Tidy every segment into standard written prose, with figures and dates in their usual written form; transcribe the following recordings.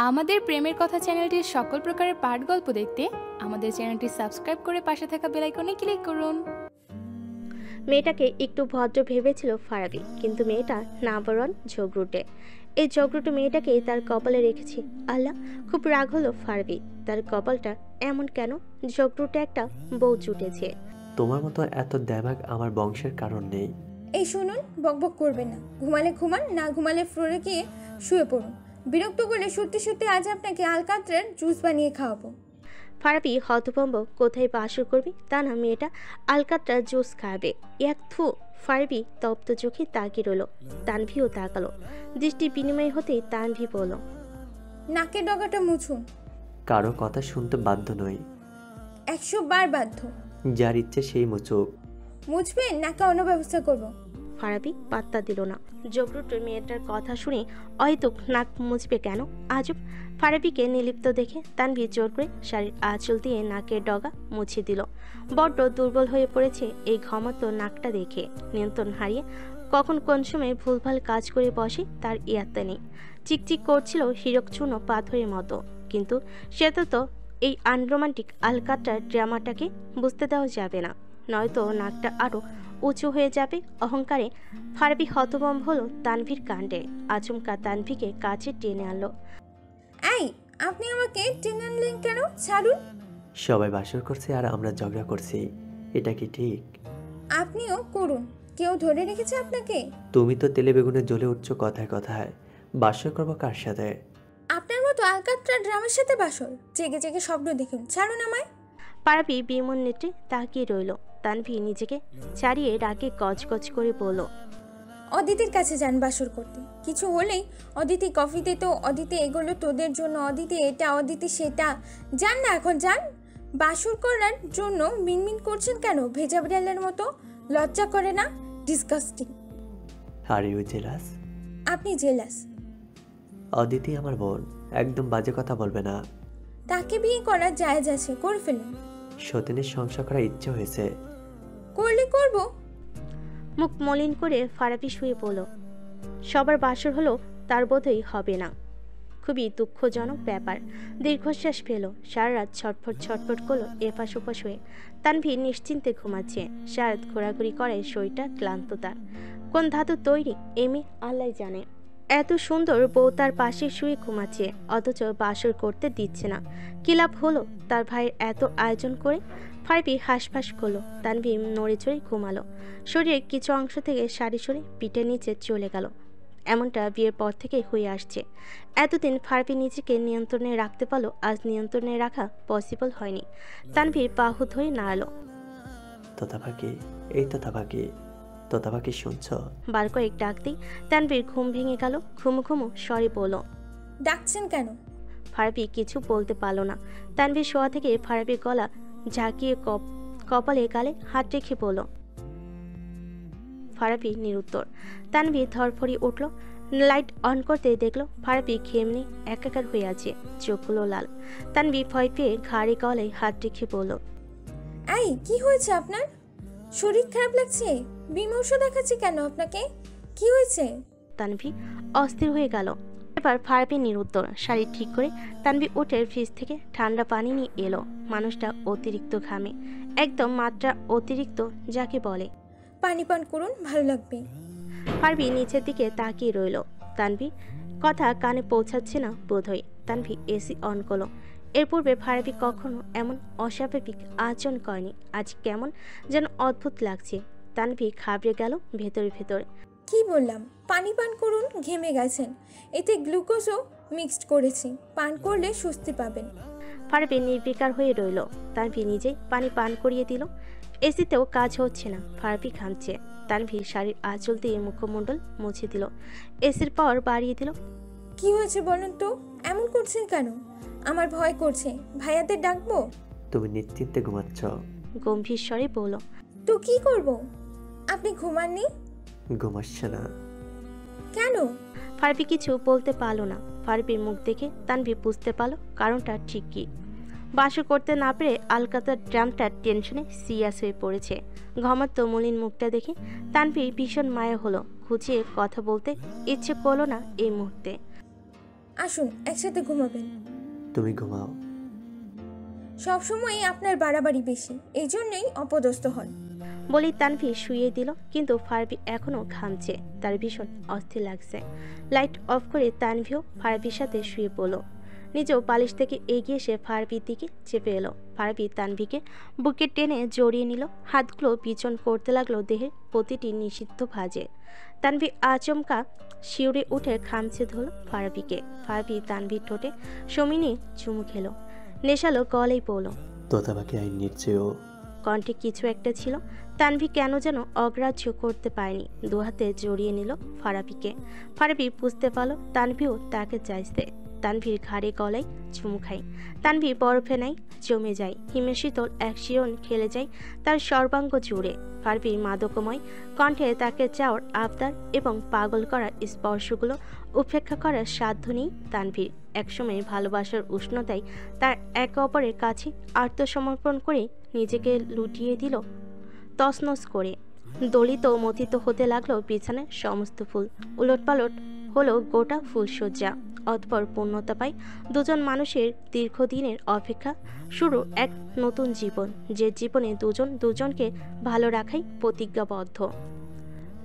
আমাদের প্রেমের কথা চ্যানেলটির সকল প্রকারের পাঠ গল্প দেখতে আমাদের চ্যানেলটি সাবস্ক্রাইব করে পাশে থাকা বেল আইকনে ক্লিক করুন। মেয়েটাকে একটু ভদ্র ভেবেছিল ফারাবি, কিন্তু মেয়েটা নাম্বার 1 ঝগড়ুটে। এই ঝগড়ুটে মেয়েটাকে তার কপালে রেখেছে আল্লাহ। খুব রাগ হলো ফারাবি, তার কপালটা এমন কেন ঝগড়ুটে একটা বউ জুটেছে। তোমার মতো এত দেমাগ আমার বংশের কারণ নেই। এই শুনুন, বকবক করবেন না। ঘুমালে ঘুমান, না ঘুমালে ফ্লোরে গিয়ে শুয়ে পড়ুন। বিরক্ত করলে সত্যি সত্যি আজ আপনাকে আলকাত্রার জুস বানিয়ে খাওয়াবো। ফারাবি হতভম্ব, কোথায় বাসর করবি তা না মেয়েটা আলকাত্রার জুস খাবে। এক থু। ফারাবি তপ্ত চোখে তাকিয়ে রইল। তানভিও তাকালো। দৃষ্টি বিনিময় হতেই তানভি বলল, নাকের ডগাটা মুছুন। কারো কথা শুনতে বাধ্য নই। 100 বার বাধ্য। যার ইচ্ছে সেই মুচুক। মুছবেন নাকি অন্য ব্যবস্থা করব? ফারাবি পাত্তা দিল না। জগরুট মেয়েটার কথা শুনে অহেতুক নাক মুছবে কেন? আজব। ফারাবিকে নির্লিপ্ত দেখে তানভি জোর করে শাড়ির আঁচল দিয়ে নাকের ডগা মুছে দিল। বড্ড দুর্বল হয়ে পড়েছে এই ঘমত্ব নাকটা দেখে। নিয়ন্ত্রণ হারিয়ে কখন কোন সময় ভুলভাল কাজ করে বসে তার ইয়াত্তা নেই। চিকচিক করছিল হীরক চূর্ণ পাথরের মতো, কিন্তু সেটা তো এই আনরোমান্টিক আলকাত্রার ড্রামাটাকে বুঝতে দেওয়া যাবে না, নয়তো নাকটা আরও উঁচু হয়ে যাবে অহংকারে। ফারাবি হতভম্ব হলো তানভীর কাণ্ডে। আচমকা তানভীকে কাছে টেনে আনলো। এই, আপনি আমাকে টেনে আনলেন কেন? ছাড়ুন। সবাই বাসর করছে আর আমরা ঝগড়া করছি, এটা কি ঠিক? আপনিও করুন। কেউ ধরে রেখেছে আপনাকে? তুমি তো তেলে বেগুনে জ্বলে উঠছো কথায় কথায়। বাসর করবো কার সাথে? আপনার মতো আলকাত্রা ড্রামের সাথে বাসর? জেগে জেগে স্বপ্ন দেখুন, ছাড়ুন আমায়। ফারাবি বিমন নেত্রে তাকিয়ে রইল। তানভী নিজেকে ছাড়িয়ে রাগে গজগজ করে বলল, অদিতির কাছে যান বাসর করতে। কিছু হলেই অদিতি কফি দিত, অদিতি এগুলো তোদের জন্য, অদিতি এটা, অদিতি সেটা। যান না এখন, যান। বাসর করার জন্য মিনমিন করছেন কেন ভেজা বিড়ালের মতো? লজ্জা করে না? ডিসগাস্টিং। Are you jealous? আপনি জেলাস। অদিতি আমার বোন, একদম বাজে কথা বলবে না। তাকে বিয়ে করার জায়েজ আছে, করে ফেলুন। সতীনের সংসার করার ইচ্ছে হয়েছে। করলে করব। মুখ মলিন করে ফারাবি শুয়ে পড়ল। সবার বাসর হলো, তার বোধই হবে না। খুবই দুঃখজনক ব্যাপার। দীর্ঘশ্বাস পেল। সারা রাত ছটফট ছটফট করলো এপাশ ওপাশ হয়ে। তানভী নিশ্চিন্তে ঘুমাচ্ছে। সারা রাত ঘোরাঘুরি করায় শরীরটা ক্লান্ত তার। কোন ধাতু তৈরি এমে আল্লাহ জানে। এত সুন্দর বউ তার পাশে শুয়ে ঘুমাচ্ছে, অথচ বাসর করতে দিচ্ছে না। কি লাভ হলো তার ভাইয়ের এত আয়োজন করে? ফারাবি হাঁসফাঁস করলো। তানভী নড়ে চড়ে ঘুমালো। শরীরের কিছু অংশ থেকে সারি সরে পিঠের নিচে চলে গেল। এমনটা বিয়ের পর থেকে হয়ে আসছে। এতদিন ফারাবি নিজেকে নিয়ন্ত্রণে রাখতে পারলো, আজ নিয়ন্ত্রণে রাখা পসিবল হয়নি। তানভীর বাহু ধরে নাড়ালো। তোতা পাখি, এই তোতা পাখি, তোতা পাখি শুনছ? বার কয়েক ডাক দিই তানভীর ঘুম ভেঙে গেল। ঘুমু ঘুমু স্বরে বলল, ডাকছেন কেন? ফারাবি কিছু বলতে পারল না। তানভীর শোয়া থেকে ফারাবির গলা ঝাঁকিয়ে কপালে গালে হাত রেখে বলল। ফারাবি নিরুত্তর। তানভীর ধরফড়ি উঠল। লাইট অন করতে দেখলো ফারাবি ঘেমনে একাকার হয়ে আছে, চোখগুলো লাল। তানভীর ভয় পেয়ে ঘাড়ে গলায় হাত রেখে বলল, এই, কি হয়েছে আপনার? শরীর খারাপ লাগছে? বিমর্ষ দেখাচ্ছে কেন আপনাকে? কি হয়েছে? তানভীর অস্থির হয়ে গেল। এবার ফারাবি নিরুত্তর। শাড়ি ঠিক করে তানভীর উঠে ফ্রিজ থেকে ঠান্ডা পানি নিয়ে এলো। মানুষটা অতিরিক্ত ঘামে, একদম মাত্রা অতিরিক্ত যাকে বলে। পানি পান করুন, ভালো লাগবে। ফারাবি নিচের দিকে তাকিয়ে রইল। তানভীর কথা কানে পৌঁছাচ্ছে না বোধহয়। তানভীর এসি অন করলো। এর পূর্বে ফারাবি কখনো এমন অস্বাভাবিক আচরণ করেনি। আজ কেমন যেন অদ্ভুত লাগছে। তানভীর ঘাবড়ে গেল ভেতরে ভেতরে। কি বললাম? পানি পান করুন, ঘেমে গেছেন। এতে গ্লুকোজও মিক্সড করেছি, পান করলে স্বস্তি পাবেন। ফারাবি নির্বিকার হয়ে রইল। তানভীর নিজেই পানি পান করিয়ে দিল। এসিতেও কাজ হচ্ছে না, ফারাবি ঘামছে। তানভীর শাড়ির আঁচল দিয়ে মুখমণ্ডল মুছে দিল। এসির পাওয়ার বাড়িয়ে দিল। কি হয়েছে বলেন তো? এমন করছেন কেন? আমার ভয় করছে। ভাইয়াদের ডাকবো? তুমি নিশ্চিন্তে ঘুমাচ্ছ? গম্ভীর স্বরে বলল। তো কি করব? আপনি ঘুমাননি? ঘুমাচ্ছে না কেন? ফারাবি কিছু বলতে পারলো না। ফারাবির মুখ দেখে তানভীর বুঝতে পারলো কারণটা ঠিক কি। বাসর করতে না পেরে আলকাতার ড্রামটা টেনশনে সিরিয়াস হয়ে পড়েছে। ঘমাত্ম মলিন মুখটা দেখে তানভীর ভীষণ মায়া হলো। খুঁচিয়ে কথা বলতে ইচ্ছে করলো না এই মুহূর্তে। আসুন একসাথে ঘুমাবেন। তুমি ঘুমাও। সবসময়ই আপনার বাড়াবাড়ি বেশি, এই জন্যই অপদস্থ হন। বলেই তানভীর শুইয়ে দিল, কিন্তু ফারাবি এখনও ঘামছে। তার ভীষণ অস্থির লাগছে। লাইট অফ করে তানভীও ফারাবির সাথে শুয়ে পড়ল। নিজেও বালিশ থেকে এগিয়ে এসে ফারাবির দিকে চেপে এলো। ফারাবি তানভীকে বুকে টেনে জড়িয়ে নিল, হাতগুলো বিচন করতে লাগলো দেহের প্রতিটি নিষিদ্ধ ভাঁজে। তানভী আচমকা শিউরে উঠে খামছে ধরল ফারাবিকে। ফারাবি তানভীর ঠোঁটে সমিনি চুমু খেলো, নেশালো গলেই পড়ল। তোতা পাখি আই নিশ্চয়ও। কণ্ঠে কিছু একটা ছিল, তানভী কেন যেন অগ্রাহ্য করতে পারেনি। দুহাতে জড়িয়ে নিল ফারাবিকে। ফারাবি বুঝতে পারল তানভীও তাকে চাইছে। তানভীর ঘাড়ে গলায় চুমু খায়। তানভী বরফে নাই জমে যায়, হিমে শীতল এক শিরন খেলে যায় তার সর্বাঙ্গ জুড়ে। ফারাবির মাদকময় কণ্ঠে তাকে চাওয়ার আবদার এবং পাগল করার স্পর্শগুলো উপেক্ষা করার সাধ্য নেই তানভীর। একসময় ভালোবাসার উষ্ণতায় তার একে অপরের কাছে আত্মসমর্পণ করে নিজেকে লুটিয়ে দিল তছনছ করে। দলিত মথিত হতে লাগলো বিছানার সমস্ত ফুল। উলটপালট হলো গোটা ফুলসজ্জা। অতঃপর পূর্ণতা পায় দুজন মানুষের দীর্ঘদিনের অপেক্ষা, শুরু এক নতুন জীবন, যে জীবনে দুজন দুজনকে ভালো রাখাই প্রতিজ্ঞাবদ্ধ।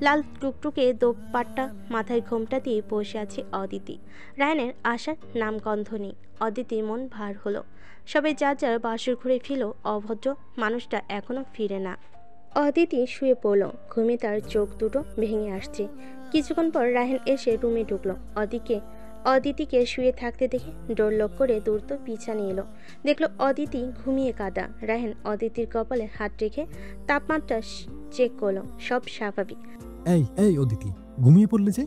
লাল টুকটুকে দোপাট্টা মাথায় ঘোমটা দিয়ে বসে আছে অদিতি। রায়নের আশার নামগন্ধ নেই। অদিতির মন ভার হলো। সবাই যার যার বাসর ঘুরে ফিরল, অভদ্র মানুষটা এখনো ফিরে না। অদিতি শুয়ে পড়ল, ঘুমে তার চোখ দুটো ভেঙে আসছে। কিছুক্ষণ পর রায়হান এসে রুমে ঢুকলো। অদিতিকে শুয়ে থাকতে দেখে ডোর লক করে দ্রুত পিছানে এলো। দেখলো অদিতি ঘুমিয়ে কাঁদা। রায়হান অদিতির কপালে হাত রেখে তাপমাত্রা চেক করলো, সব স্বাভাবিক। এই এই অদিতি, ঘুমিয়ে পড়লে যে?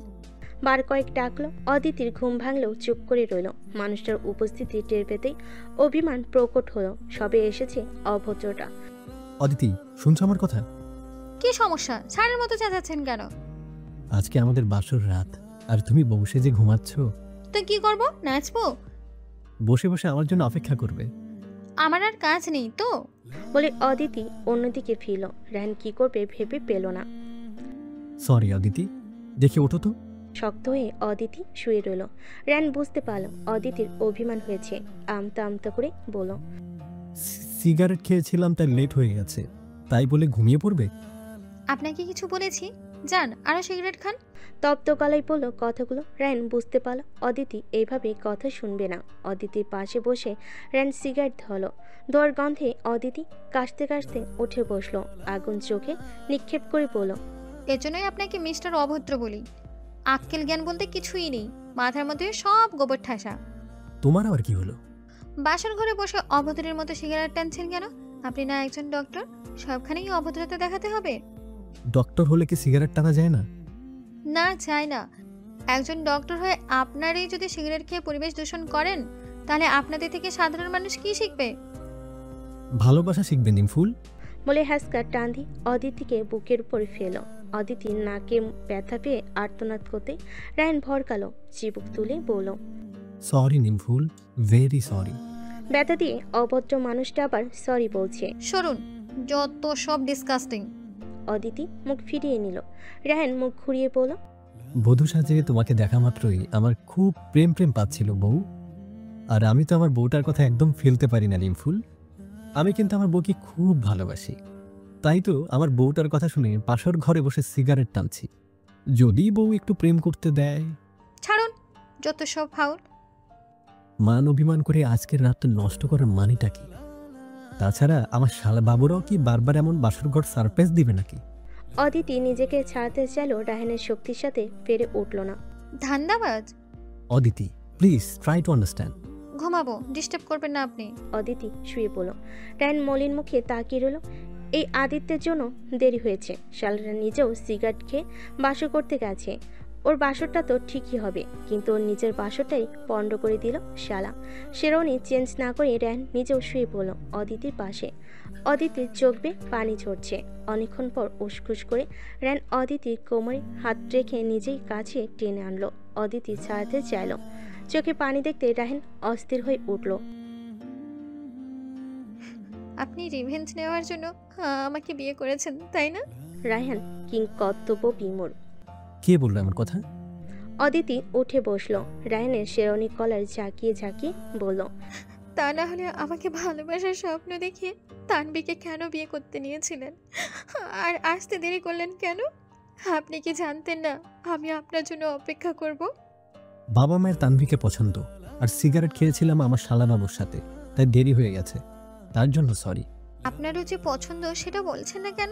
বার কয়েক ডাকলো। অদিতির ঘুম ভাঙলেও চুপ করে রইল। মানুষটার উপস্থিতি টের পেতেই অভিমান প্রকট হলো। সবে এসেছে অভদ্রটা। অদিতি, শুনছো আমার কথা? কি সমস্যা? ছাড়ের মতো চেঁচাচ্ছেন কেন? আজকে আমাদের বাসর রাত, আর তুমি বসে যে ঘুমাচ্ছ। তো কি করব? নাচবো? বসে বসে আমার জন্য অপেক্ষা করবে? আমার আর কাজ নেই তো। বলে অদিতি অন্যদিকে ফিরল। রায়হান কি করবে ভেবে পেল না। সরি অদিতি, দেখে ওঠো তো। শক্ত হয়ে অদিতি শুয়ে রইল। রায়হান বুঝতে পারল অদিতির অভিমান হয়েছে। আমতা আমতা করে বলল, সিগারেট খেয়েছিলাম, তাই লেট হয়ে গেছে, তাই বলে ঘুমিয়ে পড়বে? আপনাকে কিছু বলেছি? যান আরো সিগারেট খান। তপ্ত গলায় বলল কথাগুলো। রায়হান বুঝতে পারল অদিতি এইভাবে কথা শুনবে না। অদিতির পাশে বসে রায়হান সিগারেট ধরল। ধোয়ার গন্ধে অদিতি কাশতে কাশতে উঠে বসলো, আগুন চোখে নিক্ষেপ করে বলল, এজন্যই আপনাকে মিস্টার অভদ্র বলি। আক্কেল জ্ঞান বলতে কিছুই নেই, মাথার মধ্যে সব গোবর ঠাসা। তোমার আবার কি হলো? বাসর ঘরে বসে অভদ্রের মতো সিগারেট টানছেন কেন? আপনি না একজন ডক্টর, সবখানেই অভদ্রতা দেখাতে হবে? ডক্টর হলে কি সিগারেট টানা যায় না? না, চাই না। একজন ডক্টর হয়ে আপনারই যদি সিগারেট খেয়ে পরিবেশ দূষণ করেন, তাহলে আপনাদের থেকে সাধারণ মানুষ কি শিখবে? ভালোবাসা শিখবে নিমফুল। বলে হ্যাসকা টান দিয়ে অদিতিকে বুকের উপর ফেলো। অদিতি নাকে ব্যথা পেয়ে আর্তনাদ করতে রায়হান ভরকালো, চিবুক তুলে বলল, সরি নিমফুল, ভেরি সরি। ব্যথা দিয়ে অভদ্র মানুষটা আবার সরি বলছে। সরুন, যত সব ডিসকাস্টিং। অদিতি মুখ ফিরিয়ে নিল। রায়হান মুখ ঘুরিয়ে বলল, বধূ সাজে তোমাকে দেখা মাত্রই আমার খুব প্রেম প্রেম পাচ্ছিল বউ। আর আমি তো আমার বউটার কথা একদম ফেলতে পারি না নিমফুল। আমি কিন্তু আমার বউকে খুব ভালোবাসি, তাই তো আমার বউটার কথা শুনে পাশের ঘরে বসে সিগারেট টানছি। যদি বউ একটু প্রেম করতে দেয়। ছাড়ুন, যত সব ফাউল। মান অভিমান করে আজকের রাতটা নষ্ট করার মানেটা কি? তাছাড়া আমার শালা বাবুরাও কি বারবার এমন বাসর ঘর সারপ্রাইজ দিবে নাকি? অদিতি নিজেকে ছাড়তে চাইলেও রায়হানের শক্তির সাথে পেরে উঠল না। ধান্দাবাজ। Aditi, please try to understand. ঘুমাবো, ডিস্টার্ব করবেন না আপনি। অদিতি শুয়ে পড়ল। রায়হান মলিন মুখে তাকিয়ে রইল। এই আদিত্যের জন্য দেরি হয়েছে। শালারা নিজেও সিগারেট খেয়ে বাসর করতে গেছে। ওর বাসরটা তো ঠিকই হবে, কিন্তু ওর নিজের বাসরটাই পণ্ড করে দিল শালা। শেরওয়ানি চেঞ্জ না করে রায়হান নিজেও শুয়ে পড়ল অদিতির পাশে। অদিতির চোখ বেয়ে পানি ঝরছে। অনেকক্ষণ পর উসখুস করে রায়হান অদিতির কোমরে হাত রেখে নিজেই কাছে টেনে আনলো। অদিতি ছাড়াতে চাইল। চোখে পানি দেখতে রায়হান অস্থির হয়ে উঠল। আপনি রিভেঞ্জ নেওয়ার জন্য আমাকে বিয়ে করেছেন, তাই না? রায়হান কিং কর্তব্য বিমূঢ়। কে বললো আমার কথা? অদিতি উঠে বসলো। রায়হানের শেরওয়ানি কলার ঝাঁকিয়ে ঝাঁকিয়ে বলল, তা না হলে আমাকে ভালোবাসার স্বপ্ন দেখিয়ে তানবিকে কেন বিয়ে করতে নিয়েছিলেন? আর আসতে দেরি করলেন কেন? আপনি কি জানতেন না আমি আপনার জন্য অপেক্ষা করব? বাবা মায়ের তানভীকে পছন্দ, আর সিগারেট খেয়েছিলাম আমার শালাবাবুর সাথে, তাই দেরি হয়ে গেছে। তার জন্য সরি। আপনারও যে পছন্দ সেটা বলছেন না কেন?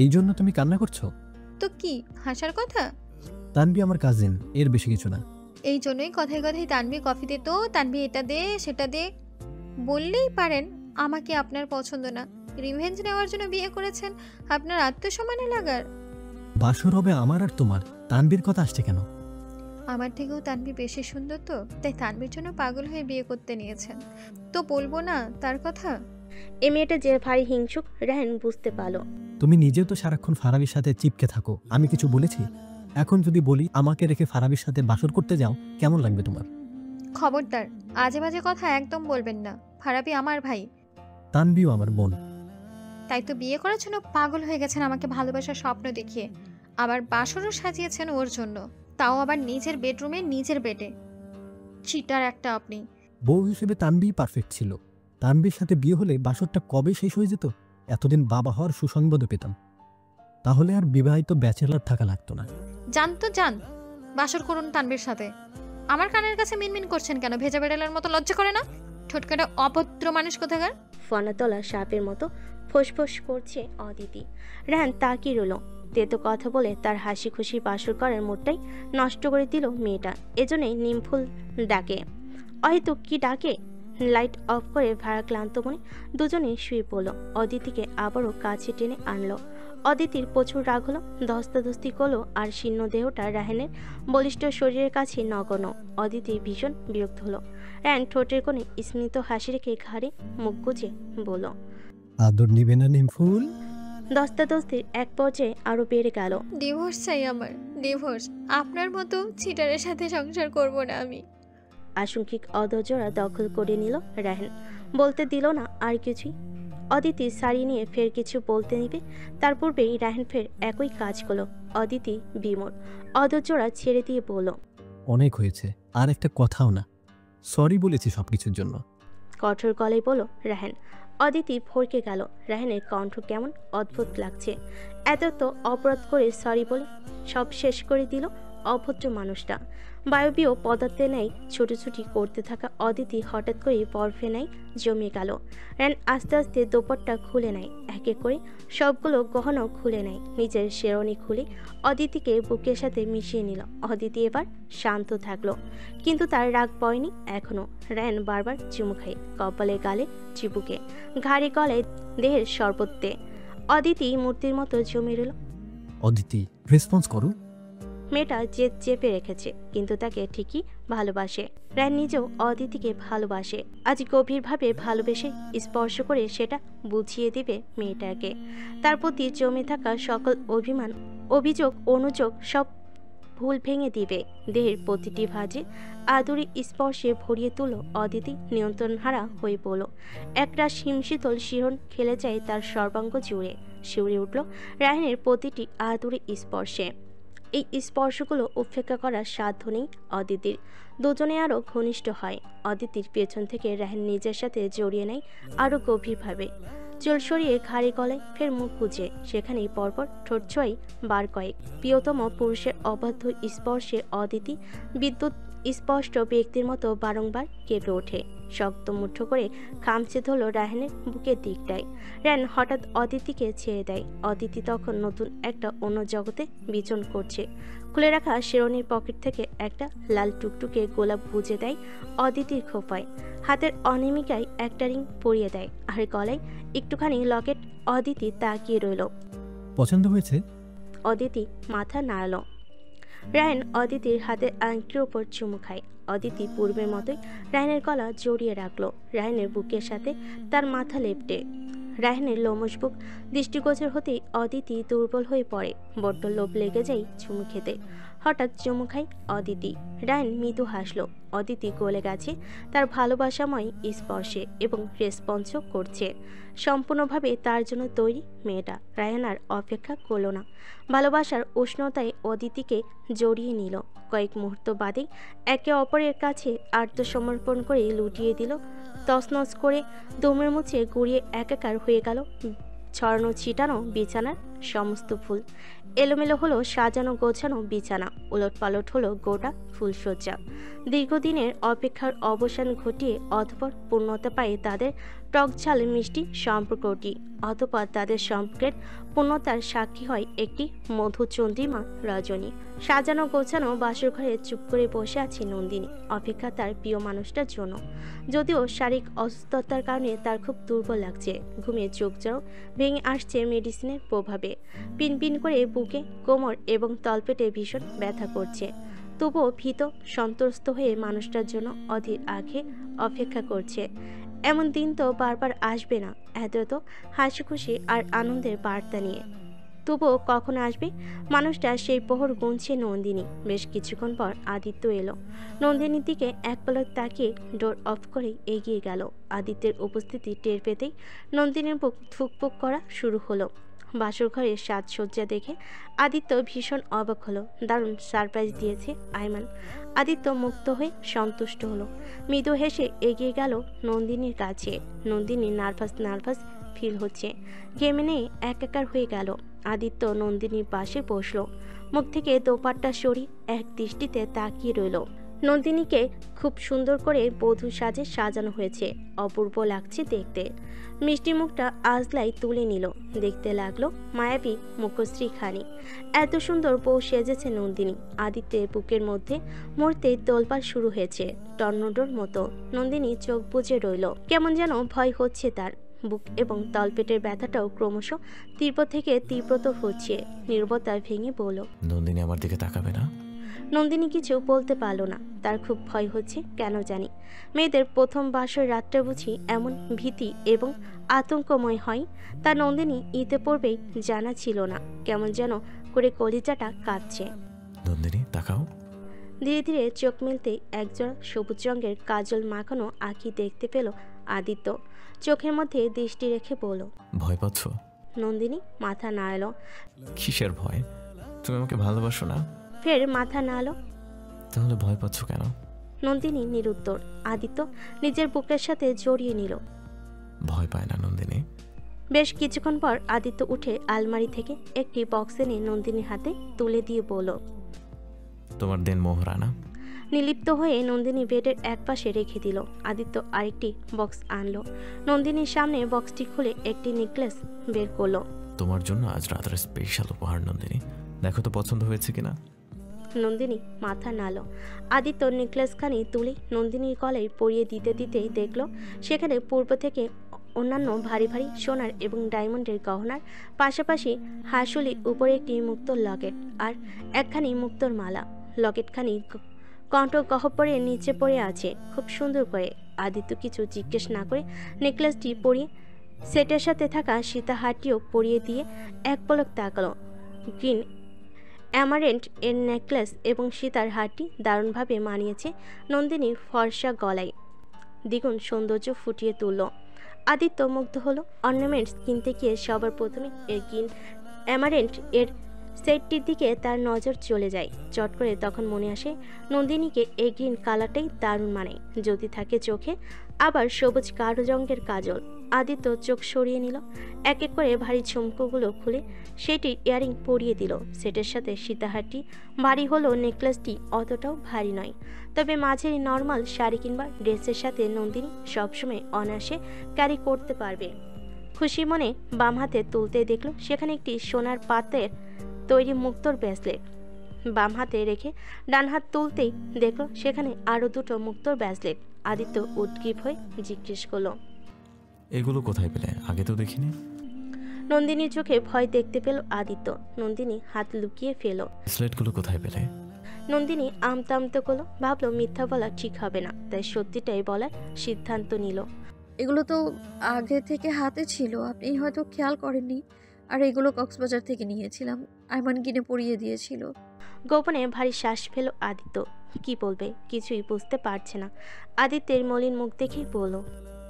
এই জন্য তুমি কান্না করছো? তো কি হাসার কথা? তানভী আমার কাজিন, এর বেশি কিছু না। এই জন্যই কথায় কথায় তানভি কফি দে, তো তানভি এটা দে সেটা দে বললেই পারেন আমাকে আপনার পছন্দ না। রিভেঞ্জ নেওয়ার জন্য বিয়ে করেছেন আপনার আত্মসম্মানে লাগার। বাসর হবে আমার আর তোমার, তানভীর কথা আসছে কেন? আমার থেকেও তানভি বেশি সুন্দর তো, তাই তানভির জন্য পাগল হয়ে বিয়ে করতে নিয়েছেন। তো বলবো না তার কথা? এ মেয়েটা যে ভারী হিংসুক রায়হান বুঝতে পারল। তুমি নিজেও তো সারাক্ষণ ফারাবির সাথে চিপকে থাকো, আমি কিছু বলেছি? এখন যদি বলি আমাকে রেখে ফারাবির সাথে বাসর করতে যাও, কেমন লাগবে তোমার? খবরদার, আজে বাজে কথা একদম বলবেন না। ফারাবি আমার ভাই। তানভীও আমার বোন। তাই তো বিয়ে করার জন্য পাগল হয়ে গেছেন আমাকে ভালোবাসার স্বপ্ন দেখিয়ে। আবার বাসরও সাজিয়েছেন ওর জন্য, তাও আবার নিজের বেডরুমে নিজের বেডে। চিটার একটা আপনি। বউ হিসেবে তানভীই পারফেক্ট ছিল। তানভীর সাথে বিয়ে হলে বাসরটা কবে শেষ হয়ে যেত। এতদিন বাবা হওয়ার সুসংবাদও পেতাম, তাহলে আর বিবাহিত ব্যাচেলার থাকা লাগতো না। জান তো যান, বাসর করুন তানভীর সাথে। আমার কানের কাছে মিনমিন করছেন কেন? ভেজা বেড়ালের মতো লজ্জা করে না? ঠোঁটকাটা অভদ্র মানুষ কোথাকার। ফনাতলা সাপের মতো ফোঁস করছে অদিতি। রায়হান তাকিয়ে রইল। তেতো কথা বলে তার হাসি খুশি বাসর করার মুডটাই নষ্ট করে দিল মেয়েটা। এজন্যই নিমফুল ডাকে। হয়তো কি ডাকে। লাইট অফ করে ভারাক্লান্ত মনে দুজনেই শুয়ে পড়ল। অদিতিকে আবারও কাছে টেনে আনলো। অদিতির প্রচুর রাগ হলো, ধস্তাধস্তি করলো, আর শীর্ণ দেহটা রায়হানের বলিষ্ঠ শরীরের কাছে নগণ্য। অদিতি ভীষণ বিরক্ত হলো। রায়হান ঠোঁটের কোণে স্মিত হাসি রেখে ঘাড়ে মুখ গুজে বলল, আদর নিবে না নিমফুল? ধস্তাধস্তির এক পর্যায়ে আরো বেড়ে গেল। ডিভোর্স চাই আমার, ডিভোর্স। আপনার মতো চিটারের সাথে সংসার করব না আমি। আশঙ্কিক অধৈর্যরা দখল করে নিল রায়হান। বলতে দিল না আর কিছুই। অদিতি শাড়ি নিয়ে ফের কিছু বলতে নিবে, তার পূর্বেই রায়হান ফের একই কাজ করলো। অদিতি বিমোর অধৈর্যরা ছেড়ে দিয়ে বলল, অনেক হয়েছে, আর একটা কথাও না। সরি বলেছি সবকিছুর জন্য। কঠোর গলায় বলল রায়হান। অদিতি ভরকে গেল। রায়হানের কণ্ঠ কেমন অদ্ভুত লাগছে। এত তো অপরাধ করে সরি বলে সব শেষ করে দিল অভদ্র মানুষটা। বায়বীয় পদার্থে নেই ছুটোছুটি করতে থাকা অদিতি হঠাৎ করে বরফে নাই জমে গেল। রায়হান আস্তে আস্তে দোপাট্টা খুলে নেয়, এক এক করে সবগুলো গহনাও খুলে নেয়। নিজের শেরওয়ানি খুলে অদিতিকে বুকের সাথে মিশিয়ে নিল। অদিতি এবার শান্ত থাকলো, কিন্তু তার রাগ পয়নি এখনো। রায়হান বারবার চুমু খায়, কপালে গালে চিবুকে, ঘাড়ে গলায়, দেহের সর্বত্রে। অদিতি মূর্তির মতো জমে রইল। অদিতি, রেসপন্স করো। মেয়েটা জেদ চেপে রেখেছে, কিন্তু তাকে ঠিকই ভালোবাসে। রায়হান নিজেও অদিতিকে ভালোবাসে। আজ গভীরভাবে ভালোবেসে স্পর্শ করে সেটা বুঝিয়ে দিবে মেয়েটাকে। তার প্রতি জমে থাকা সকল অভিমান, অভিযোগ, অনুযোগ সব ভুল ভেঙে দিবে। দেহের প্রতিটি ভাঁজে আদুরি স্পর্শে ভরিয়ে তুলো অদিতি নিয়ন্ত্রণহারা হয়ে পড়ল। একরাশ হিমশীতল শিহরণ খেলে যায় তার সর্বাঙ্গ জুড়ে। শিউরে উঠল রায়হানের প্রতিটি আদুরি স্পর্শে। এই স্পর্শগুলো উপেক্ষা করার সাধ্য নেই অদিতির। দুজনে আরও ঘনিষ্ঠ হয়। অদিতির পেছন থেকে রায়হান নিজের সাথে জড়িয়ে নেয় আরও গভীরভাবে। চুল সরিয়ে ঘাড়ে গলায় ফের মুখ গুজে, সেখানেই পরপর ঠোঁট ছোঁয় বার কয়েক। প্রিয়তম পুরুষের অবাধ্য স্পর্শে অদিতি বিদ্যুৎ স্পষ্ট ব্যক্তির মতো বারংবার কেঁপে ওঠে। শক্ত মুঠো করে খামচে ধরল রায়হানের বুকের দিকটায়। রায়হান হঠাৎ অদিতিকে ছেড়ে দেয়। অদিতি তখন নতুন একটা অন্য জগতে বিচরণ করছে। খুলে রাখা শেরওয়ানির পকেট থেকে একটা লাল টুকটুকে গোলাপ গুজে দেয় অদিতির খোপায়। হাতের অনিমিকায় একটা রিং পরিয়ে দেয়, আর গলায় একটুখানি লকেট। অদিতি তাকিয়ে রইল। পছন্দ হয়েছে? অদিতি মাথা নাড়ালো। রায়হান অদিতির হাতের আংটির ওপর চুমু খায়। অদিতি পূর্বের মতোই রায়হানের গলা জড়িয়ে রাখলো, রায়হানের বুকের সাথে তার মাথা লেপটে। রায়হানের লোমশ বুক দৃষ্টিগোচর হতেই অদিতি দুর্বল হয়ে পড়ে। বড্ড লোভ লেগে যায় চুমু খেতে। হঠাৎ চুমু খায় অদিতি। রায়ান মৃদু হাসলো। অদিতি গলে গেছে তার ভালোবাসাময় স্পর্শে এবং রেসপন্সও করছে। সম্পূর্ণভাবে তার জন্য তৈরি মেয়েটা। রায়ান আর অপেক্ষা করল না, ভালোবাসার উষ্ণতায় অদিতিকে জড়িয়ে নিল। কয়েক মুহূর্ত বাদেই একে অপরের কাছে আত্মসমর্পণ করে লুটিয়ে দিল। তছনছ করে দমের মুছে গুড়িয়ে একাকার হয়ে গেল ছড়ানো ছিটানো বিছানার সমস্ত ফুল। এলোমেলো হলো সাজানো গোছানো বিছানা, উলটপালট হলো গোটা ফুলসজ্জা। দীর্ঘদিনের অপেক্ষার অবসান ঘটিয়ে অতঃপর পূর্ণতা পায় তাদের টকঝাল মিষ্টি সম্পর্কটি। অতঃপর তাদের সম্পর্কের পূর্ণতার সাক্ষী হয় একটি মধুচন্দ্রিমা রজনী। সাজানো গোছানো বাসর ঘরে চুপ করে বসে আছে নন্দিনী, অপেক্ষা তার প্রিয় মানুষটার জন্য। যদিও শারীরিক অসুস্থতার কারণে তার খুব দুর্বল লাগছে, ঘুমিয়ে চোখ জড়ো ভেঙে আসছে মেডিসিনের প্রভাবে। পিনপিন করে বুকে, কোমর এবং তলপেটে ভীষণ ব্যথা করছে। তবুও ভীত সন্ত্রস্ত হয়ে মানুষটার জন্য অধীর আগে অপেক্ষা করছে। এমন দিন তো বারবার আসবে না, এত হাসি খুশি আর আনন্দের বার্তা নিয়ে। তবুও কখন আসবে মানুষটা, সেই প্রহর গুনছে নন্দিনী। বেশ কিছুক্ষণ পর আদিত্য এলো। নন্দিনীর দিকে এক পলক তাকিয়ে ডোর অফ করে এগিয়ে গেল। আদিত্যের উপস্থিতি টের পেতেই নন্দিনীর বুক ধুকপুক করা শুরু হলো। বাসর ঘরের সাজসজ্জা দেখে আদিত্য ভীষণ অবাক হলো। দারুণ সারপ্রাইজ দিয়েছে আইমান। আদিত্য মুক্ত হয়ে সন্তুষ্ট হলো। মৃদু হেসে এগিয়ে গেল নন্দিনীর কাছে। নন্দিনী নার্ভাস ফিল হচ্ছে, ঘেমে নিয়ে একাকার হয়ে গেল। আদিত্য নন্দিনীর পাশে বসলো। মুখ থেকে দোপাট্টা সরিয়ে এক দৃষ্টিতে তাকিয়ে রইল। নন্দিনীকে খুব সুন্দর করে বধূ সাজে সাজানো হয়েছে, অপূর্ব লাগছে দেখতে। মিষ্টি মুখটা আজলাই তুলে নিল, দেখতে লাগলো মায়াবী মুখশ্রী খানি। এত সুন্দর বউ সেজেছে নন্দিনী। আদিত্যের বুকের মধ্যে মুহূর্তে তোলপাড় শুরু হয়েছে, টর্নেডোর মতো। নন্দিনী চোখ বুজে রইল, কেমন যেন ভয় হচ্ছে তার। বুক এবং তলপেটের ব্যথাটাও ক্রমশ তীব্র থেকে তীব্রতর হচ্ছে। নীরবতা ভেঙে বলল, নন্দিনী আমার দিকে তাকাবে না? নন্দিনী কিছু বলতে পারল না, তার খুব ভয় হচ্ছে কেন জানি। মেয়েদের প্রথম বাসর রাতটা বুঝি এমন ভীতি এবং আতঙ্কময় হয়, তা নন্দিনী ইতে পূর্বেই জানা ছিল না। কেমন যেন করে কলিজাটা কাঁদছে। নন্দিনী তাকাও। ধীরে ধীরে চোখ মেলতেই একজোড়া সবুজ রঙের কাজল মাখানো আঁখি দেখতে পেল আদিত্য। চোখের মধ্যে দৃষ্টি রেখে বলল, ভয় পাচ্ছ? নন্দিনী মাথা নাড়ল। কিসের ভয়? তুমি আমাকে ভালোবাসো না? ফের মাথা নাড়ল। তাহলে ভয় পাচ্ছ কেন? নন্দিনী নিরুত্তর। আদিত্য নিজের বুকের সাথে জড়িয়ে নিল। ভয় পায় না নন্দিনী। বেশ কিছুক্ষণ পর আদিত্য উঠে আলমারি থেকে একটি বক্স এনে নন্দিনীর হাতে তুলে দিয়ে বলল, তোমার দেন মোহরানা। নিলিপ্ত হয়ে নন্দিনী বেডের একপাশে রেখে দিল। আদিত্য আরেকটি বক্স আনলো। নন্দিনীর সামনে বক্সটি খুলে একটি নেকলেস বের করলো। তোমার জন্য আজ রাতের স্পেশাল উপহার নন্দিনী, দেখো তো পছন্দ হয়েছে কিনা। নন্দিনী মাথা নাড়ল। আদিত্য নেকলেসখানি তুলে নন্দিনীর গলায় পরিয়ে দিতে দিতেই দেখল সেখানে পূর্ব থেকে অন্যান্য ভারী ভারী সোনার এবং ডায়মন্ডের গহনার পাশাপাশি হাসুলি উপরে একটি মুক্তোর লকেট আর একখানি মুক্তোর মালা। লকেটখানি কণ্ঠ গহ্বরের নিচে পড়ে আছে খুব সুন্দর করে। আদিত্য কিছু জিজ্ঞেস না করে নেকলেসটি পরিয়ে সেটের সাথে থাকা সীতাহারটিও পরিয়ে দিয়ে এক পলক তাকালো। গ্রিন অ্যামারেন্ট এর নেকলেস এবং সীতার হারটি দারুণভাবে মানিয়েছে নন্দিনীর ফর্সা গলায়, দ্বিগুণ সৌন্দর্য ফুটিয়ে তুলল। আদিত্য মুগ্ধ হলো। অর্নামেন্টস কিনতে গিয়ে সবার প্রথমে এর গ্রিন অ্যামারেন্ট এর সেটটির দিকে তার নজর চলে যায়। চট করে তখন মনে আসে নন্দিনীকে এই গ্রিন কালারটাই দারুণ মানে, যদি থাকে চোখে আবার সবুজ গাঢ় রঙের কাজল। আদিত্য চোখ সরিয়ে নিল। এক এক করে ভারী ঝুমকোগুলো খুলে সেটির ইয়ারিং পরিয়ে দিল। সেটের সাথে সীতাহারটি ভারী হলো, নেকলেসটি অতটাও ভারী নয়, তবে মাঝারি নর্মাল শাড়ি কিংবা ড্রেসের সাথে নন্দিনী সবসময় অনায়াসে ক্যারি করতে পারবে। খুশি মনে বাম হাতে তুলতে দেখল সেখানে একটি সোনার পাতের তৈরি মুক্তোর ব্রেসলেট। বাম হাতে রেখে ডান হাত তুলতেই দেখল সেখানে আরও দুটো মুক্তোর ব্রেসলেট। আদিত্য উদ্গ্রীব হয়ে জিজ্ঞেস করলো, এগুলো কোথায় পেলে? আগে তো দেখিনি। নন্দিনীর চোখে ভয় দেখতে পেল আদিত্য। নন্দিনী হাত লুকিয়ে ফেল। ব্রেসলেটগুলো কোথায় পেলে? নন্দিনী আমতা আমতা করলো। ভাবলো মিথ্যা বলা ঠিক হবে না, তাই সত্যিটাই বলার সিদ্ধান্ত নিল। এগুলো তো আগে থেকে হাতে ছিল, আপনি হয়তো খেয়াল করেননি। আর এগুলো কক্সবাজার থেকে নিয়েছিলাম, আইমান কিনে পরিয়ে দিয়েছিল। গোপনে ভারী শ্বাস ফেল আদিত্য। কি বলবে কিছুই বুঝতে পারছে না। আদিত্যের মলিন মুখ দেখেই বলল,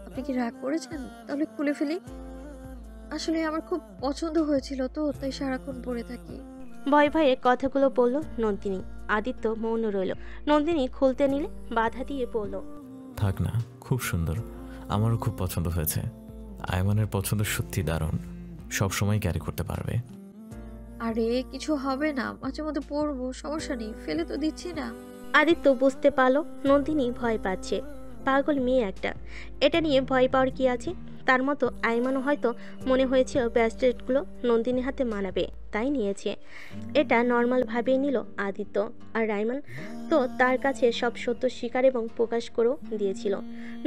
আপনি কি রাগ করেছেন? তাহলে খুলে ফেলি। আসলে আমার খুব পছন্দ হয়েছিল তো, তাই সারাক্ষণ পরে থাকি। ভয়ে ভয়ে কথাগুলো বলল নন্দিনী। আদিত্য মৌন রইল। নন্দিনী খুলতে নিলে বাধা দিয়ে বলল, থাক না, খুব সুন্দর, আমারও খুব পছন্দ হয়েছে। আয়মানের পছন্দ সত্যি দারুণ, সব সময় ক্যারি করতে পারবে। আরে কিছু হবে না, মাঝে মধ্যে পরবো, সমস্যা নেই, ফেলে তো দিচ্ছি না। আদিত্য বুঝতে পারল নন্দিনী ভয় পাচ্ছে। পাগল মেয়ে একটা, এটা নিয়ে ভয় পাওয়ার কি আছে। তার মতো আইমানও হয়তো মনে হয়েছিল ব্রেসলেটগুলো নন্দিনীর হাতে মানাবে, তাই নিয়েছে। এটা নর্মাল ভাবেই নিল আদিত্য। আর আইমান তো তার কাছে সব সত্য স্বীকার এবং প্রকাশ করেও দিয়েছিল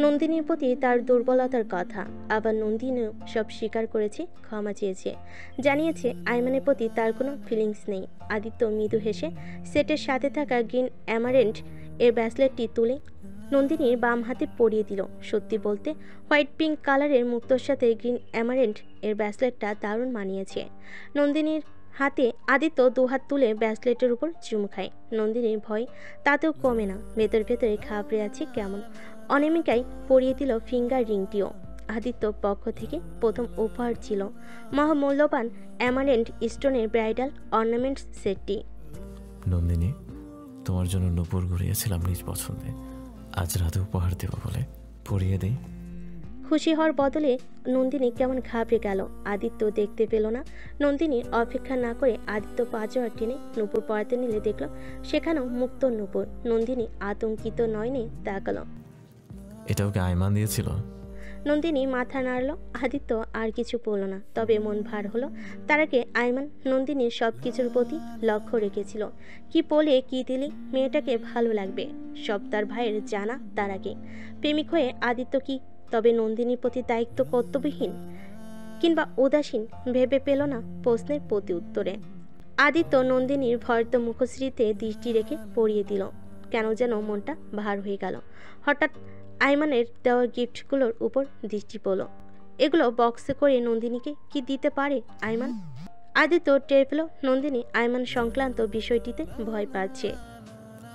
নন্দিনীর প্রতি তার দুর্বলতার কথা। আবার নন্দিনীও সব স্বীকার করেছে, ক্ষমা চেয়েছে, জানিয়েছে আইমানের প্রতি তার কোনো ফিলিংস নেই। আদিত্য মৃদু হেসে সেটের সাথে থাকা গ্রিন অ্যামারেন্ট এর ব্রেসলেটটি তুলে নন্দিনীর বাম হাতে পরিয়ে দিল। সত্যি বলতে হোয়াইট পিঙ্ক কালারের মুক্তোর সাথে গ্রিন অ্যামারেন্ট এর ব্রেসলেটটা দারুণ মানিয়েছে নন্দিনীর হাতে। আদিত্য দুহাত তুলে ব্রেসলেটের উপর চুমু খায়। নন্দিনীর ভয় তাতেও কমে না, ভেতর ভেতরে ঘাবড়ে আছে কেমন। অনামিকায় পরিয়ে দিল ফিঙ্গার রিংটিও। আদিত্য পক্ষ থেকে প্রথম উপহার ছিল মহামূল্যবান অ্যামারেন্ট স্টোনের ব্রাইডাল অর্নামেন্টস সেটটি। নন্দিনী, তোমার জন্য নূপুর গড়িয়েছিলাম নিজ পছন্দে, আজ রাতে উপহার দেব বলে পরিয়ে দিই। খুশি হওয়ার বদলে নন্দিনী কেমন ঘাবড়ে গেল। আদিত্য দেখতে পেল না। নন্দিনীর অপেক্ষা না করে আদিত্য পাঁচবার টেনে নূপুর পরাতে নিলে দেখল সেখানেও মুক্ত নূপুর। নন্দিনী আতঙ্কিত নয়নে তাকালো। এটা ওকে আয়মান দিয়েছিল? নন্দিনী মাথা নাড়ল। আদিত্য আর কিছু বলল না, তবে মন ভার হলো। তার আগে আইমান নন্দিনীর সব কিছুর প্রতি লক্ষ্য রেখেছিল। কি বলে কি দিলে মেয়েটাকে ভালো লাগবে সব তার ভাইয়ের জানা তার আগে। প্রেমিক হয়ে আদিত্য কি তবে নন্দিনীর প্রতি দায়িত্ব কর্তব্যহীন কিংবা উদাসীন ভেবে পেল না প্রশ্নের প্রতি উত্তরে। আদিত্য নন্দিনীর ভয়ত মুখশ্রীতে দৃষ্টি রেখে পড়িয়ে দিল। কেন যেন মনটা ভার হয়ে গেল। হঠাৎ আইমানের দেওয়া গিফটগুলোর উপর দৃষ্টি পড়ল। এগুলো বক্সে করে নন্দিনীকে কি দিতে পারে আইমান? আদিত্য টের পেল নন্দিনী আইমান সংক্রান্ত বিষয়টিতে ভয় পাচ্ছে।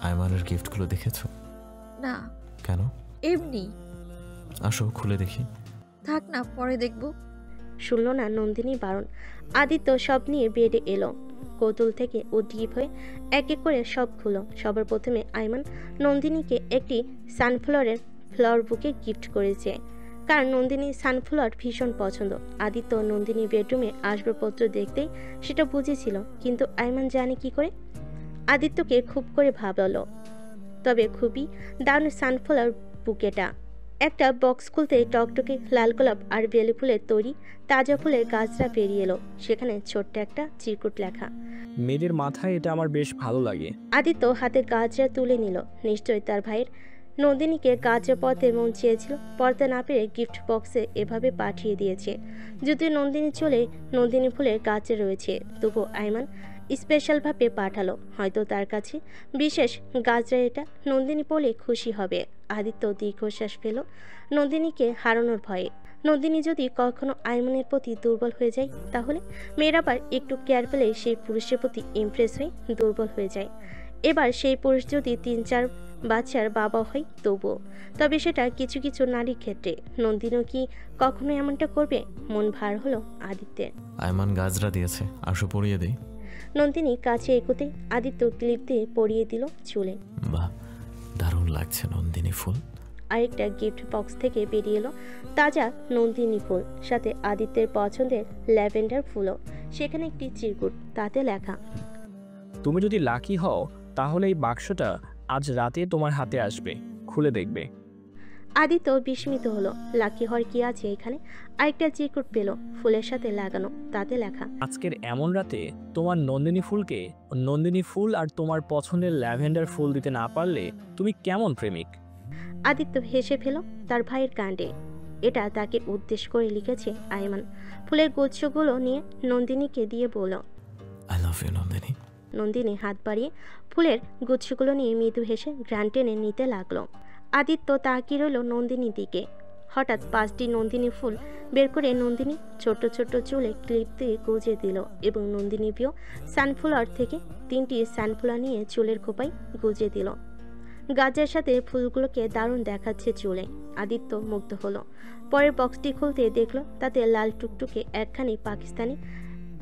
আয়মানের গিফটগুলো দেখেছো? না। কেন? এমনি। আসো খুলে দেখি। থাক না, পরে দেখবো। শুনল না নন্দিনী বারণ। আদিত্য সব নিয়ে বেডে এলো। কৌতূহল থেকে উদ্দীপ হয়ে এক এক করে সব খুলো। সবার প্রথমে আইমান নন্দিনীকে একটি সানফ্লাওয়ারের ফ্লাওয়ার বুকে গিফট করেছে, কারণ নন্দিনী সানফ্লাওয়ার ভীষণ পছন্দ। আদিত্য নন্দিনী বেডরুমে আসবাবপত্র দেখতেই সেটা বুঝেছিল, কিন্তু আইমান জানে কি করে। আদিত্যকে খুব করে ভাবলো, তবে খুবই দারুণ সানফ্লাওয়ার বুকেটা। একটা বক্স খুলতে টকটকে লাল গোলাপ আর বেলি ফুলের তৈরি তাজা ফুলের গাছরা বেরিয়ে এলো। সেখানে ছোট্ট একটা চিরকুট লেখা। মেয়েদের মাথায় এটা আমার বেশ ভালো লাগে। আদিত্য হাতে গাছরা তুলে নিল। নিশ্চয়ই তার ভাইয়ের নন্দিনীকে গাছরা পরতে মন চেয়েছিল, পরতে না পেরে গিফট বক্সে এভাবে পাঠিয়ে দিয়েছে। যদিও নন্দিনী চলে নন্দিনী ফুলের গাছে রয়েছে, তবু আইমান স্পেশালভাবে পাঠালো। হয়তো তার কাছে বিশেষ গাছরা এটা নন্দিনী বলে খুশি হবে। আদিত্য দীর্ঘশ্বাস পেল নন্দিনীকে হারানোর ভয়ে। নন্দিনী যদি কখনো আইমানের প্রতি দুর্বল হয়ে যায়, তাহলে মেয়েরা আবার একটু কেয়ার পেলে সেই পুরুষের প্রতি ইমপ্রেস হয়ে দুর্বল হয়ে যায়। এবার সেই পুরুষ যদি 3-4 বাচ্চার বাবা হয় তবুও, তবে সেটা কিছু কিছু নারীর ক্ষেত্রে। নন্দিনীও কি কখনো এমনটা করবে? মন ভার হলো আদিত্যের। আয়মান গাজরা দিয়েছে, আসো পরিয়ে দিই। নন্দিনী কাছে এগোতে আদিত্য ক্লিপ দিয়ে পরিয়ে দিল চুলে। বাহ, দারুণ লাগছে নন্দিনী ফুল। আরেকটা গিফট বক্স থেকে বেরিয়ে এলো তাজা নন্দিনী ফুল, সাথে আদিত্যের পছন্দের ল্যাভেন্ডার ফুলও। সেখানে একটি চিরকুট, তাতে লেখা, তুমি যদি লাকি হও তাহলে এই বাক্সটা আজ রাতে তোমার হাতে আসবে, খুলে দেখবে। আদিত্য বিস্মিত হলো। লাকি হওয়ার কি আছে এখানে? আরেকটা চিরকুট পেল, ফুলের সাথে লাগানো, তাতে লেখা, আজকের এমন রাতে তোমার নন্দিনী ফুলকে নন্দিনী ফুল আর তোমার পছন্দের ল্যাভেন্ডার ফুল দিতে না পারলে তুমি কেমন প্রেমিক। আদিত্য হেসে ফেল তার ভাইয়ের কাণ্ডে। এটা তাকে উদ্দেশ্য করে লিখেছে আইমান। ফুলের গুচ্ছগুলো নিয়ে নন্দিনীকে দিয়ে বলল, I love you Nandini. Nandini হাত বাড়িয়ে ফুলের গুচ্ছগুলো নিয়ে মৃদু হেসে ঘ্রাণ টেনে নিতে লাগলো। আদিত্য তাকিয়ে রইল নন্দিনীর দিকে। হঠাৎ 5টি নন্দিনী ফুল বের করে নন্দিনী ছোট ছোট চুলে ক্লিপ দিয়ে গুজে দিল এবং নন্দিনী প্রিয় সানফ্লাওয়ার থেকে 3টি সানফ্লাওয়ার নিয়ে চুলের খোপায় গুজে দিল। গাছের সাথে ফুলগুলোকে দারুণ দেখাচ্ছে চুলে। আদিত্য মুগ্ধ হলো। পরের বক্সটি খুলতে দেখলো তাতে লাল টুকটুকে একখানি পাকিস্তানি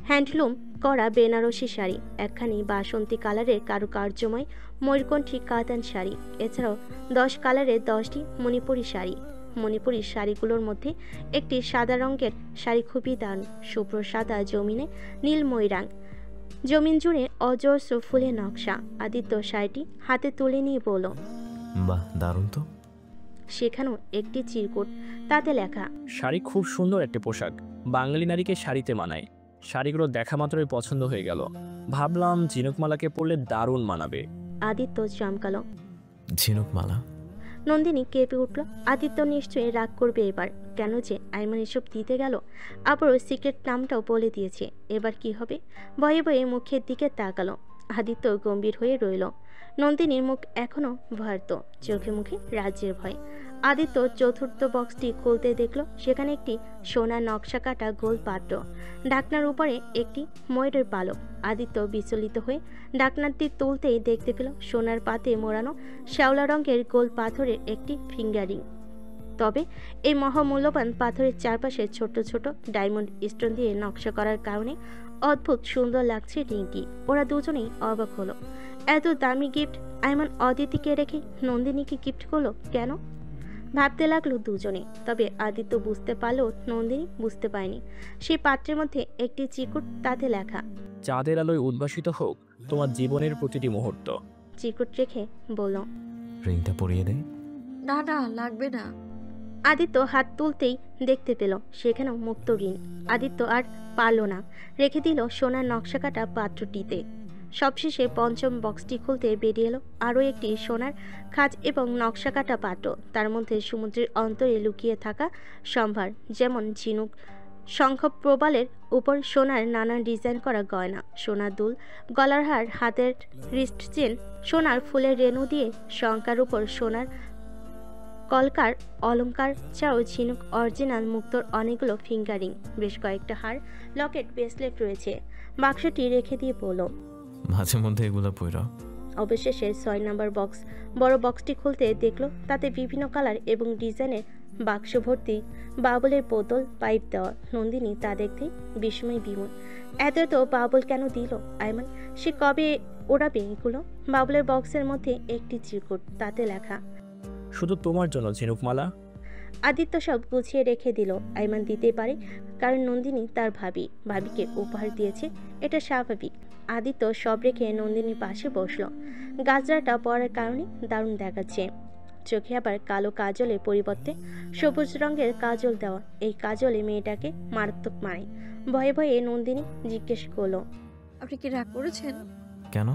হ্যান্ডলুম করা বেনারসি শাড়ি, একখানি বাসন্তী কালারের কারুকার্যময় ময়ূরকণ্ঠী কাতান শাড়ি, এছাড়াও 10 কালারের 10টি মণিপুরি শাড়ি। মণিপুরি শাড়িগুলোর মধ্যে একটি সাদা রঙের শাড়ি খুবই দারুণ, শুভ্র সাদা জমিনে নীলময় রং, জমিন জুড়ে অজস্র ফুলের নকশা। আদিত্য শাড়িটি হাতে তুলে নিয়ে বলল, বাহ, দারুণ তো। সেখানেও একটি চিরকুট, তাতে লেখা, শাড়ি খুব সুন্দর একটি পোশাক, বাঙালি নারীকে শাড়িতে মানায়। শাড়িগুলো দেখা মাত্রই পছন্দ হয়ে গেল, ভাবলাম ঝিনুকমালাকে পরলে দারুণ মানাবে। আদিত্য চমকালো। ঝিনুকমালা? নন্দিনী কেঁপে উঠল। আদিত্য নিশ্চয়ই রাগ করবে এবার, কেন যে আইমান এসব দিতে গেল, আবারও সিক্রেট নামটাও বলে দিয়েছে, এবার কি হবে? ভয়ে ভয়ে মুখের দিকে তাকালো। আদিত্য গম্ভীর হয়ে রইল। নন্দিনীর মুখ এখনো ভয়ার্ত, চোখে মুখে রাজ্যের ভয়। আদিত্য চতুর্থ বক্সটি খুলতে দেখল সেখানে একটি সোনার নকশা কাটা গোল পাত্র, ঢাকনার উপরে একটি ময়ূরের পালক। আদিত্য বিচলিত হয়ে ঢাকনাটি তুলতেই দেখতে পেল সোনার পাতে মোড়ানো শ্যাওলা রঙের গোল পাথরের একটি ফিঙ্গারিং। তবে এই মহামূল্যবান পাথরের চারপাশে ছোট ছোট ডায়মন্ড স্টোন দিয়ে নকশা করার কারণে অদ্ভুত সুন্দর লাগছে রিংটি। ওরা দুজনেই অবাক হলো। এত দামি গিফট আইমান অদিতিকে রেখে নন্দিনীকে গিফট করলো কেন? ভাবতে লাগলো দুজনে। তবে আদিত্য বুঝতে পারলেও নন্দিনী বুঝতে পারেনি। সেই পাত্রের মধ্যে একটি চিকুট, তাতে লেখা, চাঁদের আলোয় উদ্ভাসিত হোক তোমার জীবনের প্রতিটি মুহূর্ত। চিকুট রেখে বলল, রিংটা পরিয়ে দেয়? না না, লাগবে না। আদিত্য হাত তুলতেই দেখতে পেল সেখানেও মুক্ত ঋণ। আদিত্য আর পারল না, রেখে দিল সোনার নকশা কাটা পাত্রটিতে। সবশেষে পঞ্চম বক্সটি খুলতে বেরিয়ে এলো আরও একটি সোনার খাঁজ এবং নকশা কাটা পাত্র, তার মধ্যে সমুদ্রের অন্তরে লুকিয়ে থাকা সম্ভার, যেমন ঝিনুক, শঙ্খ, প্রবালের উপর সোনার নানান ডিজাইন করা গয়না, সোনার দুল, গলার হার, হাতের রিস্ট চেন, সোনার ফুলের রেণু দিয়ে শঙ্কার উপর সোনার কলকার অলঙ্কার ছাড়াও ঝিনুক, অরিজিনাল মুক্তোর অনেকগুলো ফিঙ্গারিং, বেশ কয়েকটা হার, লকেট, ব্রেসলেট রয়েছে। বাক্সটি রেখে দিয়ে বলল, মাঝে মধ্যে এগুলো পইরা। অবশেষে 6 নম্বর বক্স, বড় বক্সটি খুলতে দেখলো তাতে বিভিন্ন কালার এবং ডিজাইনের বাক্স ভর্তি বাবলের বোতল, পাইপ দেওয়া। নন্দিনী তা দেখতে বিস্ময় বিমূঢ়। এত এত বাবল কেন দিল আইমান? সে কবে ওড়াবে এগুলো? বাবলের বক্সের মধ্যে একটি চিরকুট, তাতে লেখা, শুধু তোমার জন্য ঝিনুকমালা। আদিত্য সব গুছিয়ে রেখে দিল। আইমান দিতে পারে কারণ নন্দিনী তার ভাবিকে উপহার দিয়েছে, এটা স্বাভাবিক। আদিত্য সব রেখে নন্দিনীর পাশে বসলো। গাজরাটা পরার কারণে দারুণ দেখাচ্ছে। চোখে আবার কালো কাজলের পরিবর্তে সবুজ রঙের কাজল দেওয়া, এই কাজলে মেয়েটাকে মারাত্মক মারে। ভয়ে ভয়ে নন্দিনী জিজ্ঞেস করলো, আপনি কি রাগ করেছেন? কেন?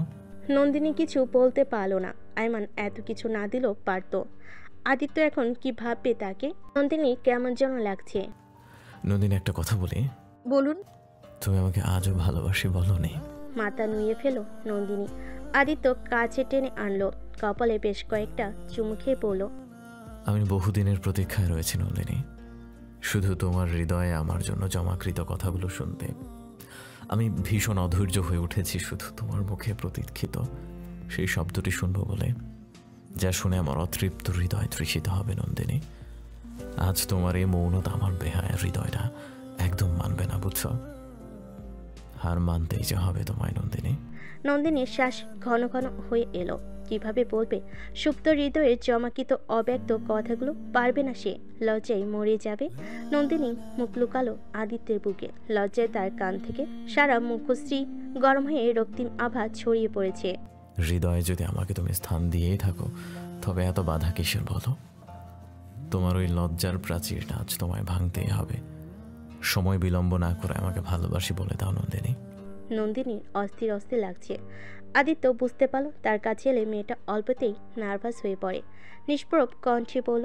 নন্দিনী কিছু বলতে পারলো না। আইমান এত কিছু না দিলেও পারতো। আদিত্য এখন কি ভাববে তাকে? নন্দিনী কেমন যেন লাগছে। নন্দিনী, একটা কথা বলি। বলুন। তুমি আমাকে আজও ভালোবাসি বলনি? মাথা নুয়ে ফেলো নন্দিনী। আদিত্য কাছে টেনে আনলো, কপালে বেশ কয়েকটা চুমু খেয়ে বলল, আমি বহুদিনের প্রতীক্ষায় রয়েছি নন্দিনী, শুধু তোমার হৃদয়ে আমার জন্য জমাকৃত কথাগুলো শুনতে। আমি ভীষণ অধৈর্য হয়ে উঠেছি শুধু তোমার মুখে প্রতীক্ষিত সেই শব্দটি শুনবো বলে, যা শুনে আমার অতৃপ্ত হৃদয় তৃষিত হবে নন্দিনী। আজ তোমার এই মৌনতা আমার বেহায়া হৃদয়টা একদম মানবে না, বুঝছো? হার মানতেই যে হবে তোমায় নন্দিনী। নন্দিনীর শ্বাস ঘন ঘন হয়ে এলো। কিভাবে বলবে সুপ্ত হৃদয়ের জমাকৃত অব্যক্ত কথাগুলো? পারবে না সে, লজ্জায় মরে যাবে। নন্দিনী মুখ লুকালো আদিত্যের বুকে। লজ্জায় তার কান থেকে সারা মুখশ্রী গরম হয়ে রক্তিম আভা ছড়িয়ে পড়েছে। হৃদয়ে যদি আমাকে তুমি স্থান দিয়েই থাকো, তবে এত বাধা কিসের বলো? তোমার ওই লজ্জার প্রাচীরটা আজ তোমায় ভাঙতেই হবে। সময় বিলম্ব না করে আমাকে ভালোবাসি বলে দাও নন্দিনী। নন্দিনীর অস্থির অস্থির লাগছে। আদিত্য বুঝতে পারল তার কাছে এলে মেয়েটা অল্পতেই নার্ভাস হয়ে পড়ে। নিষ্প্রভ কণ্ঠে বলল,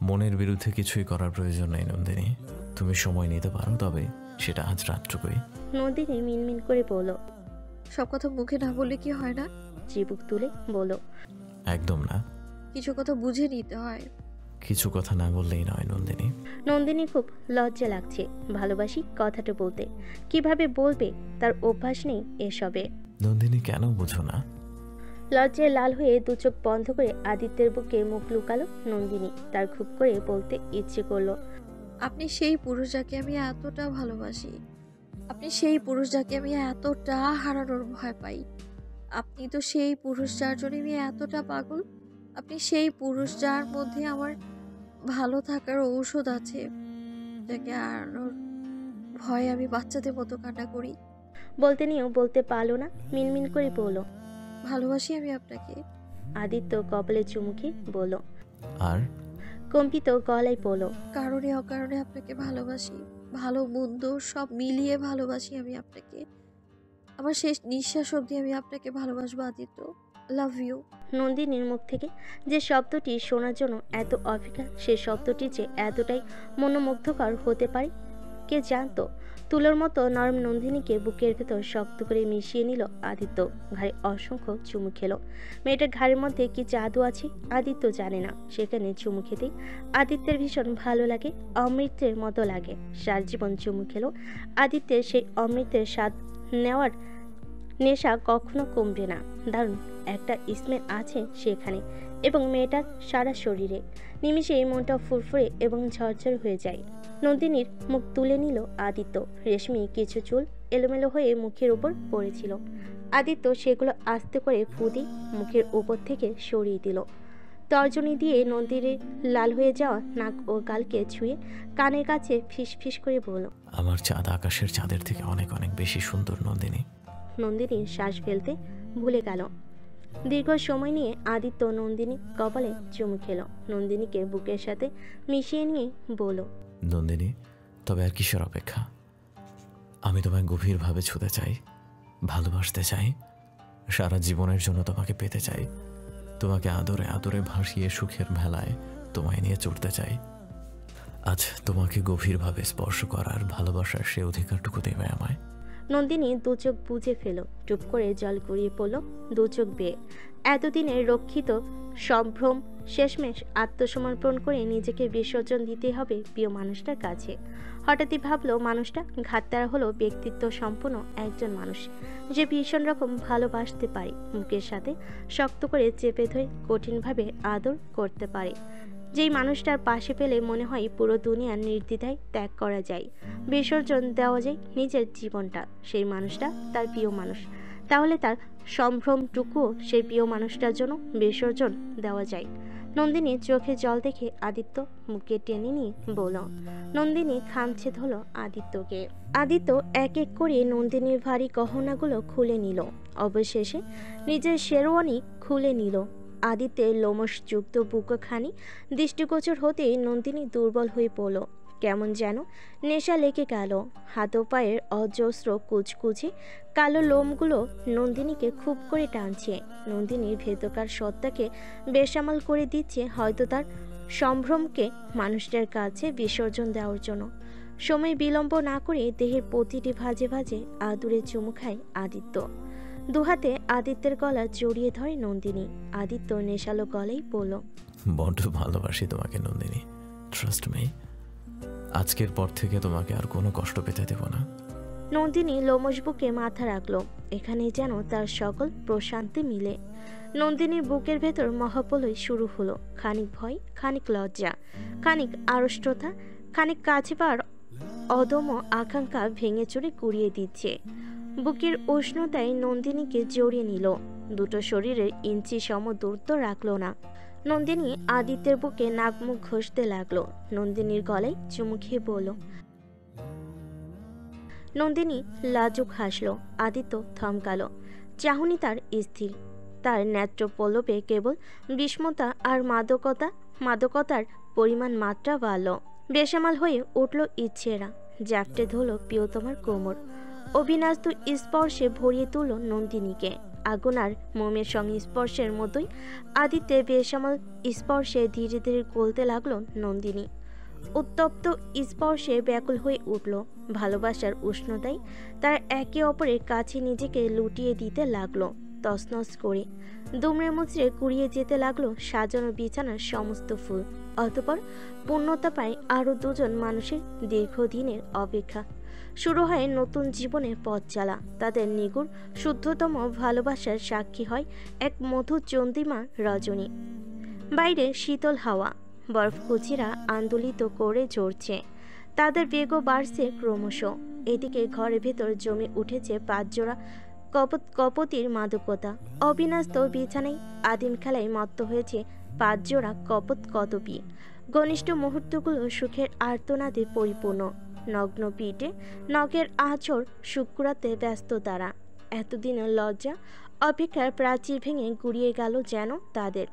মনের বিরুদ্ধে কিছুই করার প্রয়োজন নেই নন্দিনী, তুমি সময় নিতে পারো, তবে সেটা আজ রাত্রকই। নন্দিনী মিনমিন করে বলল, সব কথা মুখে না বললে কি হয় না? চিবুক তুলে বলল, একদম না। কিছু কথা বুঝে নিতে হয়। কিছু কথা না বললেই নয় নন্দিনী। নন্দিনী খুব লজ্জা লাগছে ভালোবাসি কথাটা বলতে, কিভাবে বলবে, তার অভ্যাস নেই এসবে। নন্দিনী কেন বুঝো না? লজ্জায় লাল হয়ে দু চোখ বন্ধ করে আদিত্যের বুকে মুখ লুকালো নন্দিনী। তার খুব করে বলতে ইচ্ছে করলো, আপনি সেই পুরুষ যাকে আমি এতটা ভালোবাসি, আপনি সেই পুরুষ যাকে আমি এতটা হারানোর ভয় পাই, আপনি তো সেই পুরুষ যার জন্য আমি এতটা পাগল, আপনি সেই পুরুষ যার মধ্যে আমার ভালো থাকার ঔষধ আছে, যাকে হারানোর ভয়ে আমি বাচ্চাদের মতো কান্না করি। বলতে নিয়েও বলতে পারলো না, মিনমিন করে বলল, ভালোবাসি আমি আপনাকে। আদিত্য কপালে চুমুকে বলল, আর কম্পিত গলায় বলল, কারণে অকারণে আপনাকে ভালোবাসি, ভালো মন্দ সব মিলিয়ে ভালোবাসি আমি আপনাকে। আমার শেষ নিঃশ্বাস অবধি আমি আপনাকে ভালোবাসবো আদিত্য। Love you. নন্দিনীর মুখ থেকে যে শব্দটি শোনার জন্য এত অপেক্ষা, সে শব্দটি যে এতটাই মনোমুগ্ধকর হতে পারে কে জানতো। তুলোর মতো নরম নন্দিনীকে বুকের ভেতর শক্ত করে মিশিয়ে নিল আদিত্য। ঘাড়ে অসংখ্য চুমু খেলো। মেয়েটার ঘাড়ের মধ্যে কি জাদু আছে আদিত্য জানে না। সেখানে চুমু খেতেই আদিত্যের ভীষণ ভালো লাগে, অমৃতের মতো লাগে। সার জীবন চুমু খেলো আদিত্যের সেই অমৃতের স্বাদ নেওয়ার নেশা কখনো কমবে না। দারুণ একটা স্মেল আছে সেখানে এবং মেয়েটার সারা শরীরে। নিমিষেই মনটা ফুরফুরে এবং ঝরঝর হয়ে যায়। নন্দিনীর মুখ তুলে নিল আদিত্য। রেশমি কিছু চুল এলোমেলো হয়ে মুখের উপর পড়েছিল। আদিত্য সেগুলো আস্তে করে ফু দিয়ে মুখের উপর থেকে সরিয়ে দিল। তর্জনী দিয়ে নন্দিনীর লাল হয়ে যাওয়া নাক ও গালকে ছুঁয়ে কানের কাছে ফিস ফিস করে বলল, আমার চাঁদ আকাশের চাঁদের থেকে অনেক অনেক বেশি সুন্দর নন্দিনী। নন্দিনী শ্বাস ফেলতে ভুলে গেল। দীর্ঘ সময় নিয়ে আদিত্য নন্দিনী কপালে চুমু খেলো। নন্দিনীকে বুকের সাথে মিশিয়ে নিয়ে বলল, নন্দিনী, তবে আর কিসের অপেক্ষা? আমি তোমায় গভীরভাবে ছুঁতে চাই, ভালোবাসতে চাই, সারা জীবনের জন্য তোমাকে পেতে চাই, তোমাকে আদরে আদরে ভাসিয়ে সুখের ভেলায় তোমায় নিয়ে চড়তে চাই। আজ তোমাকে গভীরভাবে স্পর্শ করার ভালোবাসার সে অধিকারটুকু দেবে আমায়। নন্দিনী দু চোখ বুজে ফেল। টুপ করে জল গড়িয়ে পড়ল দু চোখ বেয়ে। এতদিনের রক্ষিত সম্ভ্রম শেষমেশ আত্মসমর্পণ করে নিজেকে বিসর্জন দিতে হবে প্রিয় মানুষটার কাছে। হঠাৎই ভাবলো মানুষটা ঘাটতারা হলো ব্যক্তিত্ব সম্পন্ন একজন মানুষ, যে ভীষণ রকম ভালোবাসতে পারে, মুখের সাথে শক্ত করে চেপে ধরে কঠিনভাবে আদর করতে পারে। যেই মানুষটার পাশে পেলে মনে হয় পুরো দুনিয়া নির্দ্বিধায় ত্যাগ করা যায়, বিসর্জন দেওয়া যায় নিজের জীবনটা। সেই মানুষটা তার প্রিয় মানুষ, তাহলে তার সম্ভ্রমটুকুও সেই প্রিয় মানুষটার জন্য বিসর্জন দেওয়া যায়। নন্দিনী চোখে জল দেখে আদিত্য মুখে টেনে নিয়ে বলল। নন্দিনী খামছে ধরল আদিত্যকে। আদিত্য এক এক করে নন্দিনীর ভারী গহনাগুলো খুলে নিল। অবশেষে নিজের শেরওয়ানি খুলে নিল। আদিত্যের লোমশযুক্ত বুকখানি দৃষ্টিগোচর হতেই নন্দিনী দুর্বল হয়ে পড়ল। কেমন যেন নেশা লেগে গেল। হাত ও পায়ের অজস্র কুচকুচে কালো লোমগুলো নন্দিনীকে খুব করে টানছে। নন্দিনীর ভেতরকার সত্তাকে বেসামাল করে দিচ্ছে হয়তো তার সম্ভ্রমকে মানুষটার কাছে বিসর্জন দেওয়ার জন্য। সময় বিলম্ব না করে দেহের প্রতিটি ভাঁজে ভাঁজে আদুরে চুমু খায় আদিত্য। দুহাতে আদিত্যের গলা জড়িয়ে ধরে নন্দিনী। আদিত্য নেশালো গলায় বলল, বড্ড ভালোবাসি তোমাকে নন্দিনী, ট্রাস্ট মি। আজকের পর থেকে তোমাকে আর কোনো কষ্ট পেতে দেব না। নন্দিনী লোমশ বুকে মাথা রাখল। এখানে যেন তার সকল প্রশান্তি মিলে। নন্দিনীর বুকের ভেতর মহাপ্রলয় শুরু হলো। খানিক ভয়, খানিক লজ্জা, খানিক আড়ষ্টতা, খানিক কাছে পাওয়ার অদম্য আকাঙ্ক্ষা ভেঙে চুরে কুড়িয়ে দিচ্ছে। বুকের উষ্ণতায় নন্দিনীকে জড়িয়ে নিল। দুটো শরীরের ইঞ্চি সম দূরত্ব রাখলো না। নন্দিনী আদিত্যের বুকে নাক মুখ ঘষতে লাগলো। নন্দিনীর গলায় চুমু খেয়ে বলল। নন্দিনী লাজুক হাসলো। আদিত্য থমকালো। চাহনি তার স্থির। তার নেত্র পল্লবে কেবল বিস্মতা আর মাদকতার পরিমাণ মাত্রা বাড়ল। বেসামাল হয়ে উঠল ইচ্ছেরা। জাপটে ধরল প্রিয়তমার কোমর। অবিনাস্ত স্পর্শে ভরিয়ে তুলল নন্দিনীকে। আগুন আর মোমের সংস্পর্শের মতোই আদিত্যের বেসামাল স্পর্শে ধীরে ধীরে গলতে লাগলো নন্দিনী। উত্তপ্ত স্পর্শে ব্যাকুল হয়ে উঠল। ভালোবাসার উষ্ণতায় তার একে অপরের কাছে নিজেকে লুটিয়ে দিতে লাগলো। তছনছ করে। দুমড়ে মুচড়ে কুড়িয়ে যেতে লাগলো সাজানো বিছানার সমস্ত ফুল। অতঃপর পূর্ণতা পায় আরও দুজন মানুষের দীর্ঘদিনের অপেক্ষা। শুরু হয় নতুন জীবনের পথ চালা। তাদের নিগুড় শুদ্ধতম ভালোবাসার সাক্ষী হয় এক মধুর চন্দ্রিমা রজনী। বাইরে শীতল হাওয়া বরফকুচিরা আন্দোলিত করে ঝরছে। তাদের বেগও বাড়ছে ক্রমশ। এদিকে ঘরের ভেতর জমে উঠেছে 5 জোড়া কপতির মাদকতা। অবিনাস্ত বিছানায় আদিম খেলায় মত্ত হয়েছে 5 জোড়া কপতি। ঘনিষ্ঠ মুহূর্তগুলো সুখের আর্তনাদে পরিপূর্ণ। নগ্ন পিঠে নখের আঁচড় শুক্রাতে ব্যস্ত তারা। এতদিনের লজ্জা অপেক্ষার প্রাচীর ভেঙে গুড়িয়ে গেল যেন তাদের।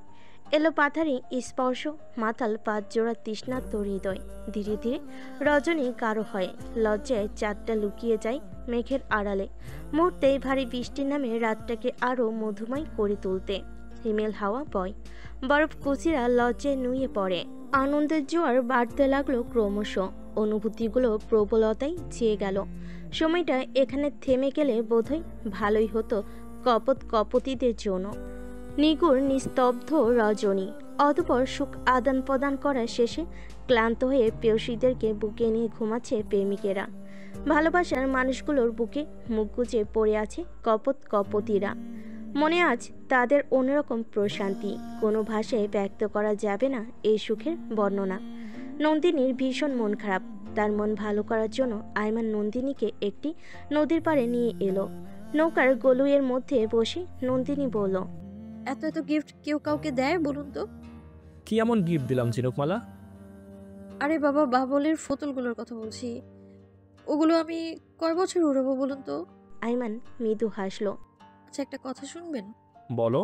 এলো পাথারি স্পর্শ, মাতাল 5 জোড়া তৃষ্ণার্ত হৃদয়। ধীরে ধীরে রজনী গাঢ় হয়। লজ্জায় চাঁদটা লুকিয়ে যায় মেঘের আড়ালে। মুহূর্তেই ভারী বৃষ্টির নামে রাতটাকে আরও মধুময় করে তুলতে হিমেল হাওয়া বয়। বরফ কুচিরা লজ্জায় নুয়ে পড়ে। আনন্দের জোয়ার বাড়তে লাগলো ক্রমশ। অনুভূতিগুলো প্রবলতায় চেয়ে গেল। সময়টা এখানে থেমে গেলে বোধহয় ভালোই হতো কপতিদের জন্য। নিগুড় নিস্তব্ধ রজনী। অতঃপর সুখ আদান প্রদান করা শেষে ক্লান্ত হয়ে প্রেয়সীদেরকে বুকে নিয়ে ঘুমাচ্ছে প্রেমিকেরা। ভালোবাসার মানুষগুলোর বুকে মুখ গুজে পড়ে আছে কপতিরা। মনে আজ তাদের অন্যরকম প্রশান্তি। কোনো ভাষায় ব্যক্ত করা যাবে না এই সুখের বর্ণনা। নন্দিনীর ভীষণ মন খারাপ। তার মন ভালো করার জন্য আইমান নন্দিনীকে একটি নদীর পাড়ে নিয়ে এলো। নৌকার গলুয়ের মধ্যে বসে নন্দিনী বলল, এত এত গিফট কেউ কাউকে দেয় বলুন তো? কি এমন গিফট দিলাম ঝিনুকমালা? আরে বাবা, বাবলের বোতলগুলোর কথা বলছি। ওগুলো আমি কয় বছর উড়াবো বলুন তো? আইমান মৃদু হাসলো। আচ্ছা, একটা কথা শুনবেন? বলো।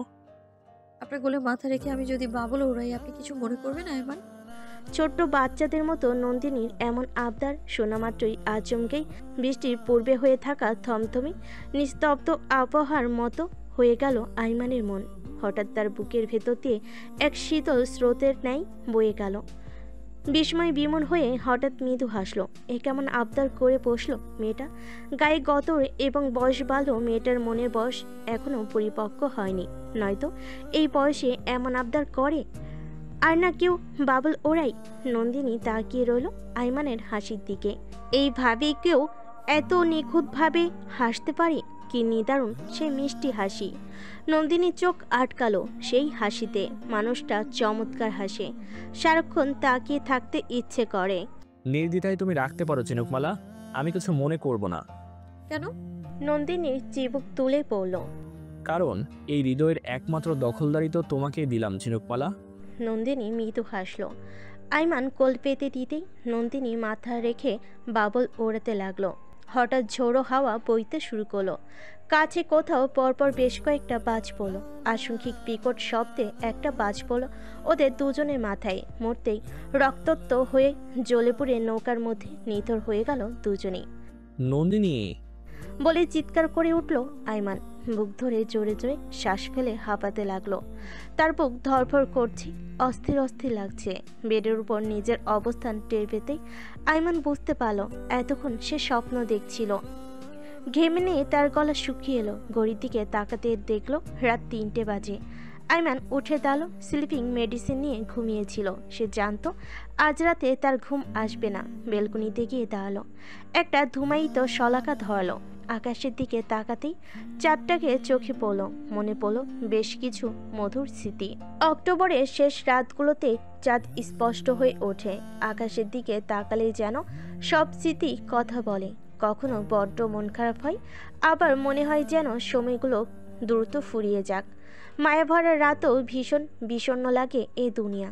আপনার গোলে মাথা রেখে আমি যদি বাবল উড়াই, আপনি কিছু মনে করবেন আইমান? ছোট্ট বাচ্চাদের মতো নন্দিনীর এমন আবদার শোনা মাত্রই আচমকেই বৃষ্টির পূর্বে হয়ে থাকা থমথমে নিস্তব্ধ আবহাওয়ার মতো হয়ে গেল আইমানের মন। হঠাৎ তার বুকের ভেতর দিয়ে এক শীতল স্রোতের ন্যায় বয়ে গেল। বিস্ময় বিমূঢ় হয়ে হঠাৎ মৃদু হাসলো। এ কেমন আবদার করে বসলো মেয়েটা? গায়ে গতর এবং বয়স বাড়লো। মেয়েটার মনের বয়স এখনো পরিপক্ক হয়নি, নয়তো এই বয়সে এমন আবদার করে। আর না কেউ বাবল ওড়াই। নন্দিনী তাকিয়ে রইল আইমানের হাসির দিকে। এইভাবে কেউ এত নিখুঁতভাবে হাসতে পারে? কি নিদারুণ সেই মিষ্টি হাসি! নন্দিনী চোখ আটকালো সেই হাসিতে। মানুষটা চমৎকার হাসে। সারাক্ষণ তাকিয়ে থাকতে ইচ্ছে করে। নির্দ্বিধায় তুমি রাখতে পারো ঝিনুকমালা, আমি কিছু মনে করব না। কেন? নন্দিনীর চিবুক তুলে পড়ল। কারণ এই হৃদয়ের একমাত্র দখলদারি তো তোমাকেই দিলাম ঝিনুকমালা। নন্দিনী মৃদু হাসলো। আইমান কোল পেতে দিতেই নন্দিনী মাথা রেখে বাবল ওড়াতে লাগলো। হঠাৎ ঝোড়ো হাওয়া বইতে শুরু করলো। কাছে কোথাও পরপর বেশ কয়েকটা বাজ পড়ল। আশঙ্কিক বিকট শব্দে একটা বাজ পড়ল ওদের দুজনের মাথায়। মরতেই রক্তাক্ত হয়ে জ্বলে পুড়ে নৌকার মধ্যে নিথর হয়ে গেল দুজনেই। নন্দিনী বলে চিৎকার করে উঠল আইমান। বুক ধরে জোরে জোরে শ্বাস ফেলে হাঁপাতে লাগলো। তার বুক ধরফর করছে, অস্থির অস্থির লাগছে। বেডের উপর নিজের অবস্থান টের পেতেই আইমান বুঝতে পারল এতক্ষণ সে স্বপ্ন দেখছিল। ঘেমে নিয়ে তার গলা শুকিয়ে এলো। ঘড়ির দিকে তাকাতে দেখলো রাত 3টে বাজে। আইমান উঠে দাঁড়ালো। স্লিপিং মেডিসিন নিয়ে ঘুমিয়েছিল। সে জানতো আজ রাতে তার ঘুম আসবে না। বেলকনিতে গিয়ে দাঁড়ালো। একটা ধুমায়িত শলাকা ধরালো। আকাশের দিকে তাকাতেই চাঁদটাকে চোখে পড়ল। মনে পড়ল বেশ কিছু মধুর স্মৃতি। অক্টোবরের শেষ রাতগুলোতে চাঁদ স্পষ্ট হয়ে ওঠে। আকাশের দিকে তাকালেই যেন সব স্মৃতি কথা বলে। কখনো বড্ড মন খারাপ হয়, আবার মনে হয় যেন সময়গুলো দ্রুত ফুরিয়ে যাক। মায়াভরা রাতেও ভীষণ বিষণ্ণ লাগে এ দুনিয়া।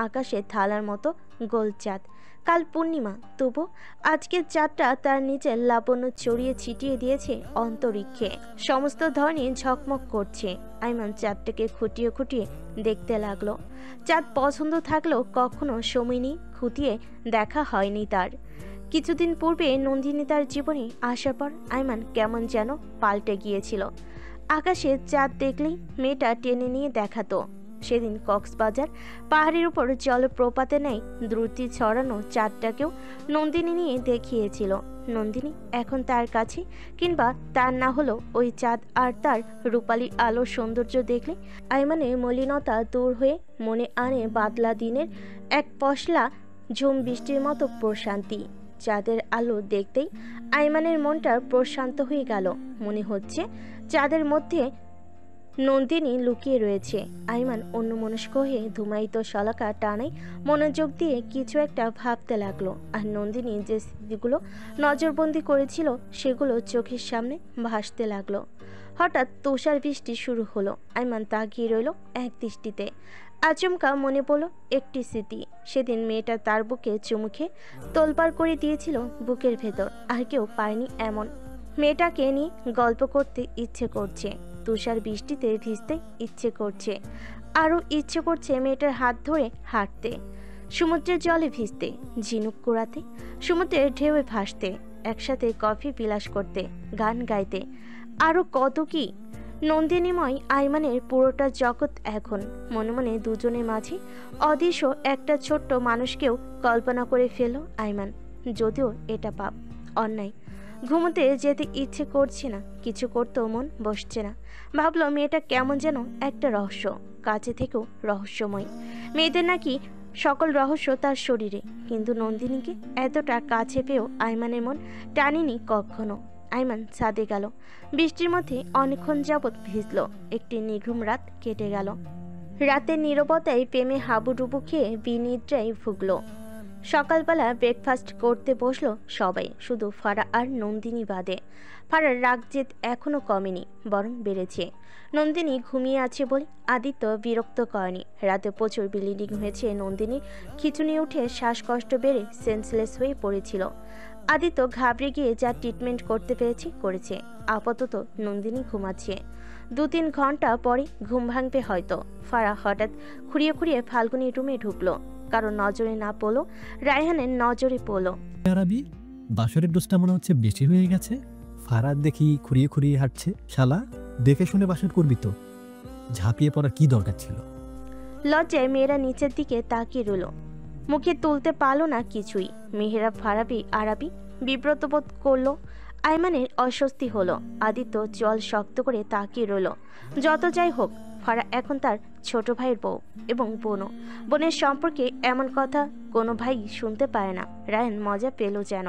আকাশে থালার মতো গোল চাঁদ। কাল পূর্ণিমা, তবু আজকের চাঁদটা তার নিচে লাবণ্য ছড়িয়ে ছিটিয়ে দিয়েছে অন্তরিক্ষে। সমস্ত ধরনের ঝকমক করছে। আইমান চাঁদটাকে খুঁটিয়ে খুঁটিয়ে দেখতে লাগলো। চাঁদ পছন্দ থাকলেও কখনো সময় নিয়ে খুঁটিয়ে দেখা হয়নি তার। কিছুদিন পূর্বে নন্দিনী তার জীবনে আসার পর আইমান কেমন যেন পাল্টে গিয়েছিল। আকাশে চাঁদ দেখলেই মেয়েটা টেনে নিয়ে দেখাতো। সেদিন কক্সবাজার পাহাড়ের উপর জলপ্রপাতে নেয় দ্রুতি ছড়ানো চাঁদটাকেও নন্দিনী নিয়ে দেখিয়েছিল। নন্দিনী এখন তার কাছে, কিংবা তার না হলো ওই চাঁদ আর তার রূপালী আলোর সৌন্দর্য দেখলে আইমানের মলিনতা দূর হয়ে মনে আনে বাদলা দিনের এক পশলা ঝুম বৃষ্টির মতো প্রশান্তি। চাঁদের আলো দেখতেই আইমানের মনটা প্রশান্ত হয়ে গেল। মনে হচ্ছে চাঁদের মধ্যে নন্দিনী লুকিয়ে রয়েছে। আইমান অন্যমনস্ক হয়ে ধুমায়িত শলাকা টানায় মনোযোগ দিয়ে কিছু একটা ভাবতে লাগলো। আর নন্দিনী যে স্মৃতিগুলো নজরবন্দি করেছিল সেগুলো চোখের সামনে ভাসতে লাগলো। হঠাৎ তুষার বৃষ্টি শুরু হলো। আইমান তাকিয়ে রইল এক দৃষ্টিতে। আচমকা মনে পড়ল একটি স্মৃতি। সেদিন মেয়েটা তার বুকে চুমুখে তোলপাড় করে দিয়েছিল বুকের ভেতর। আর কেউ পায়নি এমন। মেয়েটাকে নিয়ে গল্প করতে ইচ্ছে করছে, তুষার বৃষ্টিতে ভিজতে ইচ্ছে করছে, আরও ইচ্ছে করছে মেয়েটার হাত ধরে হাঁটতে, সমুদ্রের জলে ভিজতে, ঝিনুক কুড়াতে, সমুদ্রের ঢেউয়ে ভাসতে, একসাথে কফি বিলাস করতে, গান গাইতে, আরও কত কি। নন্দিনীময় আইমানের পুরোটা জগৎ এখন। মনে মনে দুজনের মাঝে অদৃশ্য একটা ছোট্ট মানুষকেও কল্পনা করে ফেলল আইমান। যদিও এটা পাপ, অন্যায়। ঘুমোতে যেতে ইচ্ছে করছে না, কিছু করতেও মন বসছে না। ভাবলো মেয়েটা কেমন যেন একটা রহস্য, কাছে থেকেও রহস্যময়। মেয়েদের নাকি সকল রহস্য তার শরীরে, কিন্তু নন্দিনীকে এতটা কাছে পেয়েও আইমানের মন টানেনি কখনো। আইমান ছাদে গেল। বৃষ্টির মধ্যে অনেকক্ষণ যাবৎ ভিজল। একটি নিঘুম রাত কেটে গেল। রাতের নীরবতায় প্রেমে হাবুডুবু খেয়ে বিনিদ্রায় ভুগল। সকালবেলা ব্রেকফাস্ট করতে বসলো সবাই, শুধু ফারা আর নন্দিনী বাদে। ফারার রাগ জেদ এখনও কমেনি, বরং বেড়েছে। নন্দিনী ঘুমিয়ে আছে বলে আদিত্য বিরক্ত করেনি। রাতে প্রচুর ব্লিডিং হয়েছে। নন্দিনী খিঁচুনি উঠে শ্বাসকষ্ট বেড়ে সেন্সলেস হয়ে পড়েছিল। আদিত্য ঘাবড়ে গিয়ে যা ট্রিটমেন্ট করতে পেরেছে করেছে। আপাতত নন্দিনী ঘুমাচ্ছে। 2-3 ঘন্টা পরে ঘুম ভাঙবে হয়তো। ফারা হঠাৎ খুঁড়িয়ে খুঁড়িয়ে ফাল্গুনির রুমে ঢুকলো। কারো নজরে না পড়লো, রায়হানের নজরে পড়লো। আরবি, বাসরের ডোজটা মনে হচ্ছে বেশি হয়ে গেছে। ফারাদ দেখি খুঁড়িয়ে খুঁড়িয়ে হাঁটছে। শালা, দেখে শুনে বাসর করবি তো। ঝাঁপিয়ে পড়ার কি দরকার ছিল? লজ্জায় মেয়েরা নিচের দিকে তাকিয়ে রইল। মুখে তুলতে পারলো না কিছুই। মেহেরাব ফারাবি আরাবি বিব্রত বোধ করলো। আইমানের অস্বস্তি হলো। আদিত্য জল শক্ত করে তাকিয়ে রইল। যত যাই হোক, ফারা এখন তার ছোট ভাইয়ের বউ এবং বোনও। বোনের সম্পর্কে এমন কথা কোনো ভাই শুনতে পারে না। রায়হান মজা পেল যেন।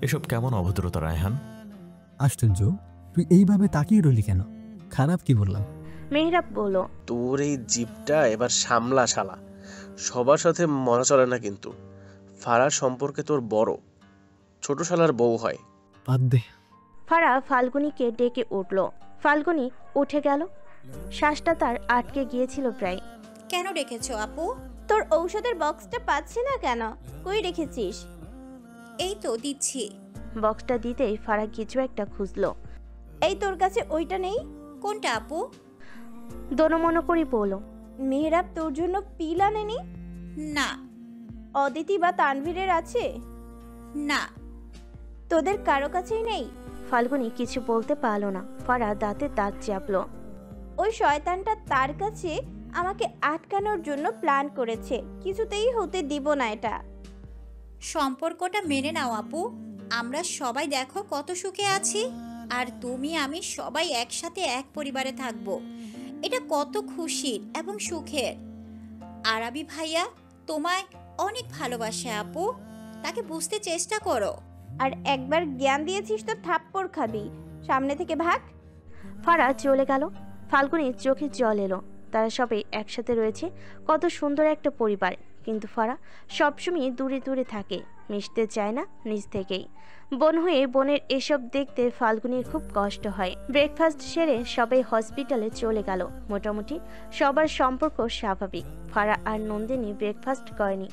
এসব কেমন অভদ্রতা রায়হান? আশ্চর্য, তুই এইভাবে তাকিয়ে রইলি কেন? খারাপ কি বললাম? মেহরাব বলল, তোর এই জিপটা এবার সামলা শালা। সবার সাথে মজা চলে না কিন্তু। ফারার সম্পর্কে তোর বড় ছোট শালার বউ হয়। বাদ দে। ফারা ফাল্গুনিকে ডেকে উঠল। ফাল্গুনি উঠে গেল। শ্বাসটা তার আটকে গিয়েছিল প্রায়। কেন রেখেছো আপু? তোর ঔষধের বক্সটা পাচ্ছি না কেন? কই রেখেছিস? এই তো দিচ্ছি। বক্সটা দিতেই ফারা কিছু একটা খুঁজলো। এই তোর কাছে ওইটা নেই? কোনটা আপু? দনমনো করে বলল, মেহরাব তোর জন্য পিল আনেনি? না। অদিতি বা তানভীরের আছে? না। তোদের কারো কাছেই নেই? ফাল্গুনি কিছু বলতে পারলো না। ফারা দাঁতে দাঁত চাপলো। ওই শয়তানটা তার কাছে আমাকে আটকানোর জন্য প্ল্যান করেছে। কিছুতেই হতে দিব না এটা। সম্পর্কটা মেনে নাও আপু। আমরা সবাই দেখো কত সুখে আছি। আর তুমি আমি সবাই একসাথে এক পরিবারে থাকবো। এটা কত খুশির এবং সুখের। আরাবি ভাইয়া তোমায় অনেক ভালোবাসে আপু। তাকে বুঝতে চেষ্টা করো। আর একবার জ্ঞান দিয়েছিস তো থাপ্পড় খাবি। সামনে থেকে ভাগ। ফারা চলে গেল। ফাল্গুনির চোখে জল এলো। তারা সবাই একসাথে রয়েছে। কত সুন্দর একটা পরিবার। কিন্তু ফারা সবসময় দূরে দূরে থাকে, মিশতে চায় না নিজ থেকেই। বোন হয়ে বোনের এসব দেখতে ফাল্গুনির খুব কষ্ট হয়। ব্রেকফাস্ট সেরে সবাই হসপিটালে চলে গেল। মোটামুটি সবার সম্পর্ক স্বাভাবিক। ফারা আর নন্দিনী ব্রেকফাস্ট করেনি।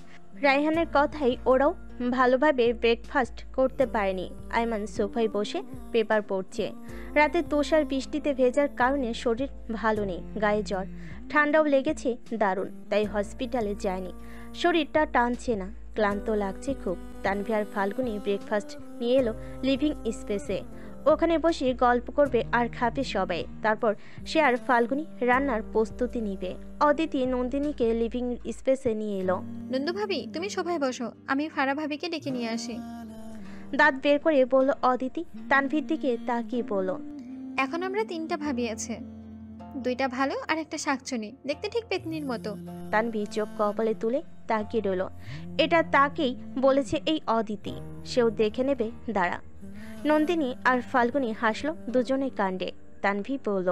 রায়হানের কথাই ওরাও ভালোভাবে ব্রেকফাস্ট করতে পারেনি। আইমান সোফায় বসে পেপার পড়ছে। রাতে তুষার বৃষ্টিতে ভেজার কারণে শরীর ভালো নেই, গায়ে জ্বর, ঠান্ডাও লেগেছে দারুণ, তাই হসপিটালে যায়নি। শরীরটা টানছে না, ক্লান্ত লাগছে খুব। তানভীর আর ফাল্গুনি ব্রেকফাস্ট নিয়ে এলো লিভিং স্পেসে। ওখানে বসে গল্প করবে আর খাবে সবাই। তারপর সে আর ফাল্গুনি রান্নার প্রস্তুতি নিবে। অদিতি নন্দিনীকে লিভিং স্পেসে নিয়ে এলো। নন্দু ভাবি তুমি সবাই বসো, আমি ফারা ভাবিকে ডেকে নিয়ে আসি। দাঁত বের করে বলল অদিতি। তানভীর দিকে তাকিয়ে বলল, এখন আমরা 3টা ভাবি আছে, 2টা ভালো আর একটা শাকচুনি, দেখতে ঠিক পেতনির মতো। তানভীর চোখ কপালে তুলে তাকিয়ে রইল। এটা তাকেই বলেছে এই অদিতি, সেও দেখে নেবে, দাঁড়া। নন্দিনী আর ফাল্গুনি হাসলো দুজনে কাণ্ডে। তানভীর বলল,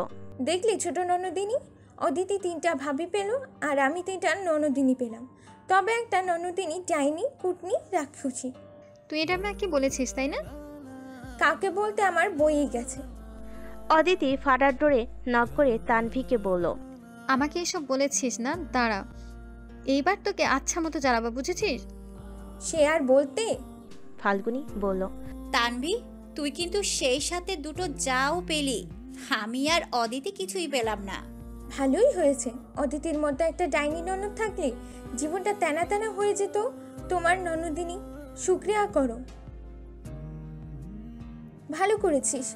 দেখলি ছোট ননদিনী, অদিতি 3টা ভাবি পেল আর আমি 3টা ননদিনী পেলাম। তবে একটা ননদিনী ডাইনি, কুটনি, রাক্ষসী। তুই এটা আমাকে বলেছিস তাই না? কাকে বলতে আমার বইই গেছে। অদিতি ফাটার ডোরে নক করে তানভীরকে বলল, আমাকে এসব বলেছিস না, দাঁড়া এইবার তোকে আচ্ছা মতো জ্বালাবো, বুঝেছিস? সে আর বলতে। ফাল্গুনি বলল, তানভি তুই কিন্তু সেই সাথে দুটো যাও পেলি, আমি আর অদিতি কিছুই পেলাম না। ভালোই হয়েছে, অদিতির মতো একটা ডাইনি ননদ থাকলে জীবনটা তেনা তেনা হয়ে যেত। তোমার ননদিনী, শুক্রিয়া করো, ভালো করেছিস।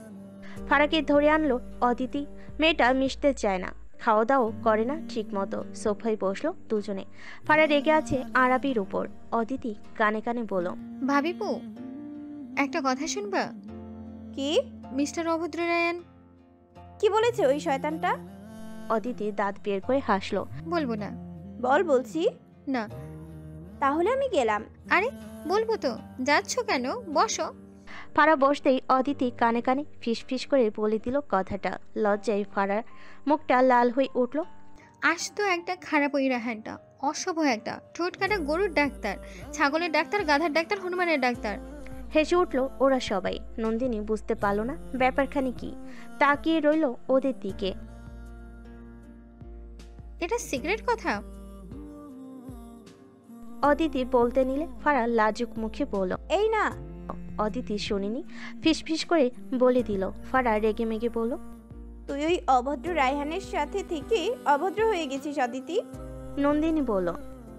ফারাকে ধরে আনলো অদিতি। মেয়েটা মিশতে চায় না, খাওয়া দাওয়া করে না ঠিক মতো। সোফায় বসলো দুজনে। ফারা রেগে আছে আরাবির উপর। অদিতি কানে কানে বলল, ভাবিপু একটা কথা শুনবা? কি? মিস্টার অভদ্র রায়ান কি বলেছে ওই শয়তানটা? অদিতি দাঁত বের করে হাসলো। বলবো না। বল বলছি। না। তাহলে আমি গেলাম। আরে বলবো তো, যাচ্ছ কেন? বসো। ফারা বসতেই অদিতি কানে কানে ফিস ফিস করে বলে দিল কথাটা। লজ্জায় ফারার মুখটা লাল হয়ে উঠল। আসতো একটা খারাপ ওই রাহানটা, অসভ্য একটা, ঠোঁট কাটা গরুর ডাক্তার, ছাগলের ডাক্তার, গাধার ডাক্তার, হনুমানের ডাক্তার। হেসে উঠল ওরা সবাই। নন্দিনী বুঝতে পারল না ব্যাপারখানি কি, তাকিয়ে রইল ওদের দিকে। এটা সিক্রেট কথা। অদিতি বলতে নিলে ফারা লাজুক মুখে বলল, এই না। অদিতি শুনিনি, ফিসফিস করে বলে দিল। ফারা রেগে মেগে বলল, তুই ওই অভদ্র রায়হানের সাথে থেকে অভদ্র হয়ে গেছিস অদিতি। নন্দিনী বলল,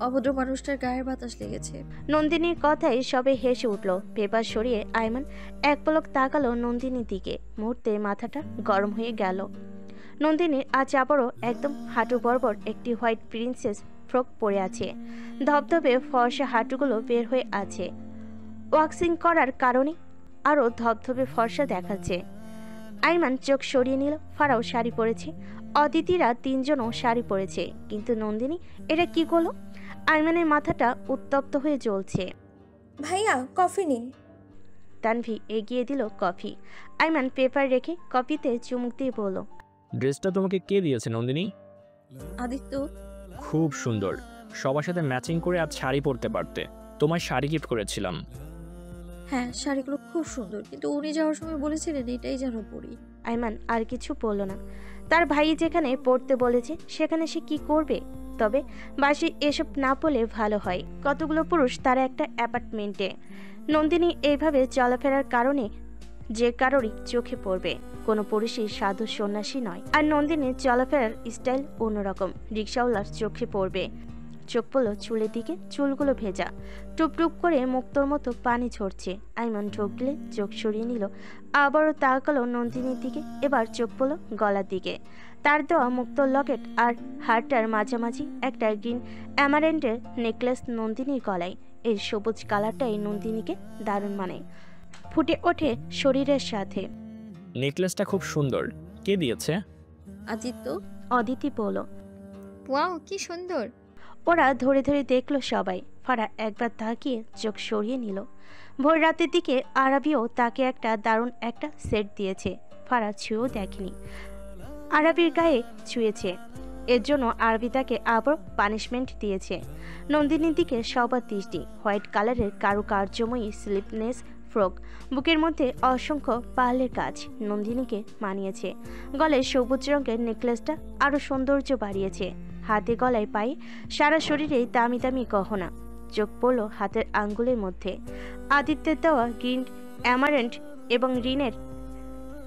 অভদ্র মানুষটার গায়ের বাতাস লেগেছে। নন্দিনীর কথায় সবে হেসে উঠল। পেপার সরিয়ে আয়মান এক পলক তাকালো নন্দিনীর দিকে। মুহূর্তে মাথাটা গরম হয়ে গেল। নন্দিনীর আজ আবারও একদম হাঁটু বরাবর একটি হোয়াইট প্রিন্সেস ফ্রক পরে আছে। ধবধবে ফর্সা হাঁটুগুলো বের হয়ে আছে। ওয়াক্সিং করার কারণে আরও ধবধবে ফর্সা দেখাচ্ছে। আইমান চোখ সরিয়ে নিল। ফারাও শাড়ি পরেছে, অদিতিরা 3জনও শাড়ি পরেছে, কিন্তু নন্দিনী এটা কি করলো? আইমানের মাথাটা উত্তপ্ত হয়ে জ্বলছে। ভাইয়া কফি নিন। তানভি এগিয়ে দিল কফি। আইমান পেপার রেখে কফিতে চুমুক দিয়ে বলল, ড্রেসটা তোমাকে কে দিয়েছে নন্দিনী? আদিত্য। খুব সুন্দর, সবার সাথে ম্যাচিং করে আজ শাড়ি পরতে পারতে। তোমায় শাড়ি গিফট করেছিলাম। হ্যাঁ শাড়িগুলো খুব সুন্দর, কিন্তু উনি যাওয়ার সময় বলেছিলেন এটাই যেন পরি। আইমান আর কিছু বলল না। তার ভাই যেখানে পড়তে বলেছে সেখানে সে কি করবে? তবে বাসি এসব না বলে ভালো হয়। কতগুলো পুরুষ তার একটা অ্যাপার্টমেন্টে। নন্দিনী এইভাবে চলাফেরার কারণে যে কারোরই চোখে পড়বে। কোনো পুরুষই সাধু সন্ন্যাসী নয়। আর নন্দিনীর চলাফেরার স্টাইল অন্যরকম। রিক্সাওয়ালার চোখে পড়বে। চোখ পড়ল চুলের দিকে, চুলগুলো ভেজা, টুপটুপ করে মুক্তোর মতো পানি ঝরছে। আইমান ঢোক গিলে চোখ সরিয়ে নিল। আবারও তাকালো নন্দিনীর দিকে। এবার চোখ পড়ল গলার দিকে। তার দেওয়া মুক্তোর লকেট আর হারটার মাঝামাঝি একটা গ্রিন অ্যামারেন্টের নেকলেস নন্দিনীর গলায়। এই সবুজ কালারটাই নন্দিনীকে দারুণ মানে, ফুটে ওঠে শরীরের সাথে। নেকলেসটা খুব সুন্দর, কে দিয়েছে? আদিত্য। অদিতি বলল, ওয়াও কি সুন্দর। ওরা ধরে ধরে দেখলো সবাই। ফারা একবার তাকিয়ে চোখ সরিয়ে নিল। ভোর রাতের দিকে আরাবিও তাকে একটা দারুণ একটা সেট দিয়েছে। ফারা ছুঁয়েও দেখেনি। আরাবির গায়ে ছুঁয়েছে, এর জন্য আরবি তাকে আবার পানিশমেন্ট দিয়েছে। নন্দিনীর দিকে সবার দৃষ্টি। হোয়াইট কালারের কারুকার্যময়ী স্লিপনেস ফ্রক, বুকের মধ্যে অসংখ্য পার্লের কাজ নন্দিনীকে মানিয়েছে। গলায় সবুজ রঙের নেকলেসটা আরও সৌন্দর্য বাড়িয়েছে। হাতে গলায় পায়ে সারা শরীরে দামি দামি গহনা। চোখ পড়ল হাতের আঙ্গুলের মধ্যে। আদিত্যের দেওয়া গ্রিন অ্যামারেন্ট এবং রিনের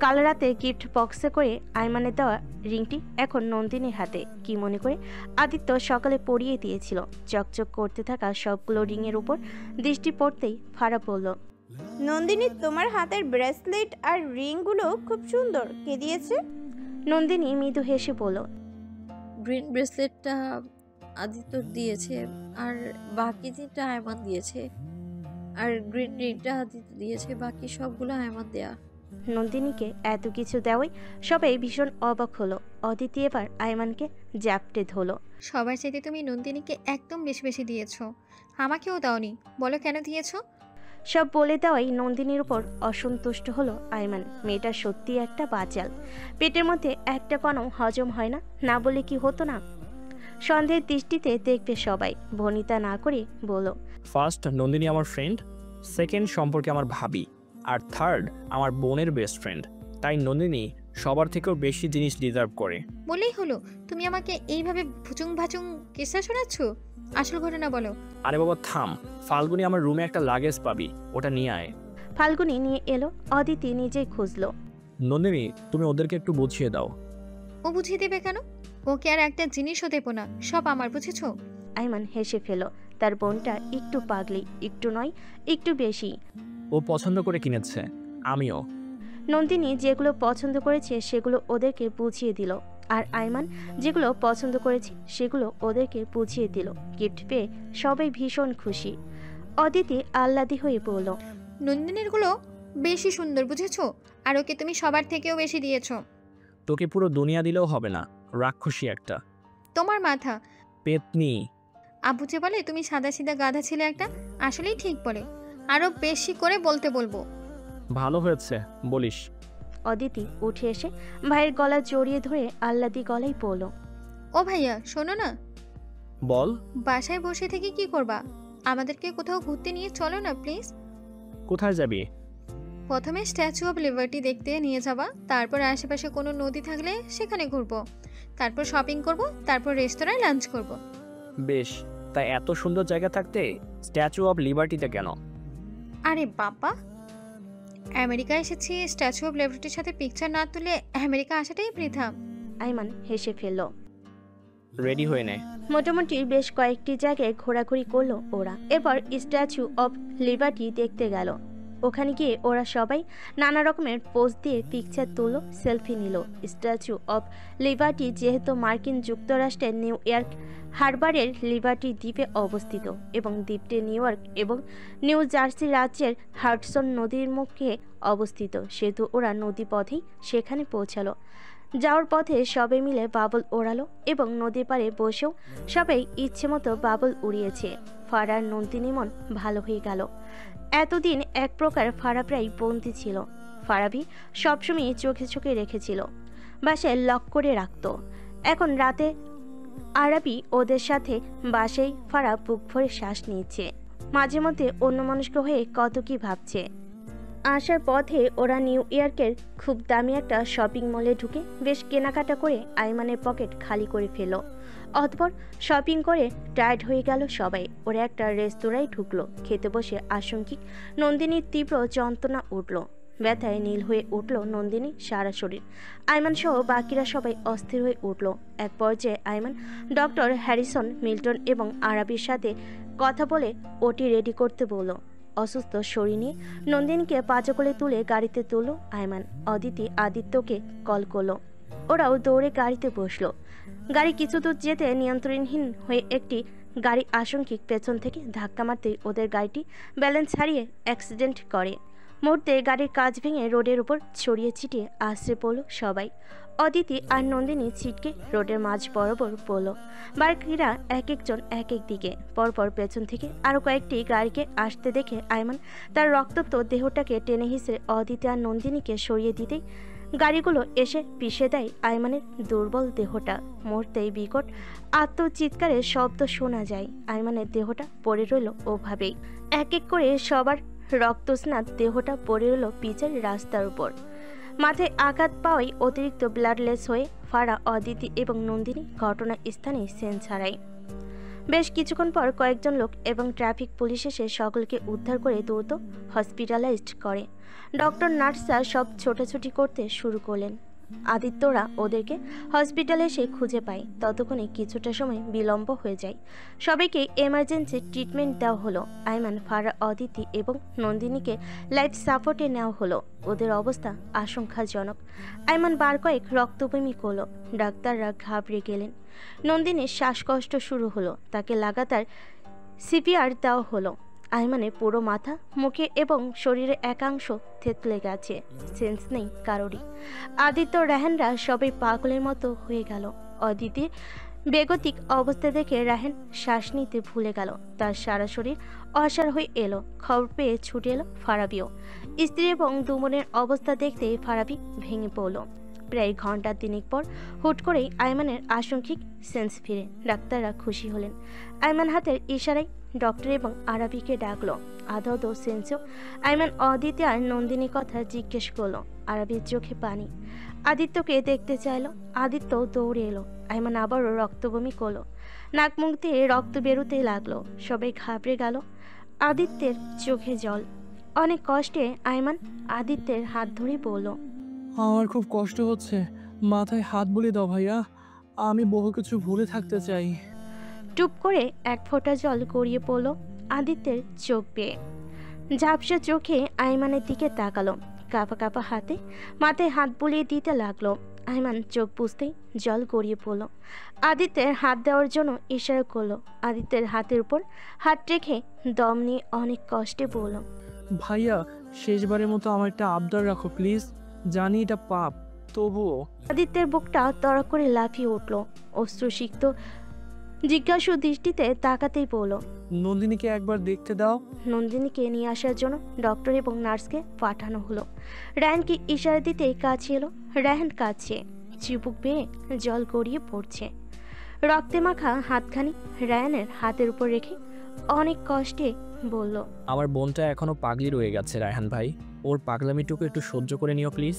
কাল রাতে গিফট বক্সে করে আইমানের দেওয়া রিংটি এখন নন্দিনীর হাতে। কি মনে করে আদিত্য সকালে পরিয়ে দিয়েছিল। চকচক করতে থাকা সবগুলো রিংয়ের উপর দৃষ্টি পড়তেই ফারা বলল, নন্দিনী, তোমার হাতের ব্রেসলেট আর রিংগুলো খুব সুন্দর। কে দিয়েছে? নন্দিনী মৃদু হেসে বলল, গ্রিন ব্রেসলেটটা আদিত্য দিয়েছে, আর বাকি তিনটা আয়মান দিয়েছে। আর গ্রিন রিংটা আদিত্য দিয়েছে, বাকি সবগুলো আয়মান দেয়া। নন্দিনীকে এত কিছু দেওয়াই সবাই ভীষণ অবাক হলো। অদিতি এবার আয়মানকে জ্যাপটে ধরলো। সবার চাইতে তুমি নন্দিনীকে একদম বেশি বেশি দিয়েছো, আমাকেও দাওনি। বলো কেন দিয়েছো? সব বলে দেওয়াই নন্দিনীর উপর অসন্তুষ্ট হলো আয়মান। মেয়েটা সত্যি একটা বাচাল, পেটের মধ্যে একটা কণাও হজম হয় না, না বলে কি হতো না? সন্দেহের দৃষ্টিতে দেখবে সবাই। ভনিতা না করে বলো, ফার্স্ট নন্দিনী আমার ফ্রেন্ড, সেকেন্ড সম্পর্কে আমার ভাবি, আর থার্ড আমার বোনের বেস্ট ফ্রেন্ড। তাই নন্দিনী সবার থেকেও বেশি জিনিস ডিজার্ভ করে। বলেই হলো, তুমি আমাকে এইভাবে ভুচুং ভাচুং কিসা শোনাচ্ছ? আসল ঘটনা বলো। আরে বাবা থাম, ফাল্গুনি আমার রুমে একটা লাগেজ পাবি, ওটা নিয়ে আয়। ফাল্গুনি নিয়ে এলো। অদিতি নিজেই খুঁজলো। নন্দিনী, তুমি ওদেরকে একটু বুঝিয়ে দাও। ও বুঝিয়ে দেবে কেন? ওকে আর একটা জিনিসও দেবো না, সব আমার, বুঝেছো? আয়মান হেসে ফেল। তার বোনটা একটু পাগলি, একটু নয় একটু বেশি। ও পছন্দ করে কিনেছে, আমিও। নন্দিনী যেগুলো পছন্দ করেছে সেগুলো ওদেরকে বুঝিয়ে দিল, আর আয়মান যেগুলো পছন্দ করেছে সেগুলো ওদেরকে বুঝিয়ে দিল। গিফট পেয়ে সবাই ভীষণ খুশি। অদিতি আহ্লাদি হয়ে বলল, নন্দিনীরগুলো বেশি সুন্দর, বুঝেছো? আর ওকে তুমি সবার থেকেও বেশি দিয়েছো। তোকে পুরো দুনিয়া দিলেও হবে না, রাক্ষসী একটা। তোমার মাথা পেতনি। আব্বু যে বলে তুমি সাদা সিধা গাধা ছিলে একটা, আসলেই ঠিক বলে। আরো বেশি করে বলতে বলবো। ভালো হয়েছে বলিস। অদিতি উঠে এসে ভাইয়ের গলা জড়িয়ে ধরে আহ্লাদি গলায় বলল, ও ভাইয়া শোনো না। বল। বাসায় বসে থেকে কি করবা? আমাদেরকে কোথাও ঘুরতে নিয়ে চলো না প্লিজ। কোথায় যাবি? প্রথমে স্ট্যাচু অফ লিবার্টি দেখতে নিয়ে যাবা, তারপর আশেপাশে কোনো নদী থাকলে সেখানে ঘুরবো, তারপর শপিং করব, তারপর রেস্তোরাঁয় লাঞ্চ করব। বেশ, তাই এত সুন্দর জায়গা থাকতে স্ট্যাচু অফ লিবার্টিতে কেন? আরে বাবা, আমেরিকা এসেছি, স্ট্যাচু অফ লিবার্টির সাথে পিকচার না তুলে আমেরিকা আসাটাই বৃথা। আয়মান হেসে ফেলল। রেডি হয়ে নে। মোটামুটি বেশ কয়েকটি জায়গায় ঘোরাঘুরি করলো ওরা। এরপর স্ট্যাচু অফ লিবার্টি দেখতে গেল। ওখানে গিয়ে ওরা সবাই নানা রকমের পোজ দিয়ে পিকচার তুলল, সেলফি নিল। স্ট্যাচু অফ লিবার্টি যেহেতু মার্কিন যুক্তরাষ্ট্রের নিউ ইয়র্ক হারবারের লিবার্টি দ্বীপে অবস্থিত এবং দ্বীপটি নিউ ইয়র্ক এবং নিউ জার্সি রাজ্যের হাডসন নদীর মুখে অবস্থিত, সেহেতু ওরা নদী পথেই সেখানে পৌঁছালো। যাওয়ার পথে সবাই মিলে বাবল ওড়ালো এবং নদীর পাড়ে বসেও সবাই ইচ্ছে মতো বাবল উড়িয়েছে। ফারার নন্দিনী মন ভালো হয়ে গেল। এতদিন এক প্রকার ফারা প্রায় বন্দি ছিল। ফারাবি সবসময় চোখে চোখে রেখেছিল, বাসায় লক করে রাখত। এখন রাতে আরাবি ওদের সাথে বাসায় ফারা বুক ভরে শ্বাস নিচ্ছে। মাঝে মধ্যে অন্যমনস্ক হয়ে কত কি ভাবছে। আসার পথে ওরা নিউ ইয়র্কের খুব দামি একটা শপিং মলে ঢুকে বেশ কেনাকাটা করে আয়মানের পকেট খালি করে ফেল। অতঃপর শপিং করে টায়ার্ড হয়ে গেল সবাই। ওরা একটা রেস্তোরাঁয় ঢুকলো। খেতে বসে আশঙ্কিক নন্দিনীর তীব্র যন্ত্রণা উঠল। ব্যথায় নীল হয়ে উঠল নন্দিনী সারা শরীর। আয়মান সহ বাকিরা সবাই অস্থির হয়ে উঠল। এক পর্যায়ে আয়মান ডক্টর হ্যারিসন, মিল্টন এবং আরাবির সাথে কথা বলে ওটি রেডি করতে বলল। অসুস্থ শরীর নিয়ে নন্দিনীকে পাঁচা কোলে তুলে গাড়িতে তুলল আয়মান। অদিতি আদিত্যকে কল করলো। ওরাও দৌড়ে গাড়িতে বসলো। গাড়ি কিছু দূর যেতে নিয়ন্ত্রণহীন হয়ে একটি গাড়ি আশঙ্কিক পেছন থেকে ধাক্কা মারতেই ওদের গাড়িটি ব্যালেন্স হারিয়ে অ্যাক্সিডেন্ট করে। মুহূর্তে গাড়ির কাঁচ ভেঙে রোডের উপর ছড়িয়ে ছিটিয়ে আশ্রে পড়ল সবাই। অদিতি আর নন্দিনী ছিটকে রোডের মাঝ বরাবর পড়ল। বাকিরা এক একজন এক এক দিকে। পরপর পেছন থেকে আরও কয়েকটি গাড়িকে আসতে দেখে আয়মান তার রক্তাক্ত দেহটাকে টেনে হিসেবে অদিতি আর নন্দিনীকে সরিয়ে দিতেই গাড়িগুলো এসে পিষে দেয় আয়মানের দুর্বল দেহটা। মুহূর্তেই বিকট আত্মচিৎকারের শব্দ শোনা যায়। আয়মানের দেহটা পড়ে রইল ওভাবেই। এক এক করে সবার রক্তস্নাত দেহটা পড়ে রইল পিচের রাস্তার উপর। মাথায় আঘাত পাওয়াই অতিরিক্ত ব্লাডলেস হয়ে ফারা, অদিতি এবং নন্দিনী ঘটনাস্থানে সেন ছাড়ায়। বেশ কিছুক্ষণ পর কয়েকজন লোক এবং ট্রাফিক পুলিশ এসে সকলকে উদ্ধার করে দ্রুত হসপিটালাইজড করে। ডক্টর, নার্সরা সব ছোটাছুটি করতে শুরু করলেন। আদিত্যরা ওদেরকে হসপিটালে এসে খুঁজে পায়। ততক্ষণে কিছুটা সময় বিলম্ব হয়ে যায়। সবাইকে এমার্জেন্সি ট্রিটমেন্ট দেওয়া হলো। আইমান, ফারা, অদিতি এবং নন্দিনীকে লাইফ সাপোর্টে নেওয়া হলো। ওদের অবস্থা আশঙ্কাজনক। আইমান বার কয়েক রক্তবমি করলো। ডাক্তাররা ঘাবড়ে গেলেন। নন্দিনীর শ্বাসকষ্ট শুরু হলো। তাকে লাগাতার সিপিআর দেওয়া হলো। আইমানের পুরো মাথা, মুখে এবং শরীরের একাংশ থেতলে গেছে। সেন্স নেই কারোরই। আদিত্য, রাহানরা সবাই পাগলের মতো হয়ে গেল। অদিতির বেগতিক অবস্থা দেখে রাহান শ্বাস নিতে ভুলে গেল। তার সারা শরীর অসাড় হয়ে এলো। খবর পেয়ে ছুটে এলো ফারাবিও। স্ত্রী এবং দুমনের অবস্থা দেখতে ফারাবি ভেঙে পড়ল। প্রায় ঘন্টা তিনেক পর হুট করেই আইমানের আংশিক সেন্স ফিরে। ডাক্তাররা খুশি হলেন। আইমান হাতের ইশারায় ডক্টর এবং আরাবিকে ডাকলো। আদৌ দো সেন্সও। আইমান অদিতি আর নন্দিনীর কথা জিজ্ঞেস করলো। আরাবির চোখে পানি। আদিত্যকে দেখতে চাইলো। আদিত্য দৌড়ে এলো। আইমান আবারও রক্তবমি করলো। নাক মুখ দিয়ে রক্ত বেরোতে লাগলো। সবাই ঘাবড়ে গেল। আদিত্যের চোখে জল। অনেক কষ্টে আইমান আদিত্যের হাত ধরে বলল, আমার খুব কষ্ট হচ্ছে, মাথায় হাত বুলিয়ে দাও ভাইয়া, আমি বহু কিছু ভুলে থাকতে চাই। টুপ করে এক ফোঁটা জল গড়িয়ে পড়ল আদিত্যের চোখ বেয়ে। ঝাপসা চোখে আইমানের দিকে তাকালো। কাঁপা কাঁপা হাতে মাথায় হাত বুলিয়ে দিতে লাগলো। আইমান চোখ বুঝতেই জল গড়িয়ে পড়ল। আদিত্যের হাত দেওয়ার জন্য ইশারা করলো। আদিত্যের হাতের উপর হাত রেখে দম নিয়ে অনেক কষ্টে বলল, ভাইয়া শেষবারের মতো আমার একটা আবদার রাখো প্লিজ, জানি এটা পাপ, তবুও। আদিত্যের বুকটা তড়ক করে লাফিয়ে উঠল। অশ্রুসিক্ত জিজ্ঞাসু দৃষ্টিতে তাকাতেই বলল, নন্দিনীকে একবার দেখতে দাও। নন্দিনীকে নিয়ে আসার জন্য ডক্টর এবং নার্সকে পাঠানো হলো। রায়হানকে ইশারা দিতেই কাছে এলো। রায়হান কাছে চিবুক বেয়ে জল গড়িয়ে পড়ছে। রক্তে মাখা হাতখানি রায়হানের হাতের উপর রেখে অনেক কষ্টে বলল, আমার বোনটা এখনো পাগলি রয়ে গেছে রায়হান ভাই, ওর পাগলামিটুকু একটু সহ্য করে নিও প্লিজ।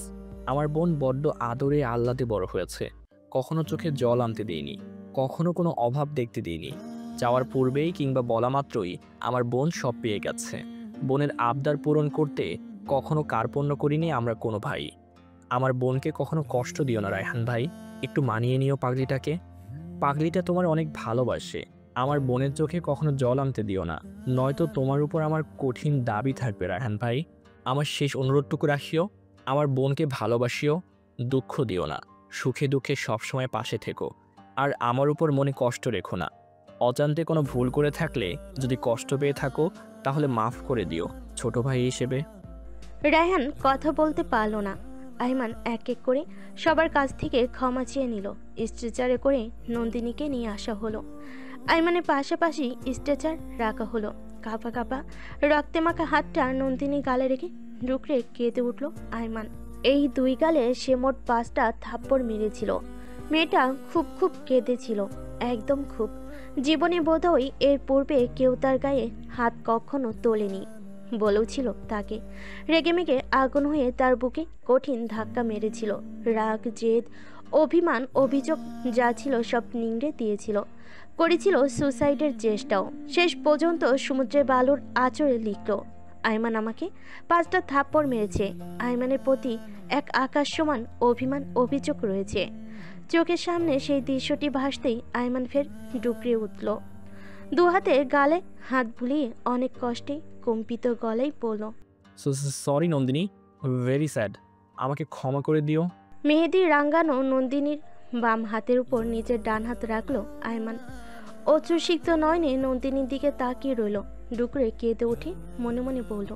আমার বোন বড্ড আদরে আহ্লাদে বড় হয়েছে, কখনো চোখে জল আনতে দিইনি, কখনো কোনো অভাব দেখতে দিইনি। যাওয়ার পূর্বেই কিংবা বলা মাত্রই আমার বোন সব পেয়ে গেছে। বোনের আবদার পূরণ করতে কখনো কার্পণ্য করিনি আমরা কোনো ভাই। আমার বোনকে কখনো কষ্ট দিও না রায়হান ভাই, একটু মানিয়ে নিও পাগলিটাকে। পাগলিটা তোমার অনেক ভালোবাসে। আমার বোনের চোখে কখনো জল আনতে দিও না, নয়তো তোমার উপর আমার কঠিন দাবি থাকবে রায়হান ভাই। আমার শেষ অনুরোধটুকু রাখিও, আমার বোনকে ভালোবাসিও, দুঃখ দিও না, সুখে দুঃখে সবসময় পাশে থেকো। আর আমার উপর মনে কষ্ট রেখো না। অজান্তে কোনো ভুল করে থাকলে যদি কষ্ট পেয়ে থাকো তাহলে মাফ করে দিও ছোট ভাই হিসেবে। রায়হান কথা বলতে পারল না। আইমান এক এক করে সবার কাছ থেকে ক্ষমা চেয়ে নিল। স্ট্রেচারে করে নন্দিনীকে নিয়ে আসা হলো। আইমানের পাশাপাশি স্ট্রেচার রাখা হলো। কাঁপা কাঁপা রক্তে মাখা হাতটা নন্দিনী গালে রেখে ডুকরে কেঁদে উঠল আইমান। এই দুই গালে সে মোট 5টা থাপ্পড় মেরেছিল। মেয়েটা খুব খুব কেঁদেছিল, একদম খুব। জীবনে বোধহয় এর পূর্বে কেউ তার গায়ে হাত কখনো তোলেনি। বলেও ছিল তাকে। রেগেমেগে আগুন হয়ে তার বুকে কঠিন ধাক্কা মেরেছিল। রাগ, জেদ, অভিমান, অভিযোগ যা ছিল সব নিংড়ে দিয়েছিল। করেছিল সুসাইডের চেষ্টাও। শেষ পর্যন্ত সমুদ্রের বালুর আঁচড়ে লিখল, আইমান আমাকে 5টা থাপ্পড় মেরেছে। আইমানের প্রতি এক আকাশ সমান অভিমান, অভিযোগ রয়েছে। চোখের সামনে সেই দৃশ্যটি ভাসতেই আইমান ফের ডুকরে উঠল। দু হাতে গালে হাত বুলিয়ে অনেক কষ্টে কম্পিত গলায় বলল, সরি নন্দিনী, ভেরি স্যাড, আমাকে ক্ষমা করে দিও। মেহেদি রাঙ্গানো নন্দিনীর বাম হাতের উপর নিজের ডান হাত রাখলো আইমান। অশ্রুসিক্ত নয়নে নন্দিনীর দিকে তাকিয়ে রইল। ডুকরে কেঁদে উঠে মনে মনে বলল,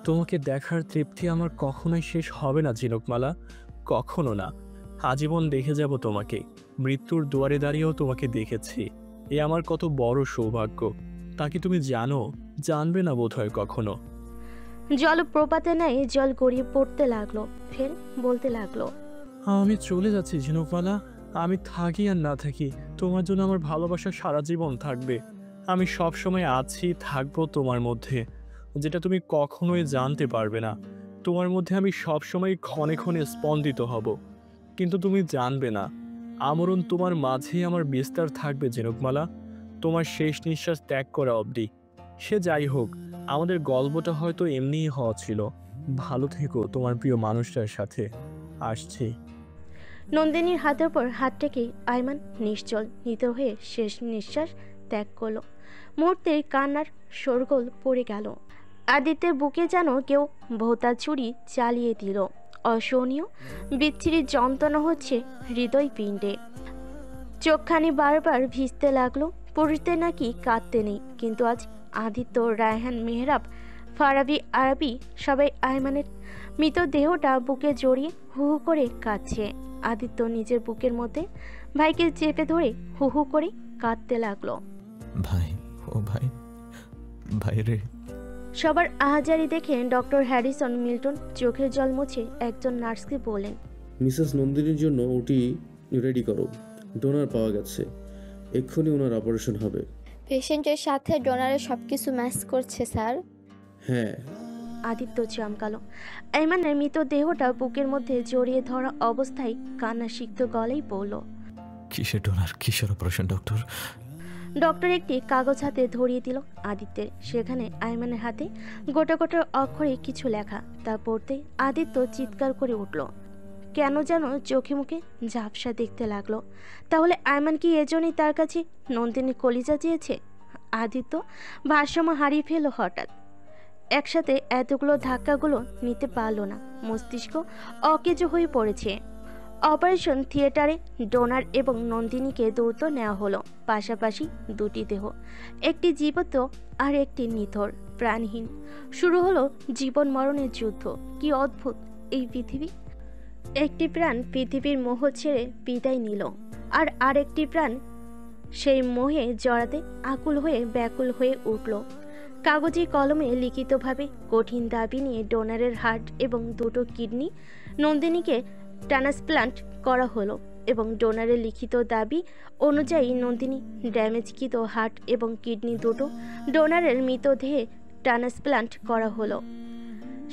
তোমাকে দেখার তৃপ্তি আমার কখনোই শেষ হবে না ঝিনুকমালা, কখনো না। আজীবন দেখে যাব তোমাকে। মৃত্যুর দুয়ারে দাঁড়িয়েও তোমাকে দেখেছি। এ আমার কত বড় সৌভাগ্য, তা কি তুমি জানো? জানবে না বোধহয় কখনো। জলপ্রপাতে নেয় জল গড়িয়ে পড়তে লাগলো। ফের বলতে লাগলো, আমি চলে যাচ্ছি ঝিনুকমালা, আমি থাকি আর না থাকি তোমার জন্য আমার ভালোবাসা সারা জীবন থাকবে। আমি সব সময় আছি, থাকবো তোমার মধ্যে, যেটা তুমি কখনোই জানতে পারবে না। তোমার মধ্যে আমি সব সময় ক্ষণে ক্ষণে স্পন্দিত হব, কিন্তু তুমি জানবে না। আমরণ তোমার মাঝেই আমার বিস্তার থাকবে ঝিনুকমালা, তোমার শেষ নিঃশ্বাস ত্যাগ করা অবধি। সে যাই হোক, আমাদের গল্পটা হয়তো এমনিই হওয়া ছিল। ভালো থেকো তোমার প্রিয় মানুষটার সাথে। আসছি। নন্দিনীর হাতের উপর হাত রেখে আইমান নিশ্চল নিত হয়ে শেষ নিঃশ্বাস ত্যাগ করলো। মুহূর্তে কান্নার শোরগোল পড়ে গেল। আদিত্যের বুকে যেন কেউ ভোঁতা ছুরি চালিয়ে দিল। অসহনীয় বিচ্ছিরি যন্ত্রণা হচ্ছে হৃদয় পিণ্ডে। চোখখানি বারবার ভিজতে লাগলো। পুরুষদের নাকি কাঁদতে নেই, কিন্তু আজ আদিত্য, রায়হান, মেহরাব, ফারাবি, আরবি সবাই আইমানের মৃতদেহটা বুকে জড়িয়ে হু হু করে কাঁদছে। আদিত্য নিজের বুকের মধ্যে ভাইকে চেপে ধরে হু হু করে কাঁদতে লাগলো। ভাই, ও ভাই, ভাই রে। সবার আহাজারি দেখে ডক্টর হ্যারিসন মিল্টন চোখের জল মুছে একজন নার্সকে বলেন, মিসেস নন্দিনীর জন্য ওটি রেডি করো। ডোনার পাওয়া গেছে, এক্ষুনি ওনার অপারেশন হবে। পেশেন্টের সাথে ডোনারের সব কিছু ম্যাচ করছে স্যার। হ্যাঁ। আদিত্য চমকালো। আইমানের মৃতদেহটা বুকের মধ্যে জড়িয়ে ধরা অবস্থায় কান্না সিক্ত গলেই বলল, কিসের ডোনার, কিসের অপারেশন ডক্টর? ডক্টর একটি কাগজ হাতে ধরিয়ে দিল আদিত্যের। সেখানে আইমানের হাতে গোটা গোটা অক্ষরে কিছু লেখা। তা পড়তে আদিত্য চিৎকার করে উঠল। কেন যেন চোখে মুখে ঝাপসা দেখতে লাগলো। তাহলে আইমান কি এজন্যই তার কাছে নন্দিনীর কলিজা চেয়েছে? আদিত্য ভারসাম্য হারিয়ে ফেলল হঠাৎ। একসাথে এতগুলো ধাক্কাগুলো নিতে পারল না। মস্তিষ্ক অকেজো হয়ে পড়েছে। অপারেশন থিয়েটারে ডোনার এবং নন্দিনীকে দ্রুত নেওয়া হলো। পাশাপাশি দুটি দেহ, একটি জীবিত আর একটি নিথর প্রাণহীন। শুরু হলো জীবন মরণের যুদ্ধ। কি অদ্ভুত এই পৃথিবী! একটি প্রাণ পৃথিবীর মোহ ছেড়ে বিদায় নিল, আর আরেকটি প্রাণ সেই মোহে জড়াতে আকুল হয়ে ব্যাকুল হয়ে উঠল। কাগজে কলমে লিখিতভাবে কঠিন দাবি নিয়ে ডোনারের হার্ট এবং দুটো কিডনি নন্দিনীকে ট্রান্সপ্লান্ট করা হলো, এবং ডোনারের লিখিত দাবি অনুযায়ী নন্দিনী ড্যামেজকৃত হার্ট এবং কিডনি দুটো ডোনারের মৃতদেহে ট্রান্সপ্লান্ট করা হলো।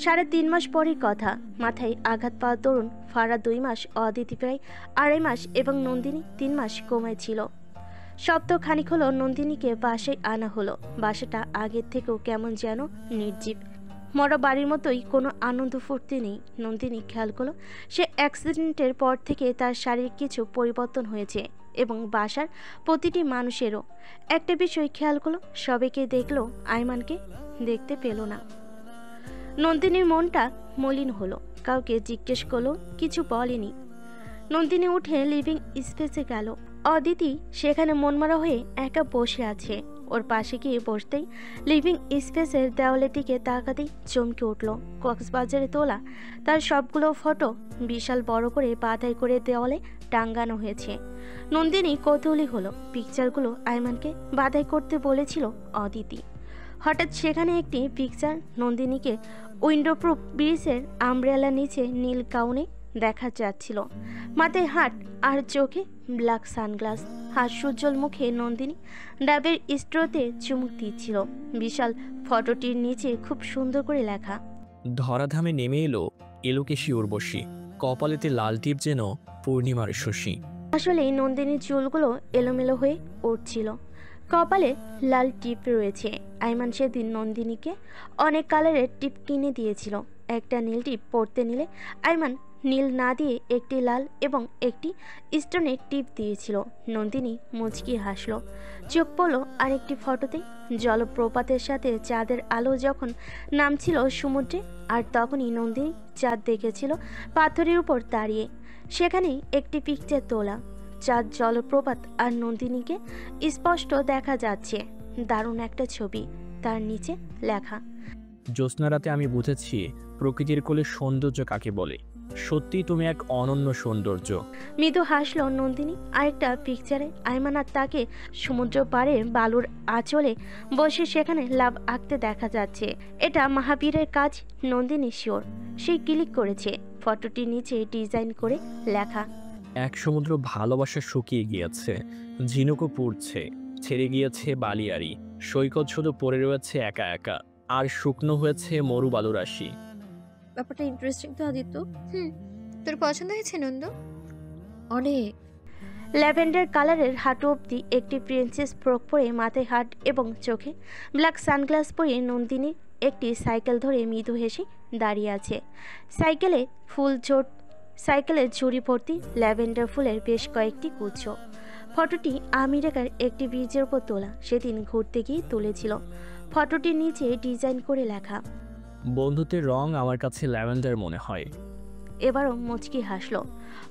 3.5 মাস পরের কথা। মাথায় আঘাত পাওয়া তরুণ ফারা 2 মাস, অদিতি প্রায় 2.5 মাস এবং নন্দিনী 3 মাস কোমায় ছিল। সপ্তাহ খানিক হলো নন্দিনীকে বাসায় আনা হলো। বাসাটা আগের থেকেও কেমন যেন নির্জীব। মরা বাড়ির মতোই কোনো আনন্দ ফুর্তি নেই। নন্দিনী খেয়াল করলো সে অ্যাক্সিডেন্টের পর থেকে তার শারীরিক কিছু পরিবর্তন হয়েছে, এবং বাসার প্রতিটি মানুষেরও। একটা বিষয় খেয়াল করলো, সবাইকে দেখলো, আইমানকে দেখতে পেল না। নন্দিনীর মনটা মলিন হলো। কাউকে জিজ্ঞেস করলো, কিছু বলেনি। নন্দিনী উঠে লিভিং স্পেসে গেল। অদিতি সেখানে মনমরা হয়ে একা বসে আছে। ওর পাশে গিয়ে বসতেই লিভিং স্পেসের দেওয়ালের দিকে তাকাতেই চমকে উঠল। কক্সবাজারে তোলা তার সবগুলো ফটো বিশাল বড় করে বাধাই করে দেওয়ালে টাঙ্গানো হয়েছে। নন্দিনী কৌতূহলী হলো। পিকচারগুলো আইমানকে বাধাই করতে বলেছিল অদিতি। হঠাৎ সেখানে একটি পিকচার নন্দিনীকে উইন্ডোপ্রুফ ব্রিজের আমব্রেলা নিচে নীল গাউনে দেখা যাচ্ছিল। মাথায় হাত আর চোখে ব্ল্যাক সানগ্লাস। হাস্যোজ্জ্বল মুখে নন্দিনী ডাবের স্ট্রোতে চুমুক দিচ্ছিল। বিশাল ফটোটির নিচে খুব সুন্দর করে লেখা, ধরাধামে নেমে এলো এলোকেশী উর্বশী, কপালেতে লাল টিপ যেন পূর্ণিমার শশী। আসলেই নন্দিনীর চুলগুলো এলোমেলো হয়ে উঠছিল। কপালে লাল টিপ রয়েছে। আইমান সেদিন নন্দিনীকে অনেক কালারের টিপ কিনে দিয়েছিল। একটা নীল টিপ পরতে নিলে আইমান নীল না দিয়ে একটি লাল এবং একটি স্টোনের টিপ দিয়েছিল। নন্দিনী মুচকি হাসলো। চোখ পড়ল আরেকটি ফটোতে। জলপ্রপাতের সাথে চাঁদের আলো যখন নামছিল সমুদ্রে, আর তখনই নন্দিনী চাঁদ দেখেছিল পাথরের উপর দাঁড়িয়ে। সেখানেই একটি পিকচার তোলা, চাঁদ, জলপ্রপাত আর নন্দিনীকে স্পষ্ট দেখা যাচ্ছে। দারুণ একটা ছবি। তার নিচে লেখা, জ্যোৎস্না রাতে আমি বুঝেছি প্রকৃতির কোলে সৌন্দর্য কাকে বলে। সত্যি তুমি এক অনন্য সৌন্দর্য। মৃদু হাসলো নন্দিনী। আরেকটা পিকচারে আইমান আর তাকে সমুদ্র পাড়ে বালুর আঁচলে বসে সেখানে লাভ আঁকতে দেখা যাচ্ছে। এটা মহাবীরের কাজ, নন্দিনী শিওর। সেই ক্লিক করেছে। ফটোটির নিচে ডিজাইন করে লেখা, এক সমুদ্র ভালোবাসা শুকিয়ে গিয়েছে, ঝিনুকও পুড়ছে, ছেড়ে গিয়েছে বালিয়ারি, সৈকত শুধু পড়ে রয়েছে একা একা, আর শুকনো হয়েছে মরু বালুরাশি। ব্যাপারটা ইন্টারেস্টিং তো আদিত্য। তোর পছন্দ হয়েছে নন্দ? অনেক। ল্যাভেন্ডার কালারের হাঁটু অবধি একটি প্রিন্সেস ফ্রক পরে, মাথায় হাট এবং চোখে ব্ল্যাক সানগ্লাস পরে নন্দিনী একটি সাইকেল ধরে মৃদু হেসে দাঁড়িয়ে আছে। সাইকেলে ফুল ঝোট সাইকেলের ঝুড়ি ভর্তি ল্যাভেন্ডার ফুলের বেশ কয়েকটি গুচ্ছ। ফটোটি আমেরিকার একটি ব্রিজের উপর তোলা, সেদিন ঘুরতে গিয়ে তুলেছিল। ফটোটির নিচে ডিজাইন করে লেখা, বন্ধুত্বের রং আমার কাছে ল্যাভেন্ডার মনে হয়। এবারও মুচকি হাসলো।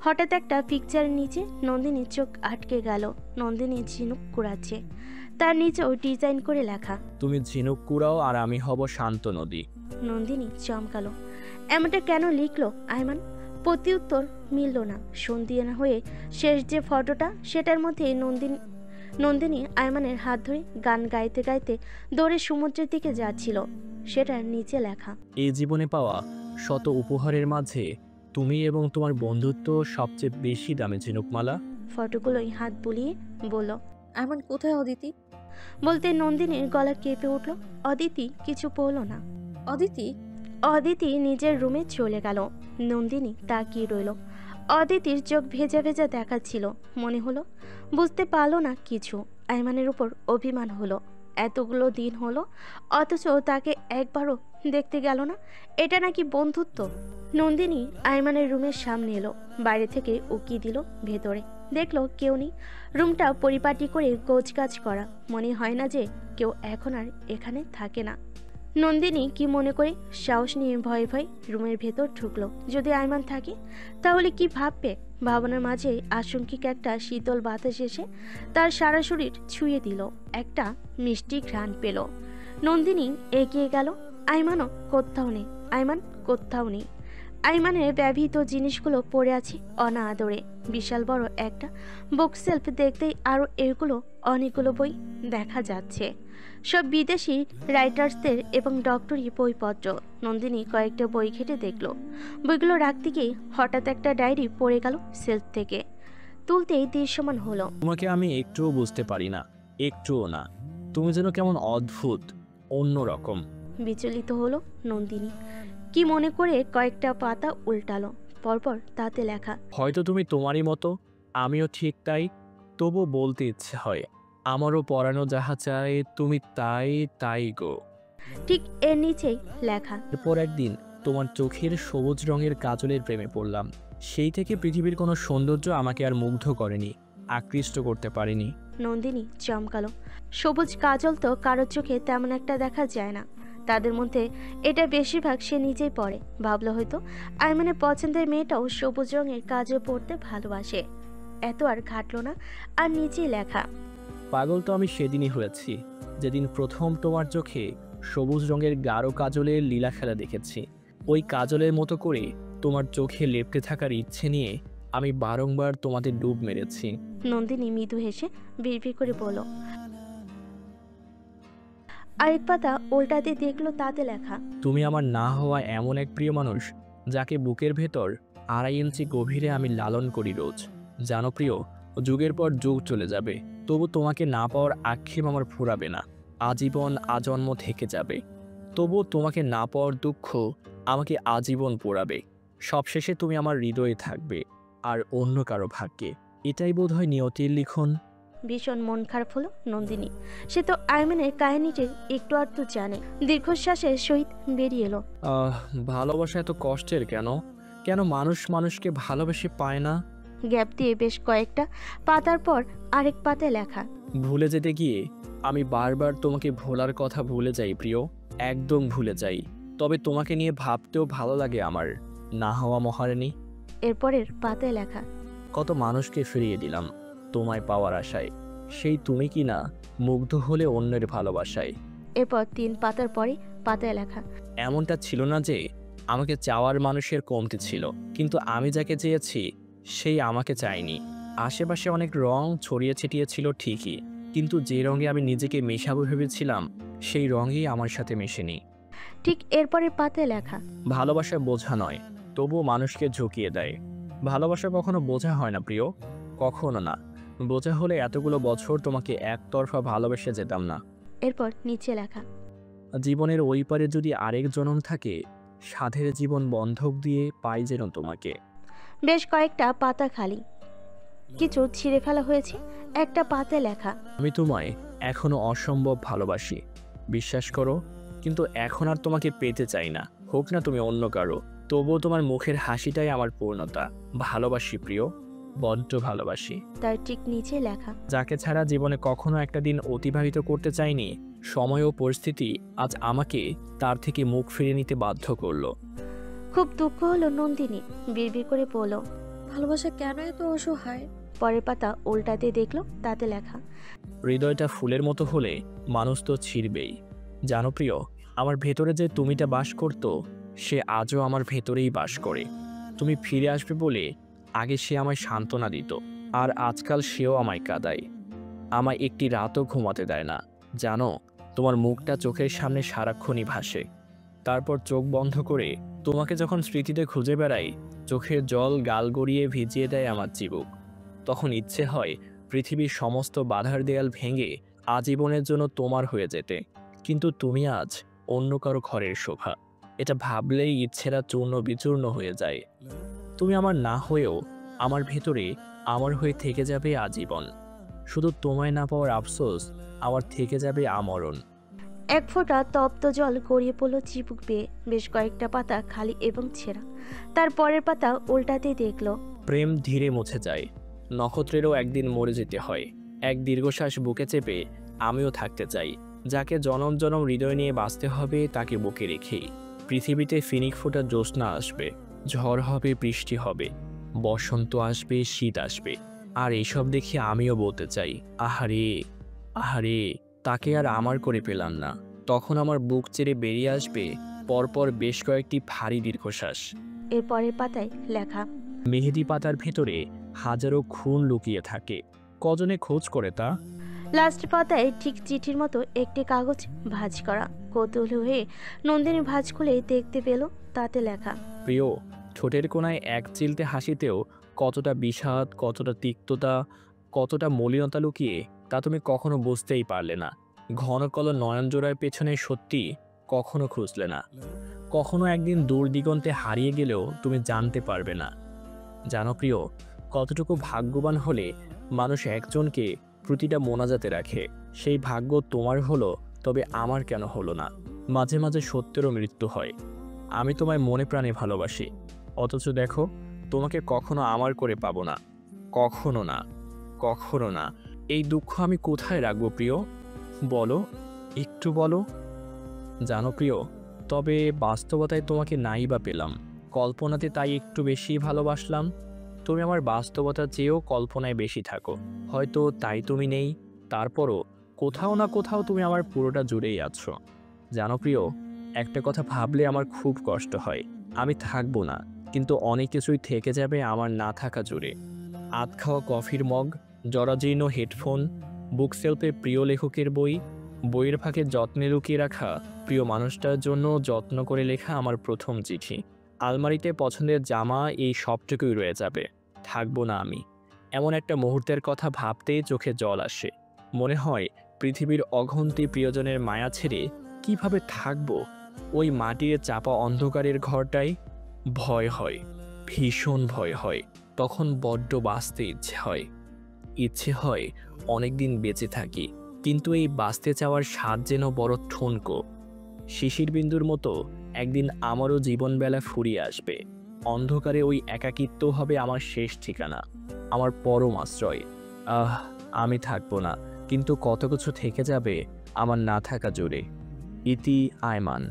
হঠাৎ একটা পিকচারের নিচে নন্দিনীর চোখ আটকে গেল। নন্দিনী ঝিনুক কুড়াচ্ছে, তার নিচেও ডিজাইন করে লেখা, তুমি ঝিনুক কুড়াও আর আমি হব শান্ত নদী। নন্দিনী চমকালো। এমনটা কেন লিখলো আইমান? প্রতি উত্তর মিলল না। সন্ধিয়া হয়ে শেষ যে ফটোটা, সেটার মধ্যে নন্দিনী আইমানের হাত ধরে গান গাইতে গাইতে দৌড়ে সমুদ্রের দিকে যাচ্ছিল। সেটার নিচে লেখা, এই জীবনে পাওয়া শত উপহারের মাঝে তুমি এবং তোমার বন্ধুত্ব সবচেয়ে বেশি দামি ঝিনুকমালা। ফটোগুলোই হাত বুলিয়ে বলল, আইমান কোথায় অদিতি? বলতে নন্দিনীর গলা কেঁপে উঠল। অদিতি কিছু বলল না। অদিতি নিজের রুমে চলে গেল। নন্দিনী তাকিয়ে রইল। অদিতির চোখ ভেজা ভেজা দেখাচ্ছিল। মনে হলো বুঝতে পারলো না কিছু। আইমানের উপর অভিমান হলো। এতগুলো দিন হলো অথচ তাকে একবারও দেখতে গেল না। এটা নাকি বন্ধুত্ব? নন্দিনী আইমানের রুমের সামনে এলো। বাইরে থেকে উকি দিল ভেতরে, দেখলো কেউ নেই। রুমটা পরিপাটি করে গোছগাছ করা। মনে হয় না যে কেউ এখন আর এখানে থাকে না। নন্দিনী কি মনে করে সাহস নিয়ে ভয়ে ভয়ে রুমের ভেতর ঢুকলো। যদি আইমান থাকে তাহলে কি ভাববে? ভাবনার মাঝে আশঙ্কিক একটা শীতল বাতাস এসে তার সারা শরীর ছুঁয়ে দিল। একটা মিষ্টি ঘ্রাণ পেল। নন্দিনী এগিয়ে গেল। আইমানও কোথাও নেই। আইমান কোথাও নেই। আইমানের ব্যবহৃত জিনিসগুলো পড়ে আছে অনাদরে। বিশাল বড় একটা বুক সেলফ দেখতেই আরও এগুলো অনেকগুলো বই দেখা যাচ্ছে, সব বিদেশি রাইটার্সদের এবং ডক্টরি বইপত্র। নন্দিনী কয়েকটা বই ঘেটে দেখলো। বইগুলো রাখতে গিয়ে হঠাৎ একটা ডায়েরি পড়ে গেল সেলফ থেকে। তুলতেই দৃশ্যমান হলো। তোমাকে আমি একটুও বুঝতে পারি না, একটুও না। তুমি যেন কেমন অদ্ভুত, অন্যরকম। বিচলিত হলো নন্দিনী। কি মনে করে কয়েকটা পাতা উল্টালো। পরপর তাতে লেখা, হয়তো তুমি তোমারই মতো, আমিও ঠিক তাই। তবু বলতে ইচ্ছে হয়, আমারও পরানো যাহা চায় তুমি তাই তাই গো। ঠিক এর নিচেই লেখা, এরপর একদিন তোমার চোখের সবুজ রঙের কাজলের প্রেমে পড়লাম। সেই থেকে পৃথিবীর কোনো সৌন্দর্য আমাকে আর মুগ্ধ করেনি, আকৃষ্ট করতে পারেনি। নন্দিনী চমকালো। সবুজ কাজল তো কারোর চোখে তেমন একটা দেখা যায় না। তাদের মধ্যে এটা বেশিরভাগ সে নিজেই পড়ে। ভাবলো হয়তো আইমানের পছন্দের মেয়েটাও সবুজ রঙের কাজল পড়তে ভালোবাসে। এত আর ঘাটলো না। আর নিচেই লেখা, পাগল তো আমি সেদিনই হয়েছি, যেদিন প্রথম তোমার চোখে সবুজ রঙের গাঢ় কাজলের লীলা খেলা দেখেছি। ওই কাজলের মতো করে তোমার চোখে লেপ্টে থাকার ইচ্ছে নিয়ে আমি বারংবার তোমাদের ডুব মেরেছি। নন্দিনী মৃদু হেসে বিড়বিড় করে বলল। আরেক পাতা উল্টাতে দেখলো তাতে লেখা, তুমি আমার না হওয়া এমন এক প্রিয় মানুষ, যাকে বুকের ভেতর 2.5 ইঞ্চি গভীরে আমি লালন করি রোজ। জানো প্রিয়, যুগের পর যুগ চলে যাবে, তবু তোমাকে না পাওয়ার আক্ষেপ আমার ফুরাবে না, আজীবন আজন্ম থেকে যাবে। তবু তোমাকে না পাওয়ার দুঃখ আমাকে আজীবন পোড়াবে। সবশেষে তুমি আমার হৃদয়ে থাকবে, আর অন্য কারো ভাগ্যে। এটাই বোধহয় নিয়তির লিখন। ভীষণ মন খারাপ হলো নন্দিনী। সে তো আইমানের কাহিনীটি একটু আধটু জানে। দীর্ঘশ্বাসের সহিত বেরিয়ে এলো, ভালোবাসা এত কষ্টের কেন? কেন মানুষ মানুষকে ভালোবেসে পায় না? গ্যাপ দিয়ে বেশ কয়েকটা পাতার পর আরেক পাতায় লেখা, ভুলে যেতে গিয়ে আমি বারবার তোমাকে ভোলার কথা ভুলে যাই প্রিয়, একদম ভুলে যাই। তবে তোমাকে নিয়ে ভাবতেও ভালো লাগে আমার, না হওয়া মহারানী। এরপরের পাতায় লেখা, কত মানুষকে ফিরিয়ে দিলাম তোমায় পাওয়ার আশায়, সেই তুমি কি না মুগ্ধ হলে অন্যের ভালোবাসায়। এরপর 3 পাতার পরে পাতায় লেখা, এমনটা ছিল না যে আমাকে চাওয়ার মানুষের কমতি ছিল, কিন্তু আমি যাকে চেয়েছি সেই আমাকে চায়নি। আশেপাশে অনেক রং ছড়িয়ে ছিটিয়ে ছিল ঠিকই, কিন্তু যে রঙে আমি নিজেকে মেশাবো ভেবেছিলাম সেই রঙই আমার সাথে মেশেনি। ঠিক এরপরের পাতায় লেখা, ভালোবাসা বোঝা নয়, তবুও মানুষকে ঝুঁকিয়ে দেয়। ভালোবাসা কখনো বোঝা হয় না প্রিয়, কখনো না। বোঝা হলে এতগুলো বছর তোমাকে একতরফা ভালোবেসে যেতাম না। এরপর নিচে লেখা, জীবনের ওই পারে যদি আরেক জনম থাকে, সাধের জীবন বন্ধক দিয়ে পাই যেন তোমাকে। বেশ কয়েকটা পাতা খালি, কিছু ছিঁড়ে ফেলা হয়েছে। একটা পাতায় লেখা, আমি তোমায় এখনো অসম্ভব ভালোবাসি, বিশ্বাস করো। কিন্তু এখন আর তোমাকে পেতে চাই না, হোক না তুমি অন্য কারো। তবুও তোমার মুখের হাসিটাই আমার পূর্ণতা। ভালোবাসি প্রিয়, বড্ড ভালোবাসি। তার ঠিক নিচে লেখা, যাকে ছাড়া জীবনে কখনো একটা দিন অতিবাহিত করতে চাইনি, সময় ও পরিস্থিতি আজ আমাকে তার থেকে মুখ ফিরে নিতে বাধ্য করলো। খুব দুঃখ হলো নন্দিনী বিড়বিড় করে বলল, ভালোবাসা কেন এত অসহায়? পরের পাতা উল্টাতে দেখলো, তাতে লেখা, হৃদয়টা ফুলের মতো হলে মানুষ তো ছিঁড়বেই। জানো প্রিয়, আমার ভেতরে যে তুমিটা বাস করতো, সে আজও আমার ভেতরেই বাস করে। তুমি ফিরে আসবে বলে আগে সে আমায় সান্ত্বনা দিত, আর আজকাল সেও আমায় কাঁদায়। আমায় একটি রাতও ঘুমাতে দেয় না। জানো, তোমার মুখটা চোখের সামনে সারাক্ষণই ভাসে। তারপর চোখ বন্ধ করে তোমাকে যখন স্মৃতিতে খুঁজে বেড়াই, চোখের জল গাল গড়িয়ে ভিজিয়ে দেয় আমার চিবুক। তখন ইচ্ছে হয় পৃথিবীর সমস্ত বাধার দেয়াল ভেঙে আজীবনের জন্য তোমার হয়ে যেতে। কিন্তু তুমি আজ অন্য কারো ঘরের শোভা। এটা ভাবলেই ইচ্ছেরা চূর্ণ বিচূর্ণ হয়ে যায়। তুমি আমার না হয়েও আমার ভেতরে আমার হয়ে থেকে যাবে আজীবন। শুধু তোমায় না পাওয়ার আফসোস আমার থেকে যাবে আমরণ। এক ফোঁটা তপ্ত জল গড়িয়ে পড়ল চিবুক বেয়ে। বেশ কয়েকটা পাতা খালি এবং ছেঁড়া। তার পরের পাতা উল্টাতে দেখলো, প্রেম ধীরে মুছে যায়, নক্ষত্রেরও একদিন মরে যেতে হয়। এক দীর্ঘশ্বাস বুকে চেপে আমিও থাকতে চাই। যাকে জনম জনম হৃদয় নিয়ে বাঁচতে হবে তাকে বুকে রেখেই। পৃথিবীতে ফিনিক ফোটা জ্যোৎস্না আসবে, ঝড় হবে, বৃষ্টি হবে, বসন্ত আসবে, শীত আসবে, আর এইসব দেখে আমিও বলতে চাই, আহারে আহারে, তাকে আর আমার করে পেলাম না। তখন আমার বুক চেড়ে বেরিয়ে আসবে পরপর বেশ কয়েকটি ভারী দীর্ঘশ্বাস। এর পরের পাতায় লেখা, মেহেদি পাতার ভেতরে হাজারো খুন লুকিয়ে থাকে, কজনে খোঁজ করে তা। লাস্ট পাতায় ঠিক চিঠির মতো একটি কাগজ ভাঁজ করা। কৌতূহল হয়ে নন্দিনী ভাঁজ খুলে দেখতে পেল, তাতে লেখা, প্রিয়, ঠোঁটের কোণায় এক চিলতে হাসিতেও কতটা বিষাদ, কতটা তিক্ততা, কতটা মলিনতা লুকিয়ে তা তুমি কখনো বুঝতেই পারলে না। ঘন কালো নয়নজোড়ার পেছনে সত্যি কখনো খুঁজলে না। কখনো একদিন দূর দিগন্তে হারিয়ে গেলেও তুমি জানতে পারবে না। জানো প্রিয়, কতটুকু ভাগ্যবান হলে মানুষ একজনকে প্রতিটা মোনাজাতে রাখে। সেই ভাগ্য তোমার হলো, তবে আমার কেন হলো না? মাঝে মাঝে সত্যেরও মৃত্যু হয়। আমি তোমায় মনে প্রাণে ভালোবাসি, অথচ দেখো, তোমাকে কখনো আমার করে পাবো না। কখনো না, কখনো না। এই দুঃখ আমি কোথায় রাখবো প্রিয়? বলো, একটু বলো। জানো প্রিয়, তবে বাস্তবতায় তোমাকে নাই বা পেলাম, কল্পনাতে তাই একটু বেশি ভালোবাসলাম। তুমি আমার বাস্তবতার চেয়েও কল্পনায় বেশি থাকো, হয়তো তাই তুমি নেই। তারপরও কোথাও না কোথাও তুমি আমার পুরোটা জুড়েই আছো। জানো প্রিয়, একটা কথা ভাবলে আমার খুব কষ্ট হয়। আমি থাকবো না, কিন্তু অনেক কিছুই থেকে যাবে আমার না থাকা জুড়ে। আধ খাওয়া কফির মগ, জরাজীর্ণ হেডফোন, বুক সেলফে প্রিয় লেখকের বই, বইয়ের ফাঁকে যত্নে লুকিয়ে রাখা প্রিয় মানুষটার জন্য যত্ন করে লেখা আমার প্রথম চিঠি, আলমারিতে পছন্দের জামা, এই সবটুকুই রয়ে যাবে। থাকবো না আমি। এমন একটা মুহূর্তের কথা ভাবতেই চোখে জল আসে। মনে হয় পৃথিবীর অঘন্তি প্রিয়জনের মায়া ছেড়ে কিভাবে থাকবো ওই মাটির চাপা অন্ধকারের ঘরটায়। ভয় হয়, ভীষণ ভয় হয়। তখন বড্ড বাঁচতে ইচ্ছে হয় অনেকদিন বেঁচে থাকি, কিন্তু এই বাঁচতে চাওয়ার স্বাদ যেন বড় ঠুনকো। শিশির বিন্দুর মতো একদিন আমারও জীবনবেলা ফুরিয়ে আসবে। অন্ধকারে ওই একাকিত্ব হবে আমার শেষ ঠিকানা, আমার পরম আশ্রয়। আমি থাকবো না, কিন্তু কত কিছু থেকে যাবে আমার না থাকা জুড়ে। ইতি আয়মান।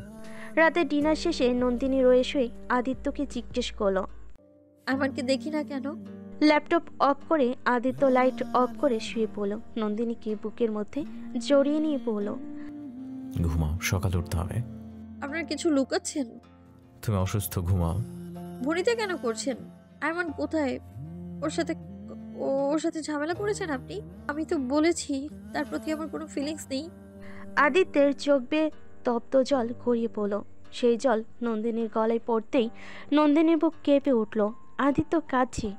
রাতে ডিনার শেষে নন্দিনী রয়ে শুয়ে আদিত্যকে জিজ্ঞেস করলো, আমাকে দেখি না কেন? ল্যাপটপ অফ করে আদিত্য লাইট অফ করে শুয়ে পড়ল। নন্দিনীকে বুকের মধ্যে জড়িয়ে নিয়ে পড়ল, ঘুমাও, সকালে উঠতে হবে। আপনার কিছু লুকাচ্ছেন? তুমি অসুস্থ, ঘুমাও। ভনিতা কেন করছেন? আরমান কোথায়? ওর সাথে ঝামেলা করেছেন আপনি? আমি তো বলেছি তার প্রতি আমার কোনো ফিলিংস নেই। আদিত্যের চোখ বেয়ে তপ্ত জল গড়িয়ে পড়ল। সেই জল নন্দিনীর গলায় পড়তেই নন্দিনীর বুক কেঁপে উঠল। আদিত্য কাঁদছে।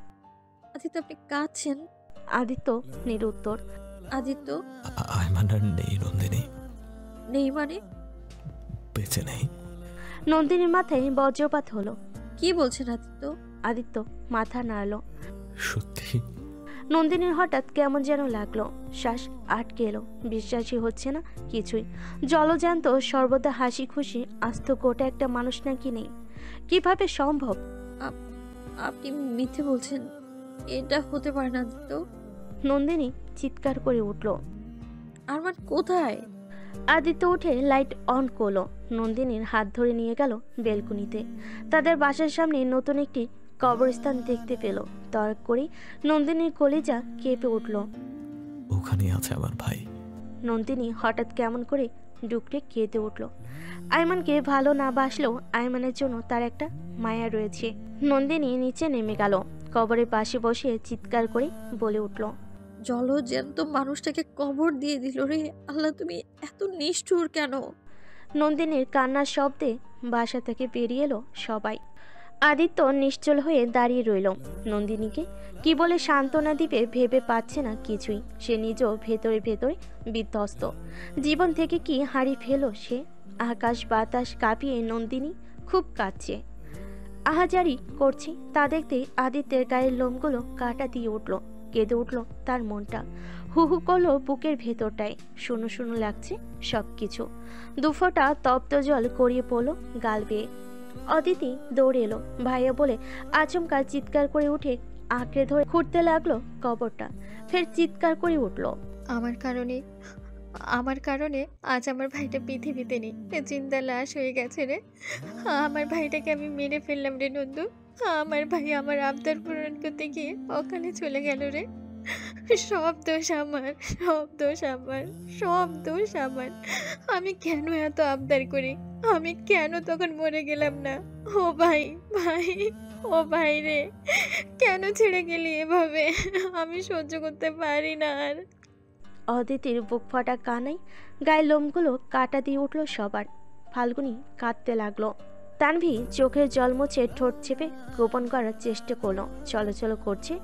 আদিত্য, আপনি কাঁদছেন? আদিত্য নিরুত্তর। আদিত্য, আয়মান আর নেই নন্দিনী। নেই মানে? বেঁচে নেই। নন্দিনীর মাথায় বজ্রপাত হলো। কি বলছেন আদিত্য? আদিত্য মাথা নাড়ল। সত্যি? নন্দিনীর হঠাৎ কেমন যেন লাগলো, শ্বাস আটকে এলো, বিশ্বাসই হচ্ছে না কিছুই। জলজ্যান্ত সর্বদা হাসি খুশি আস্ত গোটা একটা মানুষ নাকি নেই, কিভাবে সম্ভব? আপনি মিথ্যে বলছেন, এটা হতে পারে না তো। নন্দিনী চিৎকার করে উঠল। আরমান কোথায়? আদিত্য উঠে লাইট অন করলো, নন্দিনীর হাত ধরে নিয়ে গেল বেলকুনিতে। তাদের বাসার সামনে নতুন একটি কবরস্থান দেখতে পেল। তর্ক করে নন্দিনীর কলিজা কেঁপে উঠল। ওখানে আছে আমার ভাই। নন্দিনী হঠাৎ কেমন করে ডুকরে কেঁদে উঠল। আইমানকে ভালো না বাসলেও আইমানের জন্য তার একটা মায়া রয়েছে। নন্দিনী নিচে নেমে গেল, কবরের পাশে বসে চিৎকার করে বলে উঠল, জলজ্যান্ত মানুষটাকে কবর দিয়ে দিল রে আল্লাহ, তুমি এত নিষ্ঠুর কেন? নন্দিনীর কান্নার শব্দে বাসা থেকে বেরিয়ে এলো সবাই। আদিত্য নিশ্চল হয়ে দাঁড়িয়ে রইল। নন্দিনীকে কি বলে সান্ত্বনা দিবে ভেবে পাচ্ছে না কিছুই। সে নিজেও ভেতরে ভেতরে বিধ্বস্ত। জীবন থেকে কি হারিয়ে ফেল সে? আকাশ বাতাস কাঁপিয়ে নন্দিনী খুব কাঁদছে, আহাজারি করছে। তা দেখতে আদিত্যের গায়ের লোমগুলো কাটা দিয়ে উঠল, কেঁদে উঠল তার মনটা। হু হু করলো বুকের ভেতরটায়, শুনো শুনো লাগছে সবকিছু। দুফোঁটা তপ্ত জল গড়িয়ে পড়লো গাল বেয়ে। অদিতি দৌড়ে এলো, ভাইয়া বলে আচমকা চিৎকার করে উঠে আঁকড়ে ধরে খুঁড়তে লাগলো কবরটা। ফের চিৎকার করে উঠল, আমার কারণে আজ আমার ভাইটা পৃথিবীতে নেই, চিন্তা লাশ হয়ে গেছে রে। আমার ভাইটাকে আমি মেরে ফেললাম রে নন্দু। আমার ভাই আমার আবদার পূরণ করতে গিয়ে ওখানে চলে গেল রে। সব দোষ আমার, সব দোষ আমার, সব দোষ আমার। আমি কেন এত আবদার করি? আমি কেন তখন মরে গেলাম না? ও ভাই, ভাই, ও ভাই রে, কেন ছেড়ে গেলি এভাবে? আমি সহ্য করতে পারি না আর। অদিতির বুক ফাটা কানাই গায়ের লোমগুলো কাটা দিয়ে উঠল সবার। ফাল্গুনি কাঁদতে লাগলো। তানভি চোখের জল মুছে ঠোঁট চেপে গোপন করার চেষ্টা করলো। চলো চলো করছে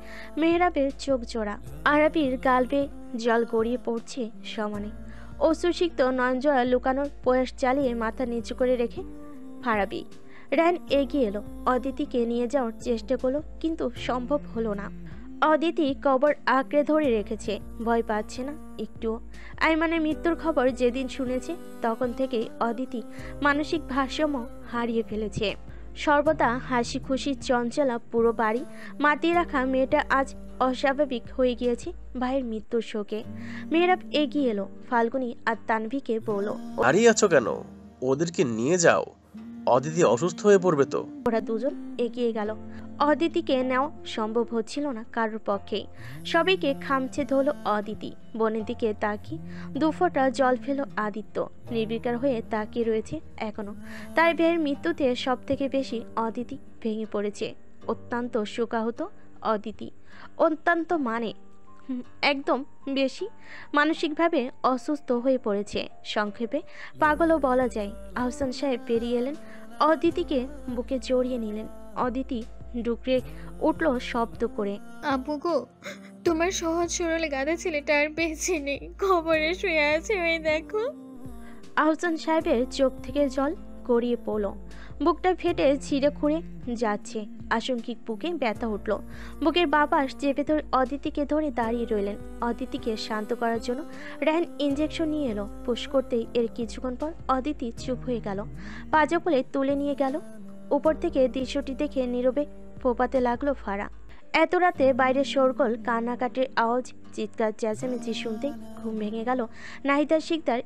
মেহরাবের চোখ জোড়া। আরাবির গাল বেয়ে জল গড়িয়ে পড়ছে সমানে। অশ্রুসিক্ত নয়নজোড়া লুকানোর প্রয়াস চালিয়ে মাথা নিচু করে রেখে ফারাবি। রায়ন এগিয়ে এলো, অদিতিকে নিয়ে যাওয়ার চেষ্টা করলো, কিন্তু সম্ভব হলো না। অদিতি কবর আঁকড়ে ধরে রেখেছে, ভয় পাচ্ছে না একটুও। আইমানের মৃত্যুর খবর যেদিন শুনেছে তখন থেকেই অদিতি মানসিক ভারসাম্য হারিয়ে ফেলেছে। সর্বদা হাসি খুশি চঞ্চলা পুরো বাড়ি মাতিয়ে রাখা মেয়েটা আজ অস্বাভাবিক হয়ে গিয়েছে ভাইয়ের মৃত্যুর শোকে। মেহরাব এগিয়ে এলো, ফাল্গুনি আর তানভিকে বলল, দাঁড়িয়ে আছো কেন? ওদেরকে নিয়ে যাও, অদিতি অসুস্থ হয়ে পড়বে তো। ওরা দুজন এগিয়ে গেল। অদিতিকে নেওয়া সম্ভব হচ্ছিল না কারোর পক্ষেই। সবাইকে খামছে ধরল অদিতি। বনের দিকে তাকিয়ে দুফোঁটা জল ফেল আদিত্য। নির্বিকার হয়ে তাকিয়ে রয়েছে এখনো। তার ভাইয়ের মৃত্যুতে সব থেকে বেশি অদিতি ভেঙে পড়েছে। অত্যন্ত শোকাহত অদিতি, অত্যন্ত মানে একদম বেশি মানসিকভাবে অসুস্থ হয়ে পড়েছে। সংক্ষেপে পাগলও বলা যায়। আহসান সাহেব বেরিয়ে এলেন, অদিতিকে বুকে জড়িয়ে নিলেন। অদিতি ডুকরে উঠল শব্দ করে, আব্বু গো, তোমার সহজ সরল গাধা ছেলেটা আর বেঁচে নেই, খবরে শুয়ে আছে, ওই দেখো। আহসান সাহেবের চোখ থেকে জল গড়িয়ে পড়ল, বুকটা ফেটে ছিঁড়ে খুঁড়ে যাচ্ছে। আশঙ্কিক বুকে ব্যথা উঠল। বুকের বাপাস চেপে ধরে অদিতিকে ধরে দাঁড়িয়ে রইলেন। অদিতিকে শান্ত করার জন্য রায়ন ইঞ্জেকশন নিয়ে এলো। পুশ করতেই এর কিছুক্ষণ পর অদিতি চুপ হয়ে গেল। পাজা কোলে তুলে নিয়ে গেল। উপর থেকে দৃশ্যটি দেখে নীরবে ফোপাতে লাগলো ফারা। এত রাতে বাইরে শোরগোল, কান্নাকাটির আওয়াজ, চিৎকার চেঁচামেচি শুনতেই ঘুম ভেঙে গেল নাহিদা শিকদার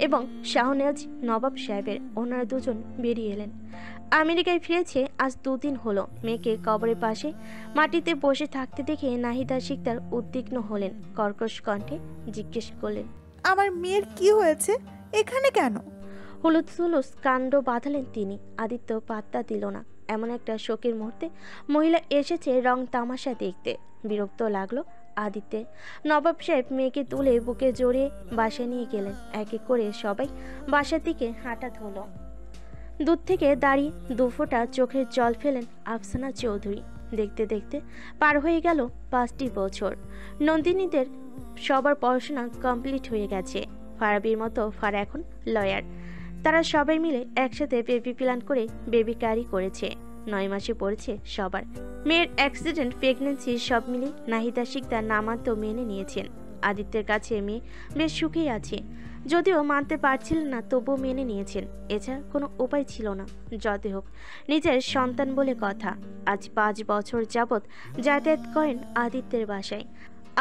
এবং শাহনেওয়াজ নবাব সাহেবের। ওনারা দুজন বেরিয়ে এলেন। আমেরিকায় ফিরেছে আজ 2 দিন হলো। মেয়েকে কবরের পাশে মাটিতে বসে থাকতে দেখে নাহিদা শিকদার উদ্বিগ্ন হলেন। কর্কশ কণ্ঠে জিজ্ঞেস করলেন, আমার মেয়ের কি হয়েছে, এখানে কেন? হুলুস হুলুস কাণ্ড বাঁধালেন তিনি। আদিত্য পাত্তা দিল না। এমন একটা শোকের মুহূর্তে মহিলা এসেছে রং তামাশা দেখতে। বিরক্ত লাগলো আদিত্যের। নবাব সাহেব মেয়েকে তুলে বুকে জড়িয়ে বাসায় নিয়ে গেলেন। এক এক করে সবাই বাসার দিকে হাঁটা ধরল। দূর থেকে দাঁড়িয়ে দুফোঁটা চোখের জল ফেলেন আফসানা চৌধুরী। দেখতে দেখতে পার হয়ে গেল 5টি বছর। নন্দিনীদের সবার পড়াশোনা কমপ্লিট হয়ে গেছে। ফারাবির মতো ফারা এখন লয়ার। তারা সবাই মিলে একসাথে বেবি প্ল্যান করে বেবি ক্যারি করেছে। 9 মাসে পড়েছে সবার। মেয়ের অ্যাক্সিডেন্ট, প্রেগনেন্সি সব মিলে নাহিদা শিকদার নামান্ত মেনে নিয়েছেন। আদিত্যের কাছে মেয়ে বেশ সুখেই আছে, যদিও মানতে পারছিলেন না, তবুও মেনে নিয়েছেন। এছাড়া কোনো উপায় ছিল না। যতই হোক নিজের সন্তান বলে কথা। আজ 5 বছর যাবৎ যাতায়াত করেন আদিত্যের বাসায়।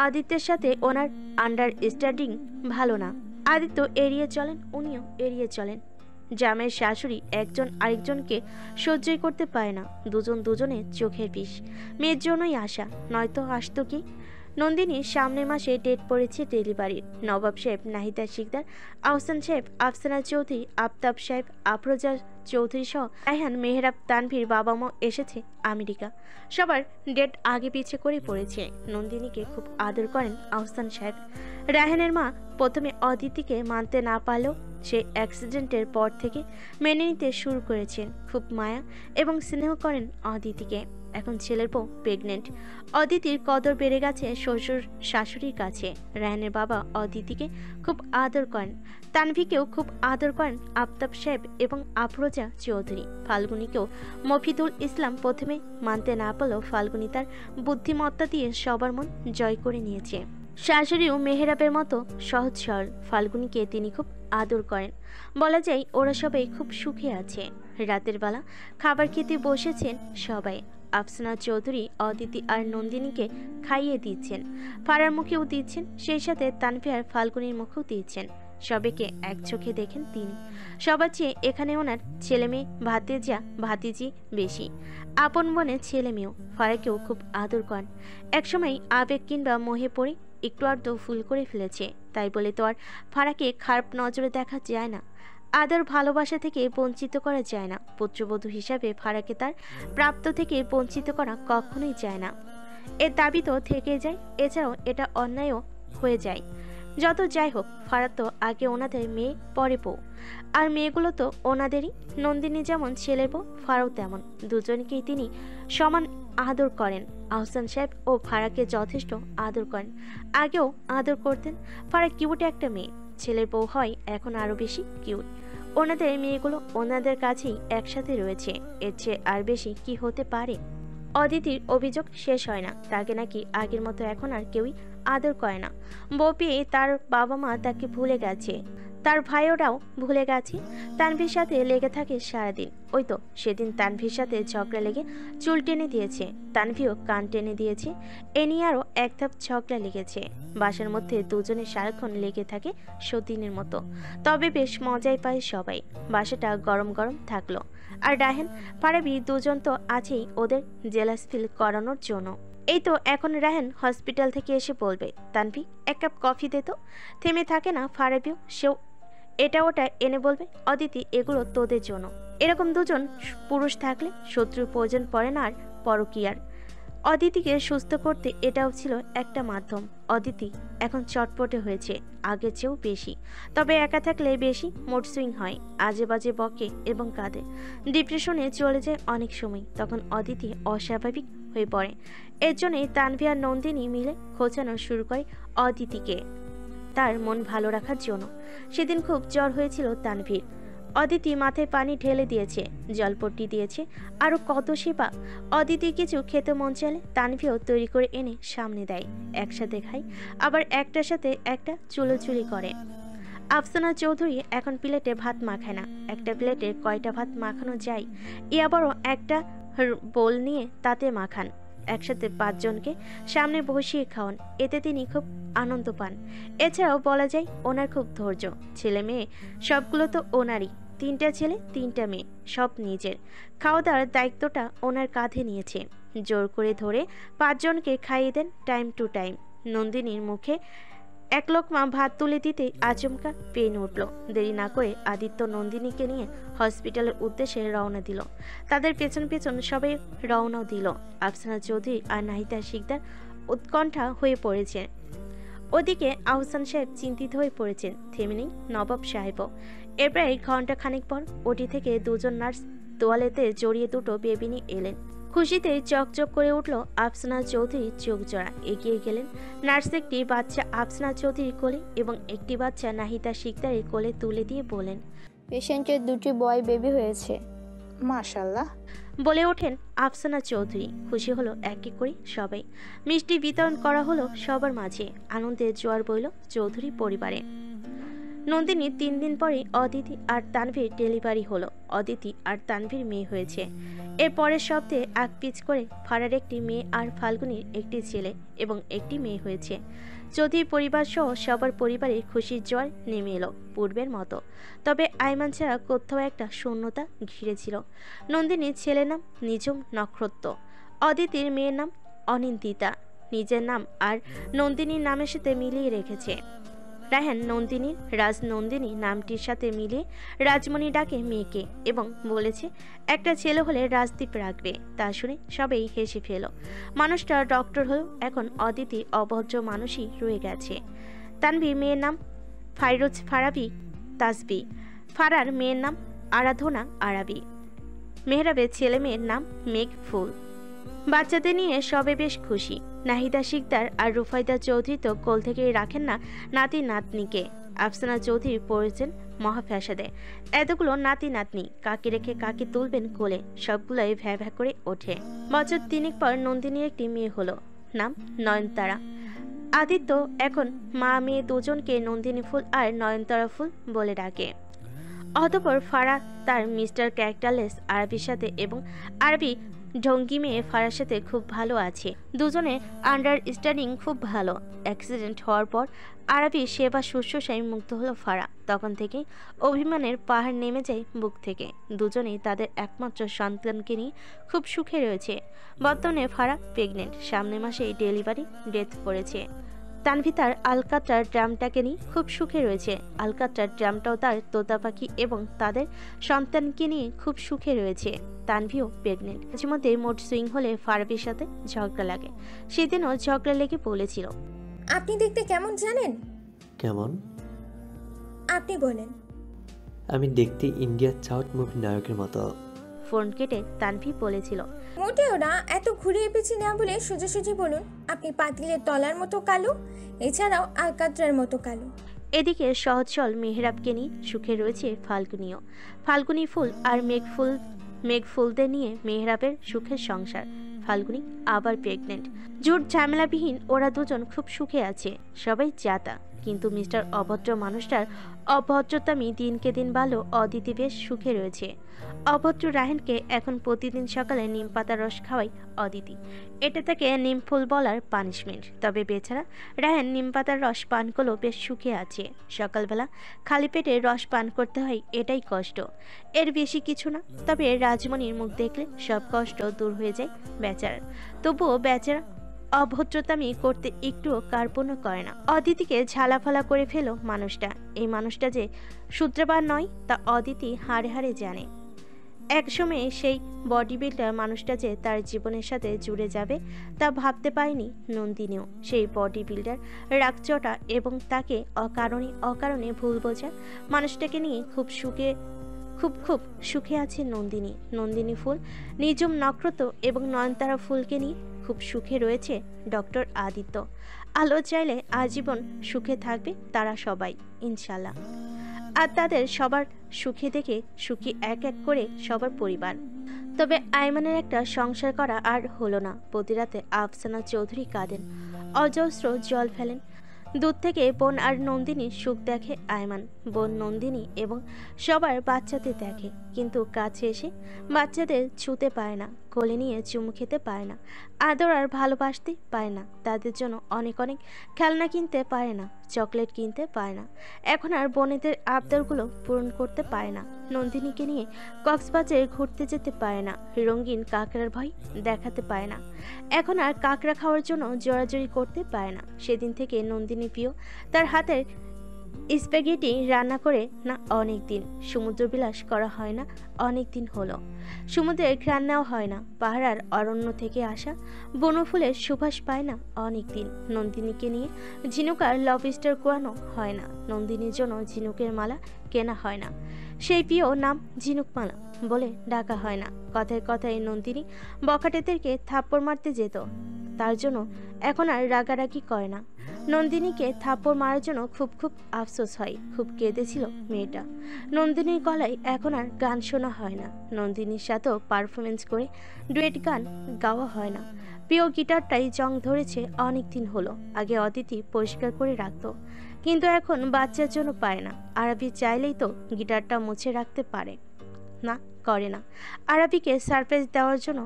আদিত্যের সাথে ওনার আন্ডারস্ট্যান্ডিং ভালো না। আদিত্য এড়িয়ে চলেন, উনিও এড়িয়ে চলেন। জামের শাশুড়ি একজন আরেকজনকে সহ্যই করতে পারে না। দুজন দুজনে চোখের বিষ। মেয়ের জন্যই আসা, নয়তো আসতো কি? নন্দিনীর সামনের মাসে ডেট পড়েছে ডেলিভারির। নবাব সাহেব, নাহিদা শিকদার, আহসান সাহেব, আফসানা চৌধুরী, আফতাব সাহেব, আফরোজা চৌধুরী সহ রায়হান, মেহরাব, তানভীর বাবা মা এসেছে আমেরিকা। সবার ডেট আগে পিছে করে পড়েছে। নন্দিনীকে খুব আদর করেন আহসান সাহেব। রায়হানের মা প্রথমে অদিতিকে মানতে না পারলেও সে অ্যাক্সিডেন্টের পর থেকে মেনে নিতে শুরু করেছেন। খুব মায়া এবং স্নেহ করেন অদিতিকে। এখন ছেলের বউ প্রেগনেন্ট। অদিতির কদর বেড়ে গেছে শ্বশুর শাশুড়ির কাছে। রায়হানের বাবা অদিতিকে খুব আদর করেন। তানভীকেও খুব আদর করেন আফতাব সাহেব এবং আফরোজা চৌধুরী। ফাল্গুনিকেও মফিদুল ইসলাম প্রথমে মানতে না পারলেও ফাল্গুনি তার বুদ্ধিমত্তা দিয়ে সবার মন জয় করে নিয়েছে। শাশুড়িও মেহেরাবের মতো সহজ সরল। ফাল্গুনিকে তিনি খুব আদর করেন। বলা যায় ওরা সবাই খুব সুখে আছে। রাতের বেলা খাবার খেতে বসেছেন সবাই। আফসানা চৌধুরী অদিতি আর নন্দিনীকে খাইয়ে দিচ্ছেন, ফারার মুখেও দিচ্ছেন, সেই সাথে তানভীর আর ফাল্গুনির মুখেও দিচ্ছেন। সবাইকে এক চোখে দেখেন তিনি। সবার চেয়ে এখানে ওনার ছেলে মেয়ে, ভাতিজা ভাতিজি বেশি। আপন মনে ছেলে মেয়েও। ফারাকেও খুব আদর করেন। একসময় আবেগ কিংবা মোহে পড়ে একটু আধটু ভুল করে ফেলেছে, তাই বলে তো আর ফারাকে খারাপ নজরে দেখা যায় না। আদর ভালোবাসা থেকে বঞ্চিত করা যায় না। পুত্রবধূ হিসাবে ফারাকে তার প্রাপ্ত থেকে বঞ্চিত করা কখনোই যায় না। এর দাবি তো থেকে যায়। এছাড়াও এটা অন্যায়ও হয়ে যায়। যত যাই হোক, ফারা তো আগে ওনাদের মেয়ে, পরে বউ। আর মেয়েগুলো তো ওনাদেরই। নন্দিনী যেমন ছেলের বউ, ফারাও তেমন। দুজনকেই তিনি সমান আদর করেন। আহসান সাহেব ও ফারাকে যথেষ্ট আদর করেন। আগেও আদর করতেন। ফারা কিউট একটা মেয়ে। ছেলের বউ হয় এখন আরো বেশি কিউট। ওনাদের মেয়েগুলো ওনাদের কাছেই একসাথে রয়েছে। এর চেয়ে আর বেশি কি হতে পারে? অদিতির অভিযোগ শেষ হয় না। তাকে নাকি আগের মতো এখন আর কেউই আদর করে না। বউ পেয়ে তার বাবা মা তাকে ভুলে গেছে, তার ভাইওরাও ভুলে গেছে। তানভীর সাথে লেগে থাকে সারাদিন। ওই তো সেদিন তানভীর সাথে ঝগড়া লেগে চুল টেনে দিয়েছে, তানভীরও কান টেনে দিয়েছে। এ নিয়ে আরও এক ধাপ ঝগড়া লেগেছে। বাসার মধ্যে দুজনে সারাক্ষণ লেগে থাকে সতীনের মতো। তবে বেশ মজাই পায় সবাই। বাসাটা গরম গরম থাকলো। আর রায়হান, ফারাবি দুজন তো আছেই ওদের জেলাস ফিল করানোর জন্য। এই তো এখন রায়হান হসপিটাল থেকে এসে বলবে, তানভি এক কাপ কফি দে তো। থেমে থাকে না ফারাবিও, সেও এটা ওটা এনে বলবে, অদিতি এগুলো তোদের জন্য। এরকম দুজন পুরুষ থাকলে শত্রুর প্রয়োজন পড়ে না আর পরকীয়ার। অদিতিকে সুস্থ করতে এটাও ছিল একটা মাধ্যম। অদিতি এখন চটপটে হয়েছে আগের চেয়েও বেশি। তবে একা থাকলে বেশি মুড সুইং হয়, আজে বাজে বকে এবং কাঁদে। ডিপ্রেশনে চলে যায় অনেক সময়। তখন অদিতি অস্বাভাবিক হয়ে পড়ে। এর জন্যই তানভি আর নন্দিনী মিলে খোঁচানো শুরু করে অদিতিকে, তার মন ভালো রাখার জন্য। সেদিন খুব জ্বর হয়েছিল তানভীর। অদিতি মাথায় পানি ঢেলে দিয়েছে, জলপট্টি দিয়েছে, আরও কত সেবা। অদিতি কিছু খেতে মন চাইলে তানভীও তৈরি করে এনে সামনে দেয়। একসাথে খায়, আবার একটার সাথে একটা চুলোচুলি করে। আফসানা চৌধুরী এখন প্লেটে ভাত মাখায় না। একটা প্লেটে কয়টা ভাত মাখানো যায়, এ আবারও একটা বোল নিয়ে তাতে মাখান। একসাথে 5 জনকে সামনে বসিয়ে খাওয়ান। এতে তিনি খুব আনন্দ পান। এছাড়াও বলা যায় ওনার খুব ধৈর্য। ছেলে মেয়ে সবগুলো তো ওনারই। 3টা ছেলে 3টা মেয়ে, সব নিজের। খাওয়া দাওয়ার দায়িত্বটা ওনার কাঁধে নিয়েছে। জোর করে ধরে 5 জনকে খাইয়ে দেন টাইম টু টাইম। নন্দিনীর মুখে এক লোকমা ভাত তুলে দিতে আচমকা পেন উঠল। দেরি না করে আদিত্য নন্দিনীকে নিয়ে হসপিটালের উদ্দেশ্যে রওনা দিল। তাদের পেছন পেছন সবাই রওনাও দিল। আফসানা চৌধুরী আর নাহিদা শিকদার উৎকণ্ঠা হয়ে পড়েছে। ওদিকে আহসান সাহেব চিন্তিত হয়ে পড়েছেন। থেমে নেই নবাব সাহেবও। এর প্রায় ঘন্টা খানিক পর ওটি থেকে 2 জন নার্স তোয়ালেতে জড়িয়ে দুটো বেবি নিয়ে এলেন। খুশিতে চকচক করে উঠল আফসানা চৌধুরী। চোখ জোড়া এগিয়ে গেলেন। নার্স একটি বাচ্চা আফসানা চৌধুরীর কোলে এবং একটি বাচ্চা নাহিদা শিকদারের কোলে তুলে দিয়ে বলেন, পেশেন্টের 2টি বয় বেবি হয়েছে। মাশাল্লাহ। বলে ওঠেন আফসানা চৌধুরী। খুশি হলো এক এক করে সবাই। মিষ্টি বিতরণ করা হলো সবার মাঝে। আনন্দের জোয়ার বইল চৌধুরী পরিবারে। নন্দিনী 3 দিন পরে অদিতি আর তানভীর ডেলিভারি হলো। অদিতি আর তানভীর মেয়ে হয়েছে। এর পরের সপ্তাহে আকপিচ করে ফারার একটি মেয়ে আর ফাল্গুনির একটি ছেলে এবং একটি মেয়ে হয়েছে। চৌধুরী পরিবার সহ সবার পরিবারে খুশির জোয়ার নেমে এলো পূর্বের মতো। তবে আইমান ছাড়া কোথাও একটা শূন্যতা ঘিরেছিল। নন্দিনীর ছেলের নাম নিজম নক্ষত্র। অদিতির মেয়ের নাম অনিন্দিতা। নিজের নাম আর নন্দিনীর নামের সাথে মিলিয়ে রেখেছে। রায়হান নন্দিনীর রাজনন্দিনী নামটির সাথে মিলিয়ে রাজমণি ডাকে মেয়েকে এবং বলেছে একটা ছেলে হলে রাজদীপ রাখবে। তা শুনে সবাই হেসে ফেল। মানুষটা ডক্টর হয়েও এখন অদিতি অভদ্র মানুষই রয়ে গেছে। তানভীর মেয়ের নাম ফাইরোজ ফারাবি তাসবি। ফারার মেয়ের নাম আরাধনা আরাবি। মেহরাবের ছেলে মেয়ের নাম মেঘ ফুল। বাচ্চাদের নিয়ে সবে বেশ খুশি। নাহিদা শিকদার আর রুফাইদা চৌধুরী তো কোল থেকেই রাখেন না নাতি নাতনিকে। আফসানা চৌধুরী পড়েছেন মহাফ্যাসাদে। এতগুলো নাতি নাতনি কাকে রেখে কাকে তুলবেন কোলে, সবগুলোই ভ্যা ভ্যা করে ওঠে। বছর 3 পর নন্দিনীর একটি মেয়ে হলো, নাম নয়নতারা। আদিত্য এখন মা মেয়ে দুজনকে নন্দিনী ফুল আর নয়নতারা ফুল বলে ডাকে। অতঃপর ফারা তার মিস্টার ক্যারেক্টারলেস আরবির সাথে এবং আরবি ঢঙ্গি মেয়ে ফারার সাথে খুব ভালো আছে। দুজনে আন্ডারস্ট্যান্ডিং খুব ভালো। অ্যাক্সিডেন্ট হওয়ার পর আরবি সেবা শুশ্রূষায় মুগ্ধ হলো ফারা। তখন থেকেই অভিমানের পাহাড় নেমে যায় বুক থেকে। দুজনেই তাদের একমাত্র সন্তানকে নিয়ে খুব সুখে রয়েছে। বর্তমানে ফারা প্রেগনেন্ট। সামনের মাসেই ডেলিভারি ডেথ পড়েছে। তানভি তার আলকাট্রার ড্রামটাকে নিয়ে খুব সুখে রয়েছে। আলকাট্রার ড্রামটাও তার তোতা পাখি এবং তাদের সন্তানকে নিয়ে খুব সুখে রয়েছে। তানভিও প্রেগনেন্ট। মাঝে মধ্যে মোট সুইং হলে ফারাবির সাথে ঝগড়া লাগে। সেদিনও ঝগড়া লেগে বলেছিল, আপনি দেখতে কেমন জানেন? কেমন? আপনি বলেন। আমি দেখতে ইন্ডিয়ার চাউট মুভি নায়কের মতো। ফোন কেটে তানভি বলেছিল, মোটেও না, এত ঘুরিয়ে পেঁচিয়ে না বলে সোজাসুজি বলুন। আপনি পাতিলের তলার মতো কালো, এছাড়াও আলকাত্রার মতো কালো। এদিকে সহজ সরল মেহরাবকে নিয়ে সুখে রয়েছে ফাল্গুনিও। ফাল্গুনি ফুল আর মেঘ ফুলদের নিয়ে মেহরাবের সুখের সংসার। ফাল্গুনি আবার প্রেগনেন্ট। জোট ঝামেলাবিহীন ওরা দুজন খুব সুখে আছে। সবাই জাতা, কিন্তু মিস্টার অভদ্র মানুষটার অভদ্রতামি দিনকে দিন ভালো। অদিতি বেশ সুখে রয়েছে। অভদ্র রাহেনকে এখন প্রতিদিন সকালে নিম পাতার রস খাওয়াই অদিতি। এটা তাকে নিম ফুল বলার পানিশমেন্ট। তবে বেচারা রাহেন নিম পাতার রস পান করলেও বেশ সুখে আছে। সকালবেলা খালি পেটে রস পান করতে হয়, এটাই কষ্ট, এর বেশি কিছু না। তবে রাজমণির মুখ দেখলে সব কষ্ট দূর হয়ে যায় বেচারার। তবুও বেচারা অভদ্রতামি করতে একটুও কার্পণ্য করে না। অদিতিকে ঝালাফালা করে ফেলো মানুষটা। এই মানুষটা যে সূত্রবান নয় তা অদিতি হাড়ে হাড়ে জানে। একসময়ে সেই বডি বিল্ডার মানুষটা যে তার জীবনের সাথে জুড়ে যাবে তা ভাবতে পারেনি নন্দিনীও। সেই বডি বিল্ডার রাগচটা এবং তাকে অকারণে ভুল বোঝা মানুষটাকে নিয়ে খুব সুখে আছে নন্দিনী। নন্দিনী ফুল, নিজম নক্ষত্র এবং নয়নতারা ফুলকে নিয়ে খুব সুখে রয়েছে ডক্টর আদিত্য। আলো চাইলে আজীবন সুখে থাকবে তারা সবাই ইনশাল্লাহ। আর তাদের সবার সুখে দেখে সুখী এক এক করে সবার পরিবার। তবে আইমানের একটা সংসার করা আর হলো না। প্রতি রাতে আফসানা চৌধুরী কাঁদেন, অজস্র জল ফেলেন। দূর থেকে বোন আর নন্দিনীর সুখ দেখে আইমান। বোন নন্দিনী এবং সবার বাচ্চাদের দেখে, কিন্তু কাছে এসে বাচ্চাদের ছুতে পায় না, কোলে নিয়ে চুমু খেতে পায় না, আদর আর ভালোবাসতে পায় না। তাদের জন্য অনেক খেলনা কিনতে পারে না, চকলেট কিনতে পারে না। এখন আর বোনেদের আবদারগুলো পূরণ করতে পারে না। নন্দিনীকে নিয়ে কক্সবাজারে ঘুরতে যেতে পারে না, রঙিন কাঁকড়ার ভয় দেখাতে পারে না। এখন আর কাঁকড়া খাওয়ার জন্য জোরাজোরি করতে পারে না। সেদিন থেকে নন্দিনী প্রিয় তার হাতের স্প্যাগেটি রান্না করে না অনেক দিন। সমুদ্র বিলাস করা হয় না অনেক দিন হলো। সমুদ্রের ঘ্রাণ নেওয়া হয় না। পাহাড়ার অরণ্য থেকে আসা বনফুলের সুবাস পায় না অনেক দিন। নন্দিনীকে নিয়ে ঝিনুক আর লবস্টার কোয়ানো হয় না। নন্দিনীর জন্য ঝিনুকের মালা কেনা হয় না। সেই প্রিয় নাম ঝিনুকমালা বলে ডাকা হয় না। কথায় কথায় নন্দিনী বখাটেদেরকে থাপ্পড় মারতে যেত। তার জন্য এখন আর রাগারাগি করে না। নন্দিনীকে থাপ্পড় মারার জন্য খুব খুব আফসোস হয়। খুব কেঁদেছিল মেয়েটা। নন্দিনীর গলায় এখন আর গান শোনা হয় না। নন্দিনীর সাথেও পারফরমেন্স করে ডুয়েট গান গাওয়া হয় না। প্রিয় গিটারটাই জং ধরেছে অনেক দিন হলো। আগে অদিতি পরিষ্কার করে রাখতো, কিন্তু এখন বাচ্চার জন্য পায় না। আরাবি চাইলেই তো গিটারটা মুছে রাখতে পারে না, করে না। আরাবিকে সারপ্রাইজ দেওয়ার জন্য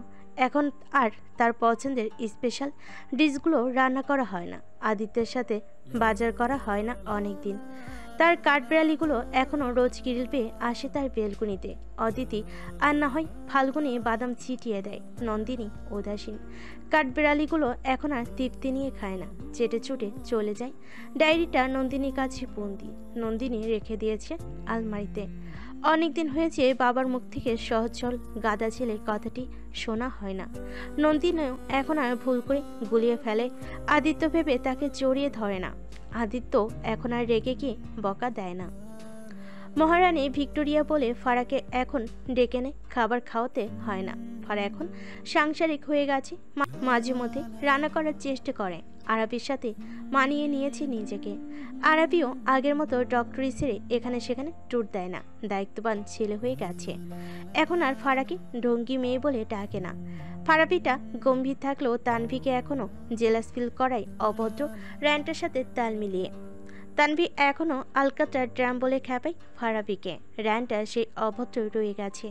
এখন আর তার পছন্দের স্পেশাল ডিশগুলো রান্না করা হয় না। আদিত্যের সাথে বাজার করা হয় না অনেক দিন। তার কাঠবিড়ালিগুলো এখনও রোজ গ্রিল পেয়ে আসে তার বেলকুনিতে। অদিতি আর না হয় ফাল্গুনি বাদাম ছিটিয়ে দেয়। নন্দিনী উদাসীন। কাঠবিড়ালিগুলো এখন আর তৃপ্তি নিয়ে খায় না, চেটে চুটে চলে যায়। ডায়েরিটা নন্দিনীর কাছে বন্দি। নন্দিনী রেখে দিয়েছে আলমারিতে। অনেকদিন হয়েছে বাবার মুখ থেকে সহজ সরল গাদা ছেলে কথাটি শোনা হয় না। নন্দিনীও এখন আর ভুল করে গুলিয়ে ফেলে আদিত্য ভেবে তাকে জড়িয়ে ধরে না। আদিত্য এখন আর রেগে গিয়ে বকা দেয় না। মহারানী ভিক্টোরিয়া বলে ফারাকে এখন ডেকে এনে খাবার খাওয়াতে হয় না। ফারা এখন সাংসারিক হয়ে গেছে। মাঝে মধ্যে রান্না করার চেষ্টা করে। আরাবির সাথে মানিয়ে নিয়েছে নিজেকে। আরাবিও আগের মতো ডক্টরি সেরে এখানে সেখানে ট্যুর দেয় না। দায়িত্ববান ছেলে হয়ে গেছে। এখন আর ফারাকে ঢঙ্গি মেয়ে বলে ডাকে না। ফারাবিটা গম্ভীর থাকলেও তানভিকে এখনও জেলাস ফিল করায় অভদ্র র্যান্টের সাথে তাল মিলিয়ে। তানভি এখনও আলকাতরা ড্রাম বলে খেপায় ফারাবিকে। র্যান্টা সেই অভদ্র রয়ে গেছে।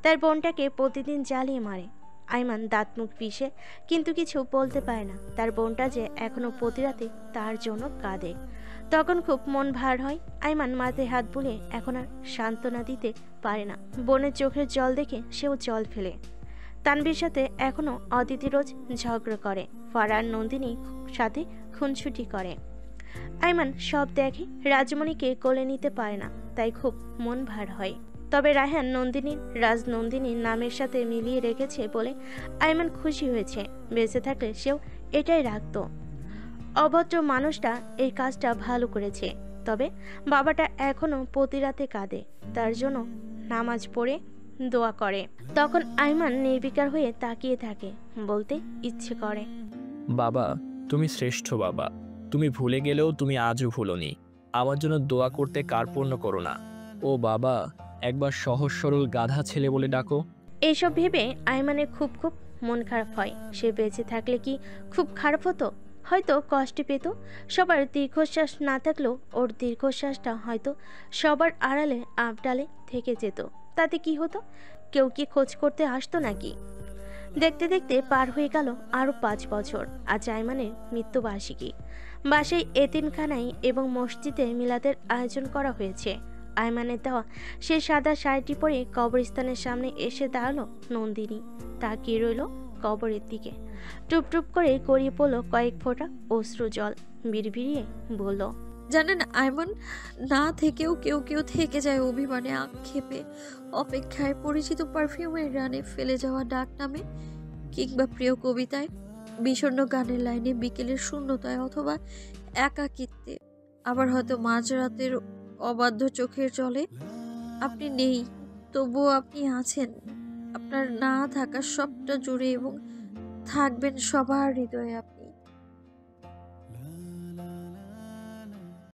তার বোনটাকে প্রতিদিন জ্বালিয়ে মারে। আইমান দাঁত মুখ পিষে কিন্তু কিছু বলতে পারে না। তার বোনটা যে এখনো প্রতি রাতে তার জন্য কাঁদে। তখন খুব মন ভার হয়। আইমান মাথায় হাত বুলিয়ে এখন আর সান্ত্বনা দিতে পারে না। বোনের চোখের জল দেখে সেও জল ফেলে। তানভীর সাথে এখনো অদিতি রোজ ঝগড়া করে। ফারার নন্দিনীর সাথে খুনছুটি করে। আইমান সব দেখে। রাজমণিকে কোলে নিতে পারে না, তাই খুব মন ভার হয়। তবে রায়হান নন্দিনীর রাজনন্দিনীর নামের সাথে মিলিয়ে রেখেছে বলে আইমান খুশি হয়েছে। বেঁচে থাকলে সেও এটাই রাখত। অভদ্র মানুষটা এই কাজটা ভালো করেছে। তবে বাবাটা এখনো প্রতি রাতে কাঁদে। তার জন্য নামাজ পড়ে দোয়া করে। তখন আইমান নির্বিকার হয়ে তাকিয়ে থাকে। বলতে ইচ্ছে করে, বাবা তুমি শ্রেষ্ঠ বাবা। তুমি ভুলে গেলেও তুমি আজও ভুলোনি। আমার জন্য দোয়া করতে কার্পণ্য করো না। ও বাবা, একবার সহজ সরল গাধা ছেলে বলে ডাকো। এইসব ভেবে আইমানের খুব খুব মন খারাপ হয়। সে বেঁচে থাকলে কি খুব খারাপ হতো? হয়তো কষ্ট পেত। সবার দীর্ঘশ্বাস না থাকলেও ওর দীর্ঘশ্বাসটা হয়তো সবার আড়ালে আবডালে থেকে যেত। তাতে কি হতো? কেউ কি খোঁজ করতে আসতো নাকি? দেখতে দেখতে পার হয়ে গেল আরও 5 বছর। আজ আইমানের মৃত্যুবার্ষিকী। বাসায় এতিমখানায় এবং মসজিদে মিলাদের আয়োজন করা হয়েছে। আইমানের দেওয়া সে সাদা শাড়িটি পরে কবরস্থানের সামনে এসে দাঁড়ালো নন্দিনী। তাকিয়ে রইল কবরের দিকে। টুপ টুপ করে গড়িয়ে পড়ল কয়েক ফোঁটা অশ্রু জল। বিড়বিড়িয়ে বলল, জানেন আইমান, না থেকেও কেউ কেউ থেকে যায় অভিমানে, আক্ষেপে, অপেক্ষায়, পরিচিত পারফিউমের রানে, ফেলে যাওয়া ডাক নামে, কিংবা প্রিয় কবিতায়, বিষণ্ণ গানের লাইনে, বিকেলের শূন্যতায়, অথবা একাকিত্বে। আবার হয়তো মাঝরাতের অবাধ্য চোখের জলে। আপনি নেই, তবুও আপনি আছেন। আপনার না থাকা সবটা জুড়ে এবং থাকবেন সবার হৃদয়ে আপনি।